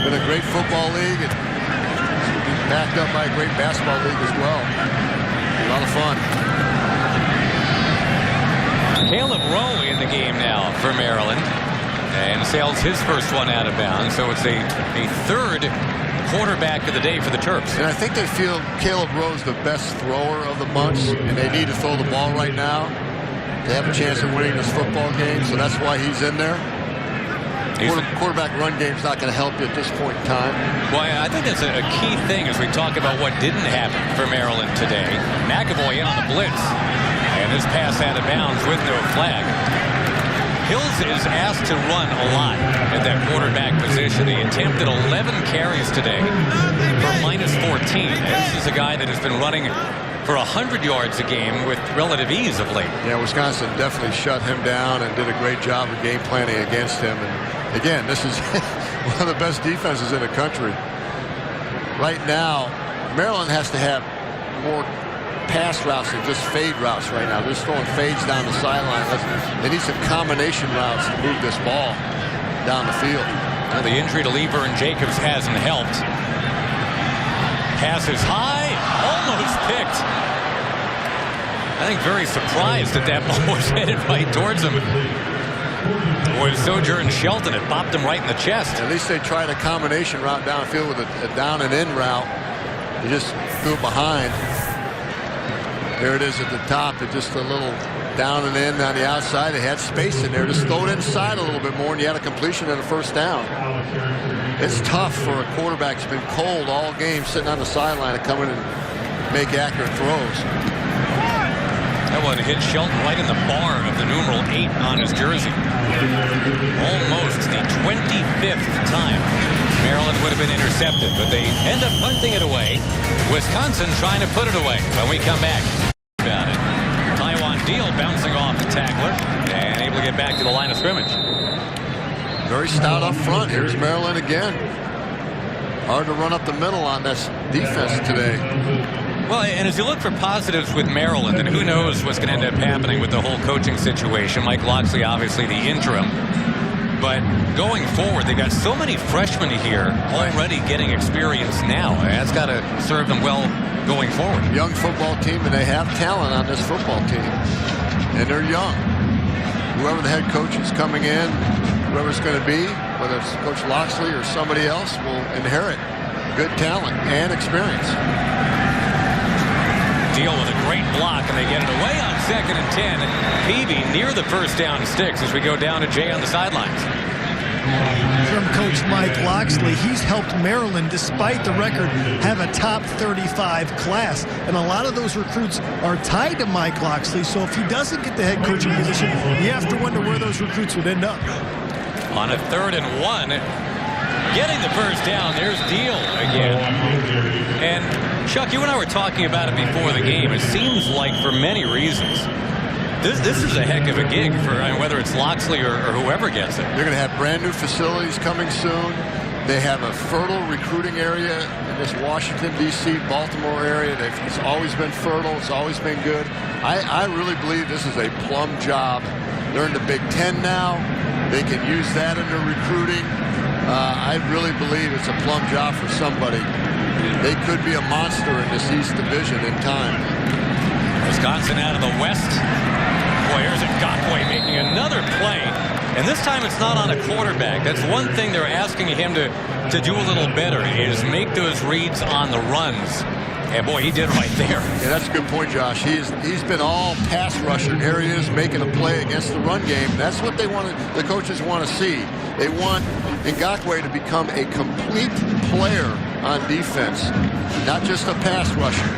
Been a great football league. It's backed up by a great basketball league as well. A lot of fun. Caleb Rowe in the game now for Maryland. And sails his first one out of bounds. So it's a 3rd quarterback of the day for the Terps. And I think they feel Caleb Rowe's the best thrower of the bunch, and they need to throw the ball right now to have a chance of winning this football game. So that's why he's in there. Quarterback run game's not going to help you at this point in time. Well, I think that's a key thing as we talk about what didn't happen for Maryland today. McAvoy in on the blitz. And this pass out of bounds with no flag. Hills is asked to run a lot at that quarterback position. He attempted 11 carries today for -14. This is a guy that has been running for 100 yards a game with relative ease of late. Yeah, Wisconsin definitely shut him down and did a great job of game planning against him. And again, this is one of the best defenses in the country. Right now, Maryland has to have more pass routes than just fade routes right now. They're just throwing fades down the sideline. They need some combination routes to move this ball down the field. Now the injury to Lever and Jacobs hasn't helped. Pass is high, almost picked. I think very surprised that that ball was headed right towards him. Boy, Sojourn Shelton, it popped him right in the chest. At least they tried a combination route downfield with a down and in route. They just threw it behind. There it is at the top. It's just a little down and in on the outside. They had space in there. Just throw it inside a little bit more, and you had a completion and a first down. It's tough for a quarterback who's been cold all game, sitting on the sideline, to come in and make accurate throws. That one hit Shelton right in the bar of the numeral 8 on his jersey. Almost the 25th time Maryland would have been intercepted, but they end up punting it away. Wisconsin trying to put it away when we come back. tackler and able to get back to the line of scrimmage. Very stout up front. Here's Maryland again. Hard to run up the middle on this defense today. Well, and as you look for positives with Maryland, and who knows what's going to end up happening with the whole coaching situation. Mike Locksley, obviously the interim. But going forward, they got so many freshmen here already getting experience now. That's got to serve them well going forward. Young football team, and they have talent on this football team. And they're young. Whoever the head coach is coming in, whoever's going to be, whether it's Coach Locksley or somebody else, will inherit good talent and experience. Deal with a great block, and they get it away on 2nd and 10. Peavy near the first down sticks as we go down to Jay on the sidelines. From Coach Mike Locksley, he's helped Maryland, despite the record, have a top 35 class. And a lot of those recruits are tied to Mike Locksley, so if he doesn't get the head coaching position, you have to wonder where those recruits would end up. On a 3rd and 1, getting the first down, there's Deal again. And Chuck, you and I were talking about it before the game. It seems like for many reasons, this is a heck of a gig for whether it's Locksley or whoever gets it. They're going to have brand new facilities coming soon. They have a fertile recruiting area in this Washington, D.C., Baltimore area. It's always been fertile. It's always been good. I really believe this is a plum job. They're in the Big Ten now. They can use that in their recruiting. I really believe it's a plum job for somebody. They could be a monster in this East Division in time. Wisconsin out of the West. Boy, here's Ngakwe making another play. And this time it's not on a quarterback. That's one thing they're asking him to do a little better, is make those reads on the runs. And boy, he did right there. Yeah, that's a good point, Josh. He's been all pass rusher. Here he is making a play against the run game. That's what the coaches want to see. They want Ngakwe to become a complete player on defense, not just a pass rusher.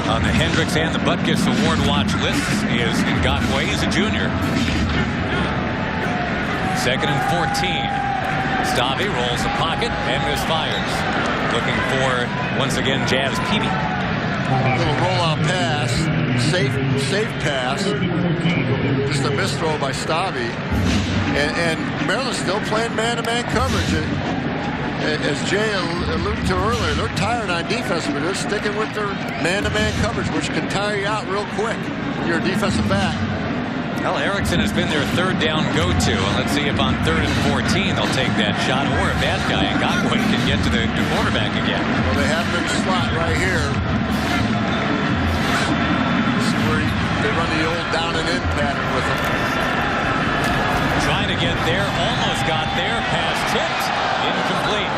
On the Hendricks and the Butkus Award watch lists is Ngakwe. He's a junior. 2nd and 14. Stavi rolls the pocket and misfires. Looking for, once again, Jazz Peavy. Little rollout pass, safe pass. Just a misthrow by Stavi. And Maryland's still playing man-to-man coverage. As Jay alluded to earlier, they're tired on defense, but they're sticking with their man-to-man coverage, which can tire you out real quick when you're a defensive back. Well, Erickson has been their 3rd down go-to, and let's see if on 3rd and 14 they'll take that shot, or if that guy, Ngakwe, can get to the quarterback again. Well, they have him in the slot right here. This is where they run the old down and in pattern with him. Trying to get there, almost got there, pass tipped, incomplete.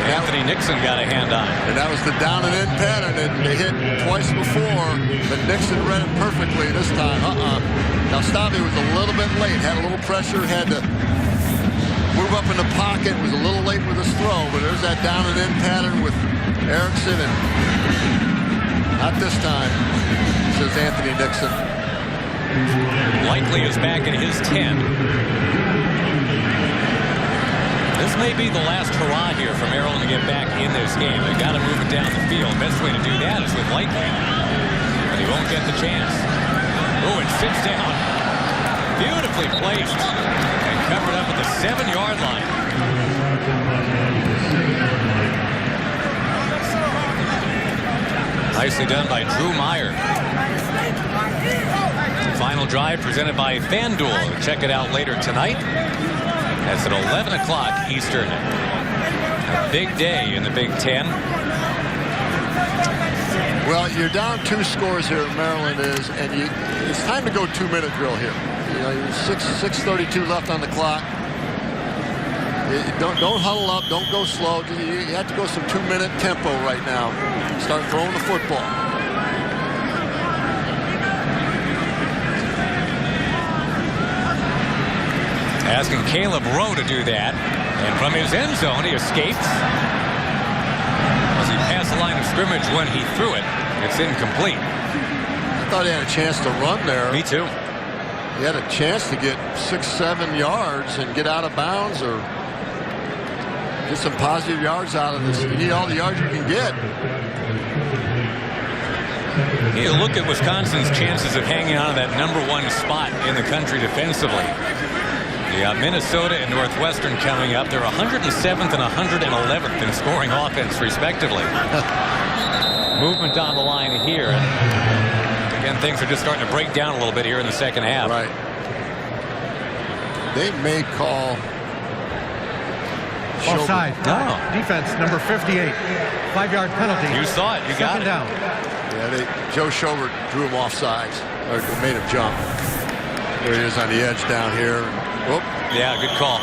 Anthony Nixon got a hand on it. And that was the down and in pattern that they hit twice before, but Nixon read it perfectly this time. Now Stavi was a little bit late, had a little pressure, had to move up in the pocket, was a little late with his throw, but there's that down and in pattern with Erickson, and not this time, says Anthony Nixon. Likely is back in his 10. This may be the last hurrah here for Maryland to get back in this game. They've got to move it down the field. Best way to do that is with Likely. But he won't get the chance. Oh, it sits down. Beautifully placed. And covered up at the 7-yard line. Nicely done by Drew Meyer. Final drive presented by FanDuel. Check it out later tonight. That's at 11 o'clock Eastern. A big day in the Big Ten. Well, you're down 2 scores here, Maryland is, and it's time to go 2-minute drill here. You know, 6:32 left on the clock. Don't huddle up. Don't go slow. You have to go some 2-minute tempo right now. Start throwing the football. Asking Caleb Rowe to do that. And from his end zone, he escapes. As he passed the line of scrimmage when he threw it, it's incomplete. I thought he had a chance to run there. Me too. He had a chance to get 6-7 yards and get out of bounds or get some positive yards out of this. You need all the yards you can get. You look at Wisconsin's chances of hanging on to that #1 spot in the country defensively. You got Minnesota and Northwestern coming up. They're 107th and 111th in scoring offense, respectively. Movement down the line here. And again, things are just starting to break down a little bit here in the second half. Right. They may call offside. No. Defense number 58. 5-yard penalty. You saw it. You got it. Down. Yeah, Joe Schobert drew him offsides, or made him jump. There he is on the edge down here. Whoop. Yeah, good call.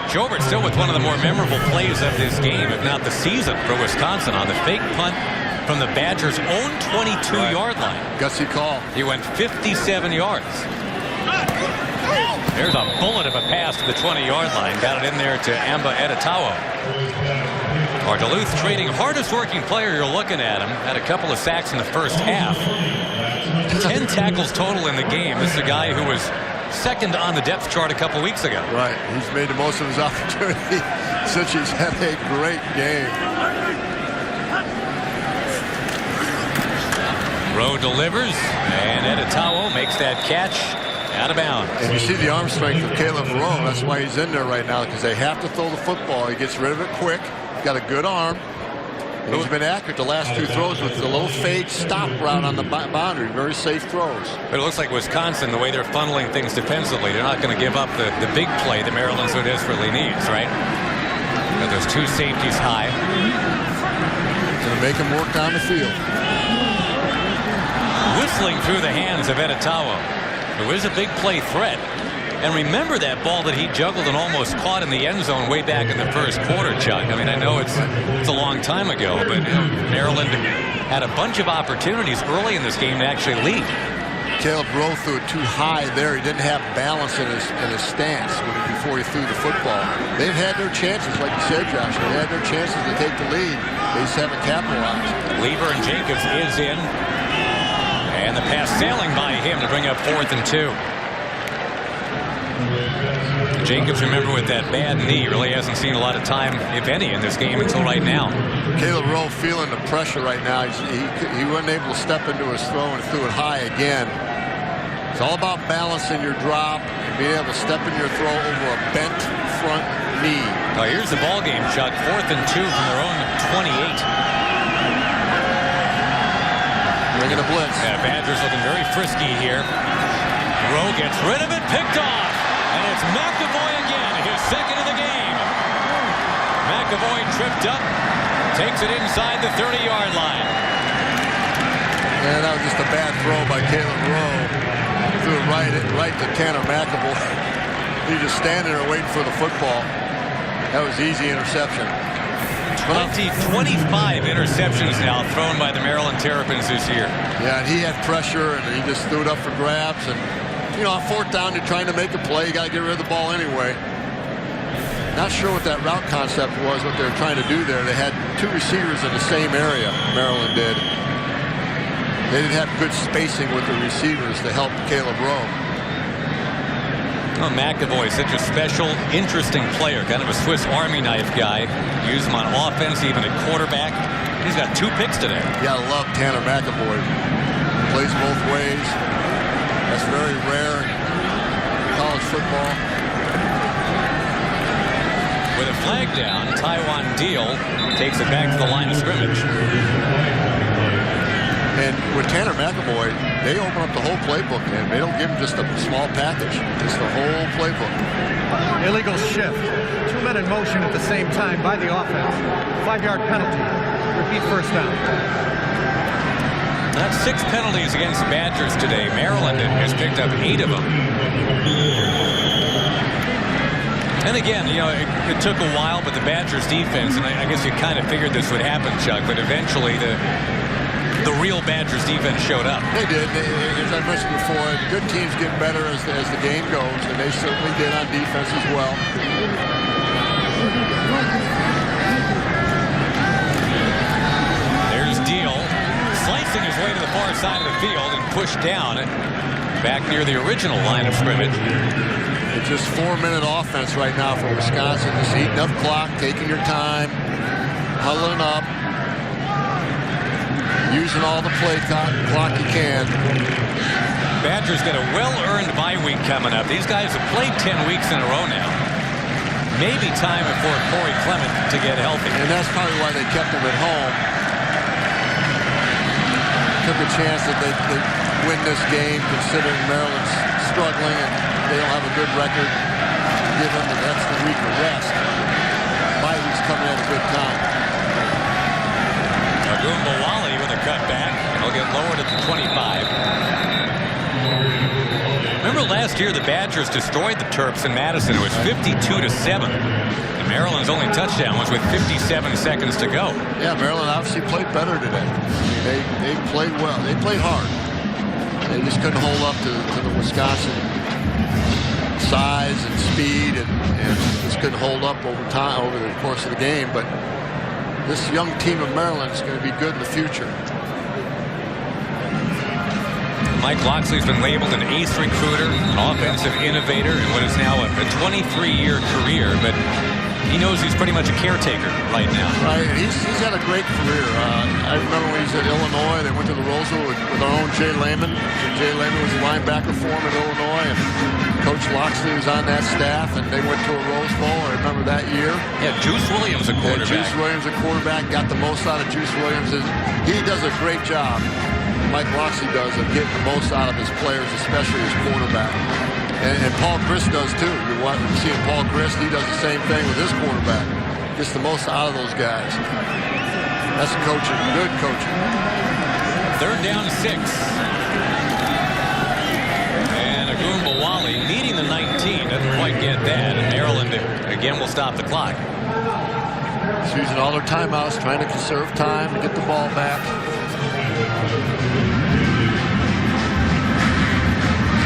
Schobert still with one of the more memorable plays of this game, if not the season, for Wisconsin on the fake punt from the Badgers' own 22-yard line. Gutsy call. He went 57 yards. There's a bullet of a pass to the 20-yard line. Got it in there to Amba Edetawo. Or Duluth trading hardest working player. You're looking at him. Had a couple of sacks in the first half. 10 tackles total in the game. This is a guy who was second on the depth chart a couple weeks ago. Right. He's made the most of his opportunity since he's had a great game. Rowe delivers, and Edetawo makes that catch out of bounds. And you see the arm strength of Caleb Rowe. That's why he's in there right now, because they have to throw the football. He gets rid of it quick. He's got a good arm. And he's been accurate the last 2 throws with the little fade stop route on the boundary. Very safe throws. But it looks like Wisconsin, the way they're funneling things defensively, they're not going to give up the big play that Maryland so desperately needs, right? Got those 2 safeties high. Going to make him work down the field. Whistling through the hands of Edetawo, who is a big play threat. And remember that ball that he juggled and almost caught in the end zone way back in the first quarter, Chuck. I mean, I know it's a long time ago, but Maryland had a bunch of opportunities early in this game to actually lead. Caleb Rowe threw it too high there. He didn't have balance in his stance before he threw the football. They've had their chances, like you said, Josh. They had their chances to take the lead. They just haven't capitalized. Lever and Jacobs is in. And the pass sailing by him to bring up 4th and 2. Jacobs, remember, with that bad knee, really hasn't seen a lot of time, if any, in this game until right now. Caleb Rowe feeling the pressure right now. He wasn't able to step into his throw and threw it high again. It's all about balancing your drop and being able to step in your throw over a bent front knee. Oh, here's the ball game, Chuck. 4th and 2 from their own 28. Bringing a blitz. Yeah, Badgers looking very frisky here. Rowe gets rid of it, picked off. And it's McAvoy again, his second of the game. McAvoy tripped up, takes it inside the 30-yard line. Yeah, that was just a bad throw by Caleb Rowe. Threw it right to Tanner McAvoy. He was just standing there waiting for the football. That was easy interception. 25 interceptions now thrown by the Maryland Terrapins this year. Yeah, and he had pressure, and he just threw it up for grabs. And, you know, on 4th down, you're trying to make a play. You got to get rid of the ball anyway. Not sure what that route concept was, what they were trying to do there. They had 2 receivers in the same area, Maryland did. They didn't have good spacing with the receivers to help Caleb Rowe. Oh, McAvoy, such a special, interesting player, kind of a Swiss Army knife guy. Use him on offense, even at quarterback. He's got 2 picks today. You gotta love Tanner McAvoy. Plays both ways. That's very rare in college football. With a flag down, Taiwan Deal takes it back to the line of scrimmage. And with Tanner McAvoy, they open up the whole playbook, man. They don't give him just a small package. Just the whole playbook. Illegal shift. 2 men in motion at the same time by the offense. 5-yard penalty. Repeat first down. That's 6 penalties against the Badgers today. Maryland has picked up 8 of them. And again, you know, it took a while, but the Badgers defense, and I guess you kind of figured this would happen, Chuck, but eventually the real Badgers defense showed up. They did. As I mentioned before, good teams get better as the game goes, and they certainly did on defense as well. There's Deal, slicing his way to the far side of the field and pushed down back near the original line of scrimmage. It's just 4-minute offense right now for Wisconsin. Just eating up clock, taking your time, huddling up. using all the play clock you can. Badgers get a well-earned bye week coming up. These guys have played 10 weeks in a row now. Maybe time for Corey Clement to get healthy. And that's probably why they kept him at home. Took a chance that they win this game, considering Maryland's struggling and they don't have a good record. Give them the extra week of rest. Bye week's coming at a good time. Agumbawali with a cutback. He'll get lowered at the 25. Remember last year the Badgers destroyed the Terps in Madison. It was 52-7. And Maryland's only touchdown was with 57 seconds to go. Yeah, Maryland obviously played better today. They played well. They played hard. They just couldn't hold up to the Wisconsin size and speed, and just couldn't hold up over the course of the game. But this young team of Maryland is going to be good in the future. Mike Locksley's been labeled an ace recruiter, an offensive innovator, in what is now a 23-year career, but he knows he's pretty much a caretaker right now. Right, he's had a great career. I remember when he was at Illinois, they went to the Rose Bowl with our own Jay Lehman. Jay Lehman was a linebacker for him at Illinois, and Coach Locksley was on that staff, and they went to a Rose Bowl. I remember that year. Yeah, Juice Williams, a quarterback. Juice Williams, a quarterback, got the most out of Juice Williams. He does a great job. Mike Locksley does of getting the most out of his players, especially his quarterback. And Paul Chryst does too. You're seeing Paul Chryst, he does the same thing with his quarterback. Gets the most out of those guys. That's coaching, good coaching. 3rd down 6. And Agumbawali needing the 19. Doesn't quite get that. And Maryland again will stop the clock. It's using all their timeouts, trying to conserve time to get the ball back.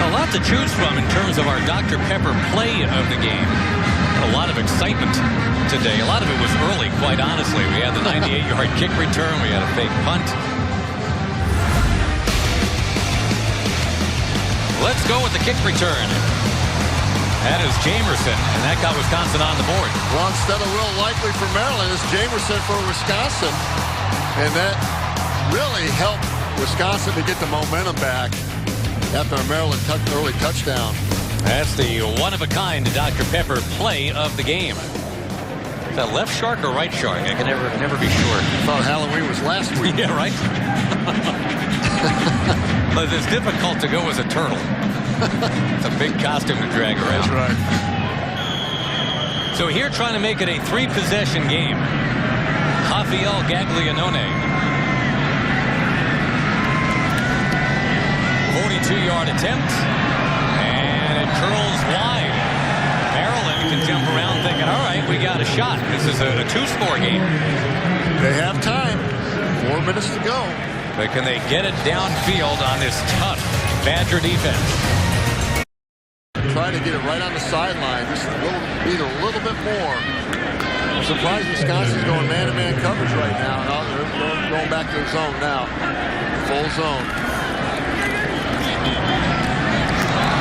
A lot to choose from in terms of our Dr. Pepper play of the game. A lot of excitement today. A lot of it was early, quite honestly. We had the 98-yard kick return. We had a fake punt. Let's go with the kick return. That is Jamerson, and that got Wisconsin on the board. Well, instead of Will Likely for Maryland, it's Jamerson for Wisconsin. And that really helped Wisconsin to get the momentum back after a Maryland early touchdown. That's the one-of-a-kind Dr. Pepper play of the game. Is that left shark or right shark? I can never be sure. I thought Halloween was last week. Yeah, right? But it's difficult to go as a turtle. It's a big costume to drag around. That's right. So here trying to make it a 3-possession game. Rafael Gaglianone. 42-yard attempt, and it curls wide. Maryland can jump around thinking, all right, we got a shot. This is a 2-score game. They have time. 4 minutes to go. But can they get it downfield on this tough Badger defense? Try to get it right on the sideline. Just need a little bit more. I'm surprised Wisconsin's going man-to-man coverage right now. No, they're going back to the zone now. Full zone.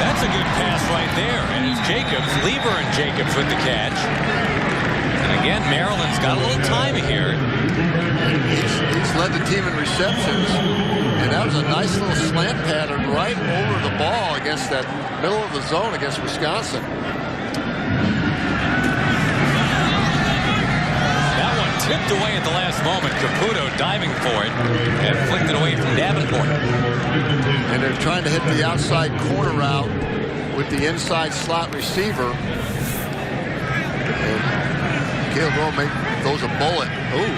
That's a good pass right there. And it's Jacobs, Lieber and Jacobs with the catch. And again, Maryland's got a little time here. He's led the team in receptions. And that was a nice little slant pattern right over the ball against that middle of the zone against Wisconsin. That one tipped away at the last moment. Caputo diving for it and flicked it away from Davenport. And they're trying to hit the outside corner route with the inside slot receiver. And Caleb Rowe throws a bullet. Ooh.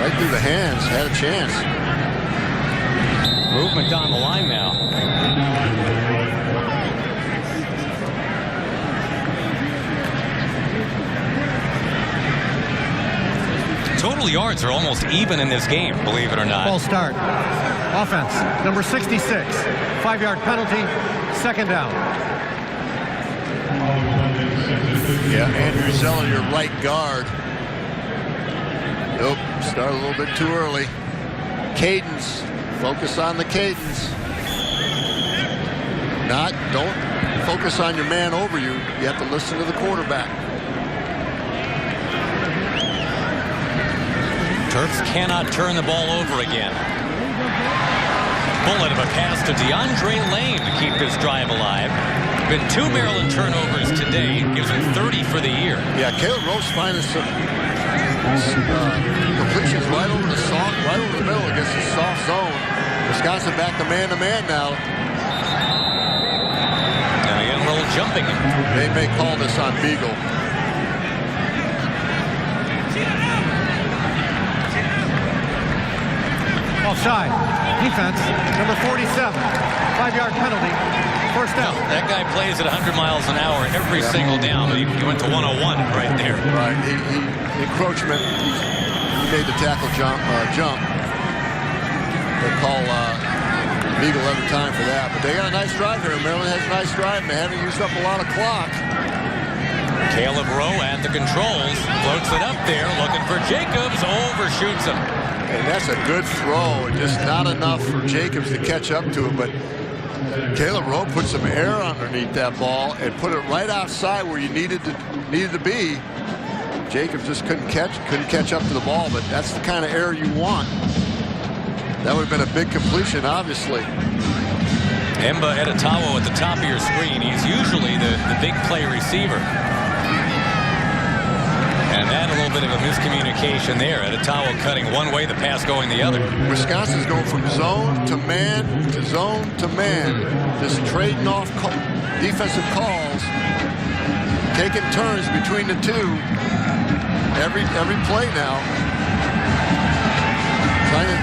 Right through the hands. Had a chance. Movement down the line now. Total yards are almost even in this game, believe it or not. Full start. Offense, number 66. 5-yard penalty, 2nd down. Yeah, Andrew Zeller, your right guard. Nope, started a little bit too early. Cadence, focus on the cadence. Don't focus on your man over you. You have to listen to the quarterback. Terps cannot turn the ball over again. Bullet of a pass to DeAndre Lane to keep this drive alive. Been 2 Maryland turnovers today. Gives him 30 for the year. Yeah, Caleb Rowe's finding some completions right over the middle against the soft zone. Wisconsin back to man now. And again, a little jumping. They may call this on Beagle. Offside. Defense, number 47. 5-yard penalty. First down. Well, that guy plays at 100 miles an hour every single down. He went to 101 right there. Right. He encroachment. He made the tackle jump. They call Beagle every time for that. But they got a nice drive here. Maryland has a nice drive, and they haven't used up a lot of clock. Caleb Rowe at the controls. Floats it up there, looking for Jacobs. Overshoots him. And that's a good throw. Just not enough for Jacobs to catch up to him. But Caleb Rowe put some air underneath that ball and put it right outside where you needed to be. Jacobs just couldn't catch up to the ball. But that's the kind of air you want. That would have been a big completion, obviously. Emba Edetawo at the top of your screen. He's usually the big play receiver. And that a little bit of a miscommunication there. Edetawo cutting one way, the pass going the other. Wisconsin's going from zone to man to zone to man. Just trading off defensive calls. Taking turns between the two. Every play now.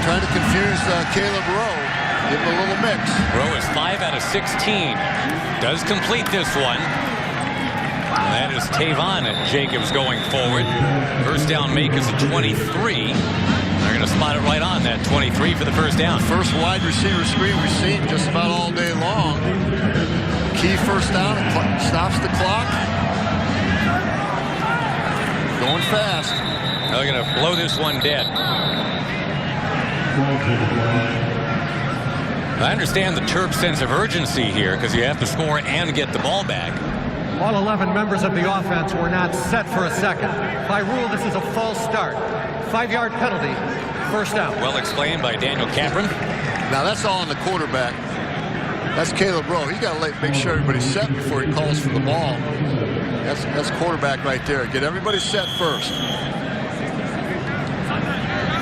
Trying to confuse Caleb Rowe. Give him a little mix. Rowe is 5 out of 16. Does complete this one. And that is Tavon Jacobs going forward. First down make is a 23. They're going to spot it right on that 23 for the first down. First wide receiver screen we've seen just about all day long. Key first down. Stops the clock. Going fast. They're going to blow this one dead. I understand the Terps' sense of urgency here because you have to score and get the ball back. All 11 members of the offense were not set for a second. By rule, this is a false start. 5-yard penalty. First down. Well explained by Daniel Capron. Now that's all on the quarterback. That's Caleb Rowe. He's got to make sure everybody's set before he calls for the ball. That's quarterback right there. Get everybody set first.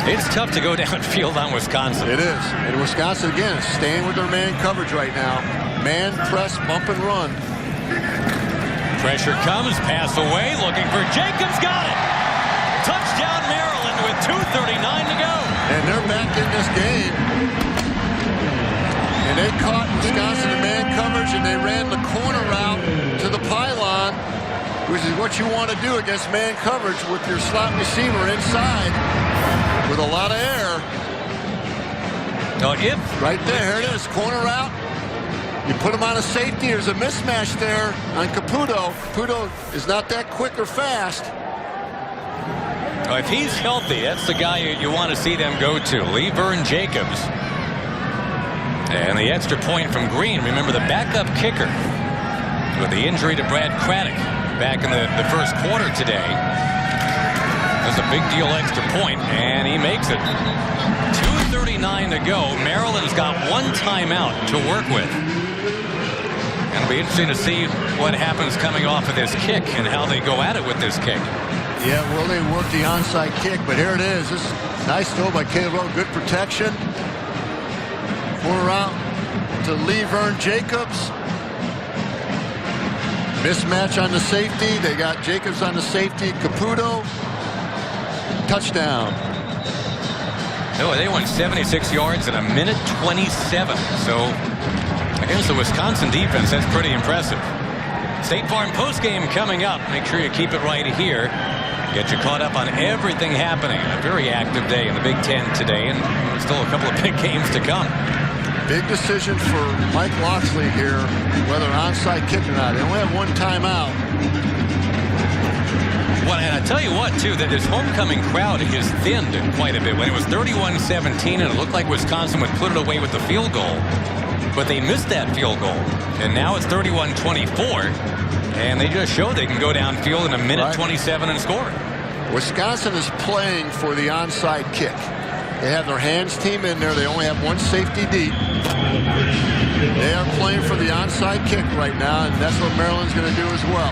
It's tough to go downfield on Wisconsin. It is. And Wisconsin, again, staying with their man coverage right now. Man, press, bump, and run. Pressure comes, pass away, looking for Jacobs, got it! Touchdown Maryland with 2:39 to go. And they're back in this game. And they caught Wisconsin in man coverage, and they ran the corner route to the pylon, which is what you want to do against man coverage with your slot receiver inside. With a lot of air. Right there, here it is, corner route. You put him on a safety, there's a mismatch there on Caputo. Caputo is not that quick or fast. If he's healthy, that's the guy you want to see them go to. Lee Vern Jacobs. And the extra point from Green. Remember the backup kicker with the injury to Brad Craddock back in the first quarter today. That's a big deal extra point, and he makes it. 2:39 to go. Maryland's got one timeout to work with. And it'll be interesting to see what happens coming off of this kick and how they go at it with this kick. Yeah, will they work the onside kick? But here it is. This nice throw by Caleb Rowe. Good protection. Corner out to Lee Vern Jacobs. Mismatch on the safety. They got Jacobs on the safety. Caputo. Touchdown. Oh, they went 76 yards in a minute 27. So against the Wisconsin defense, that's pretty impressive. State Farm postgame coming up. Make sure you keep it right here. Get you caught up on everything happening. A very active day in the Big Ten today, and still a couple of big games to come. Big decision for Mike Loxley here, whether onside kick or not. They only have one timeout. Well, and I tell you what, too, that this homecoming crowd is thinned quite a bit. When it was 31-17, and it looked like Wisconsin would put it away with the field goal, but they missed that field goal. And now it's 31-24, and they just showed they can go downfield in a minute 27 and score. Wisconsin is playing for the onside kick. They have their hands team in there. They only have one safety deep. They are playing for the onside kick right now, and that's what Maryland's going to do as well.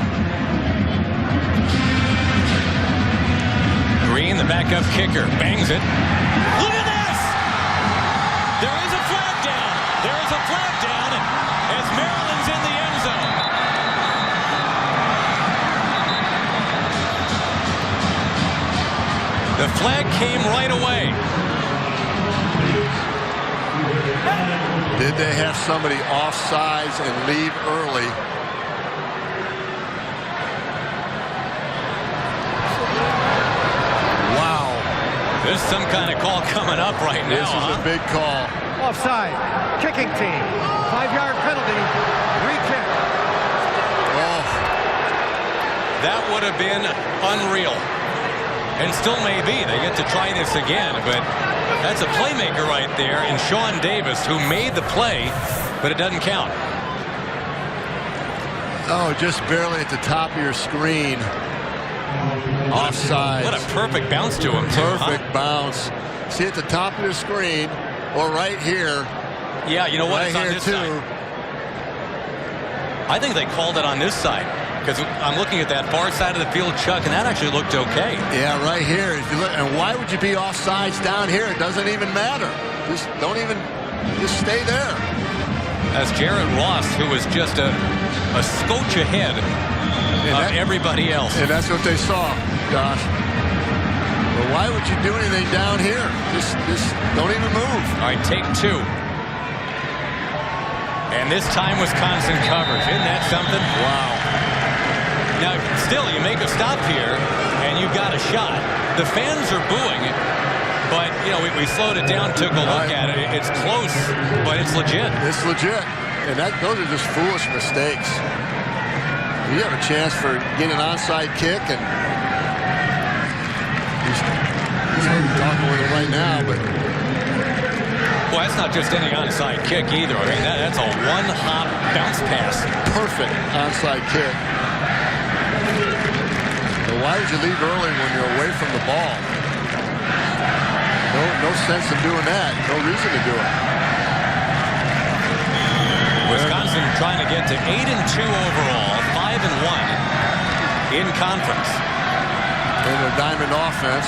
Green, the backup kicker, bangs it. Look at this! There is a flag down. There is a flag down as Maryland's in the end zone. The flag came right away. Did they have somebody offsides and leave early? Wow. There's some kind of call coming up right now. This is a big call. Offside. Kicking team. 5-yard penalty. Re-kick. Oh. That would have been unreal. And still may be. They get to try this again, but that's a playmaker right there in Sean Davis, who made the play, but it doesn't count. Oh, just barely at the top of your screen. Offside. What a perfect bounce to him, too. Perfect bounce. See at the top of your screen, or right here. Yeah, you know what? Right It's on here, this too. side. I think they called it on this side. Because I'm looking at that far side of the field, Chuck, and that actually looked okay. Yeah, right here. If you look, and why would you be offsides down here? It doesn't even matter. Just stay there. As Jarrett Ross, who was just a scotch ahead of everybody else. And that's what they saw, Josh. But why would you do anything down here? Just don't even move. All right, take two. And this time Wisconsin covers. Isn't that something? Wow. Now, still, you make a stop here, and you've got a shot. The fans are booing, but, you know, we slowed it down, took a look at it. It's close, but it's legit. It's legit. And those are just foolish mistakes. You have a chance for getting an onside kick, and he's talking with it right now, but... Well, that's not just any onside kick either. I mean, that's a one-hop bounce pass. Perfect onside kick. Why would you leave early when you're away from the ball? No sense in doing that. No reason to do it. Wisconsin trying to get to 8-2 overall, 5-1 in conference. In their diamond offense.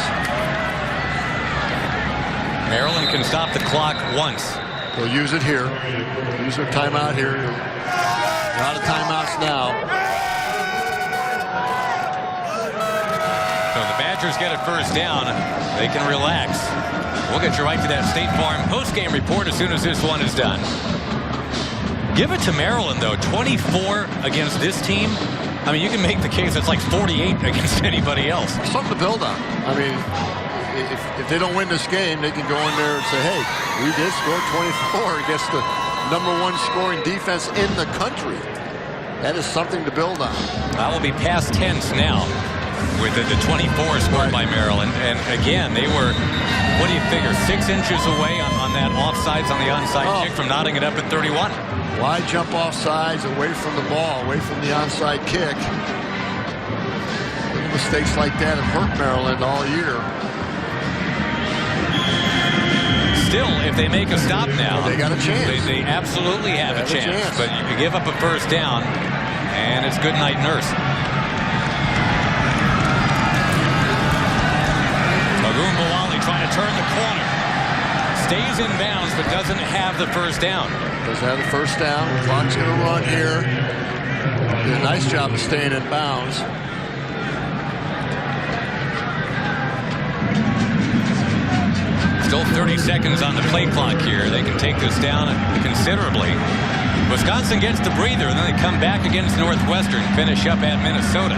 Maryland can stop the clock once. They'll use it here. Use their timeout here. A lot of timeouts now. So the Badgers get a first down. They can relax. We'll get you right to that State Farm postgame report as soon as this one is done. Give it to Maryland, though. 24 against this team. I mean, you can make the case it's like 48 against anybody else. Something to build on. I mean, if they don't win this game, they can go in there and say, hey, we did score 24 against the #1 scoring defense in the country. That is something to build on. That will be past tense now with the 24 scored by Maryland. And again, they were, what do you figure, 6 inches away on that offsides on the onside kick from knotting it up at 31. Why jump offsides away from the ball, away from the onside kick? Little mistakes like that have hurt Maryland all year. Still, if they make a stop now, they got a chance. They absolutely have a chance. But you give up a first down, and it's good night, nurse. Magoon-Bawali trying to turn the corner. Stays in bounds, but doesn't have the first down. Doesn't have the first down. The clock's going to run here. Did a nice job of staying in bounds. Still 30 seconds on the play clock here. They can take this down considerably. Wisconsin gets the breather, and then they come back against Northwestern, finish up at Minnesota.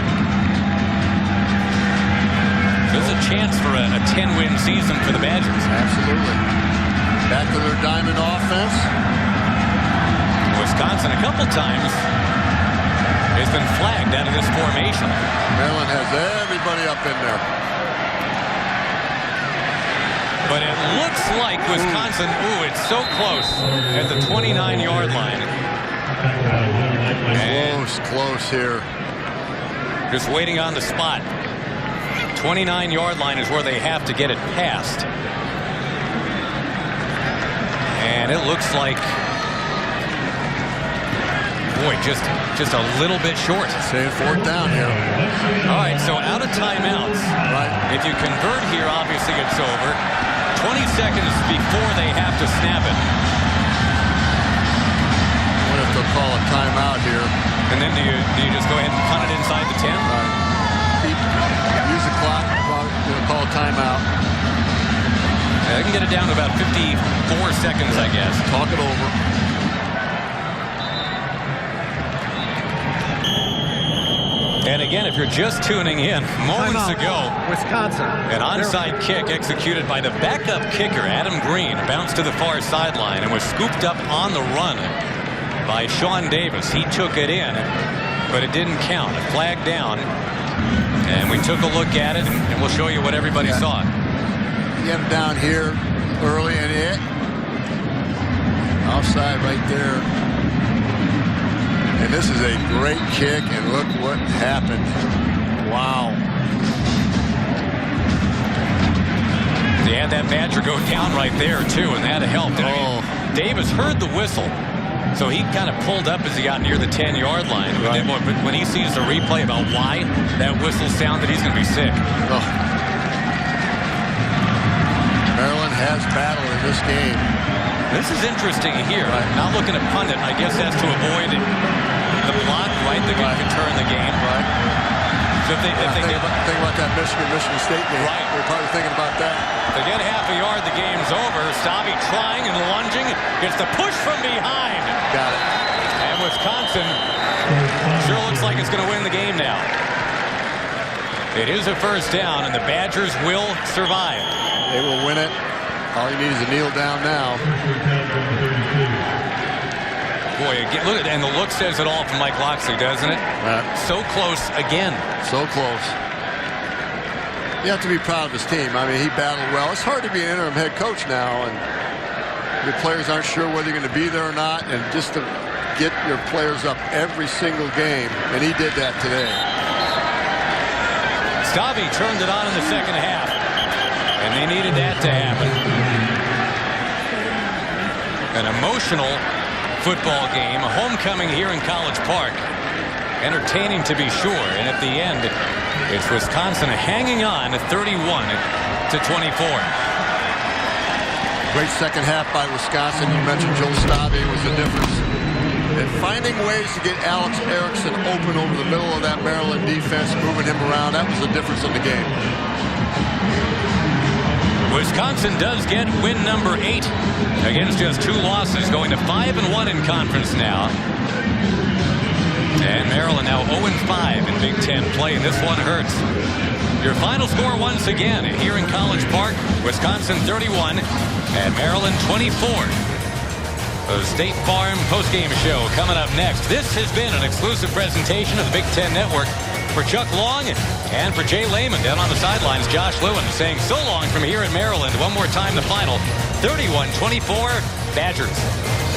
There's a chance for a 10-win season for the Badgers. Absolutely. Back to their diamond offense. Wisconsin a couple times has been flagged out of this formation. Maryland has everybody up in there. But it looks like Wisconsin, it's so close at the 29-yard line. Close here. Just waiting on the spot. 29-yard line is where they have to get it past. And it looks like, boy, just a little bit short. Saying 4th down here. All right, so out of timeouts. Right. If you convert here, obviously it's over. 20 seconds before they have to snap it. What if they'll call a timeout here? And then do you just go ahead and punt it inside the 10? Use the clock. Call a timeout. They can get it down to about 54 seconds, I guess. Talk it over. And again, if you're just tuning in, moments ago, Wisconsin. an onside kick executed by the backup kicker, Adam Green, bounced to the far sideline and was scooped up on the run by Sean Davis. He took it in, but it didn't count. A flag down. And we took a look at it, and we'll show you what everybody saw. Get him down here early, and it offside right there. And this is a great kick, and look what happened. Wow. They had that Badger go down right there, too, and that helped. I mean, Davis heard the whistle, so he kind of pulled up as he got near the 10-yard line. Right. But when he sees the replay about why that whistle sounded, he's going to be sick. Oh. Maryland has battle in this game. This is interesting here. Right. Not looking to punt it. I guess that's to avoid the block, right? They're going to turn the game. Right. So if they think about that Michigan State game. Right. They're probably thinking about that. They get half a yard, the game's over. Stavi trying and lunging. Gets the push from behind. Got it. And Wisconsin sure looks like it's going to win the game now. It is a first down, and the Badgers will survive. They will win it. All you need is a kneel down now. Boy, again, look at, and the look says it all from Mike Locksley, doesn't it? So close again. So close. You have to be proud of his team. I mean, he battled well. It's hard to be an interim head coach now, and the players aren't sure whether you're going to be there or not, and just to get your players up every single game, and he did that today. Stavi turned it on in the second half, and they needed that to happen. An emotional football game, a homecoming here in College Park. Entertaining to be sure, and at the end, it's Wisconsin hanging on 31-24. Great second half by Wisconsin. You mentioned Joe Stavi was the difference. And finding ways to get Alex Erickson open over the middle of that Maryland defense, moving him around, that was the difference in the game. Wisconsin does get win number 8 against just 2 losses, going to 5-1 in conference now. And Maryland now 0-5 in Big Ten play, and this one hurts. Your final score once again here in College Park, Wisconsin 31 and Maryland 24. The State Farm postgame show coming up next. This has been an exclusive presentation of the Big Ten Network. For Chuck Long and for Jay Lehman down on the sidelines, Josh Lewin saying so long from here in Maryland. One more time the final, 31-24 Badgers.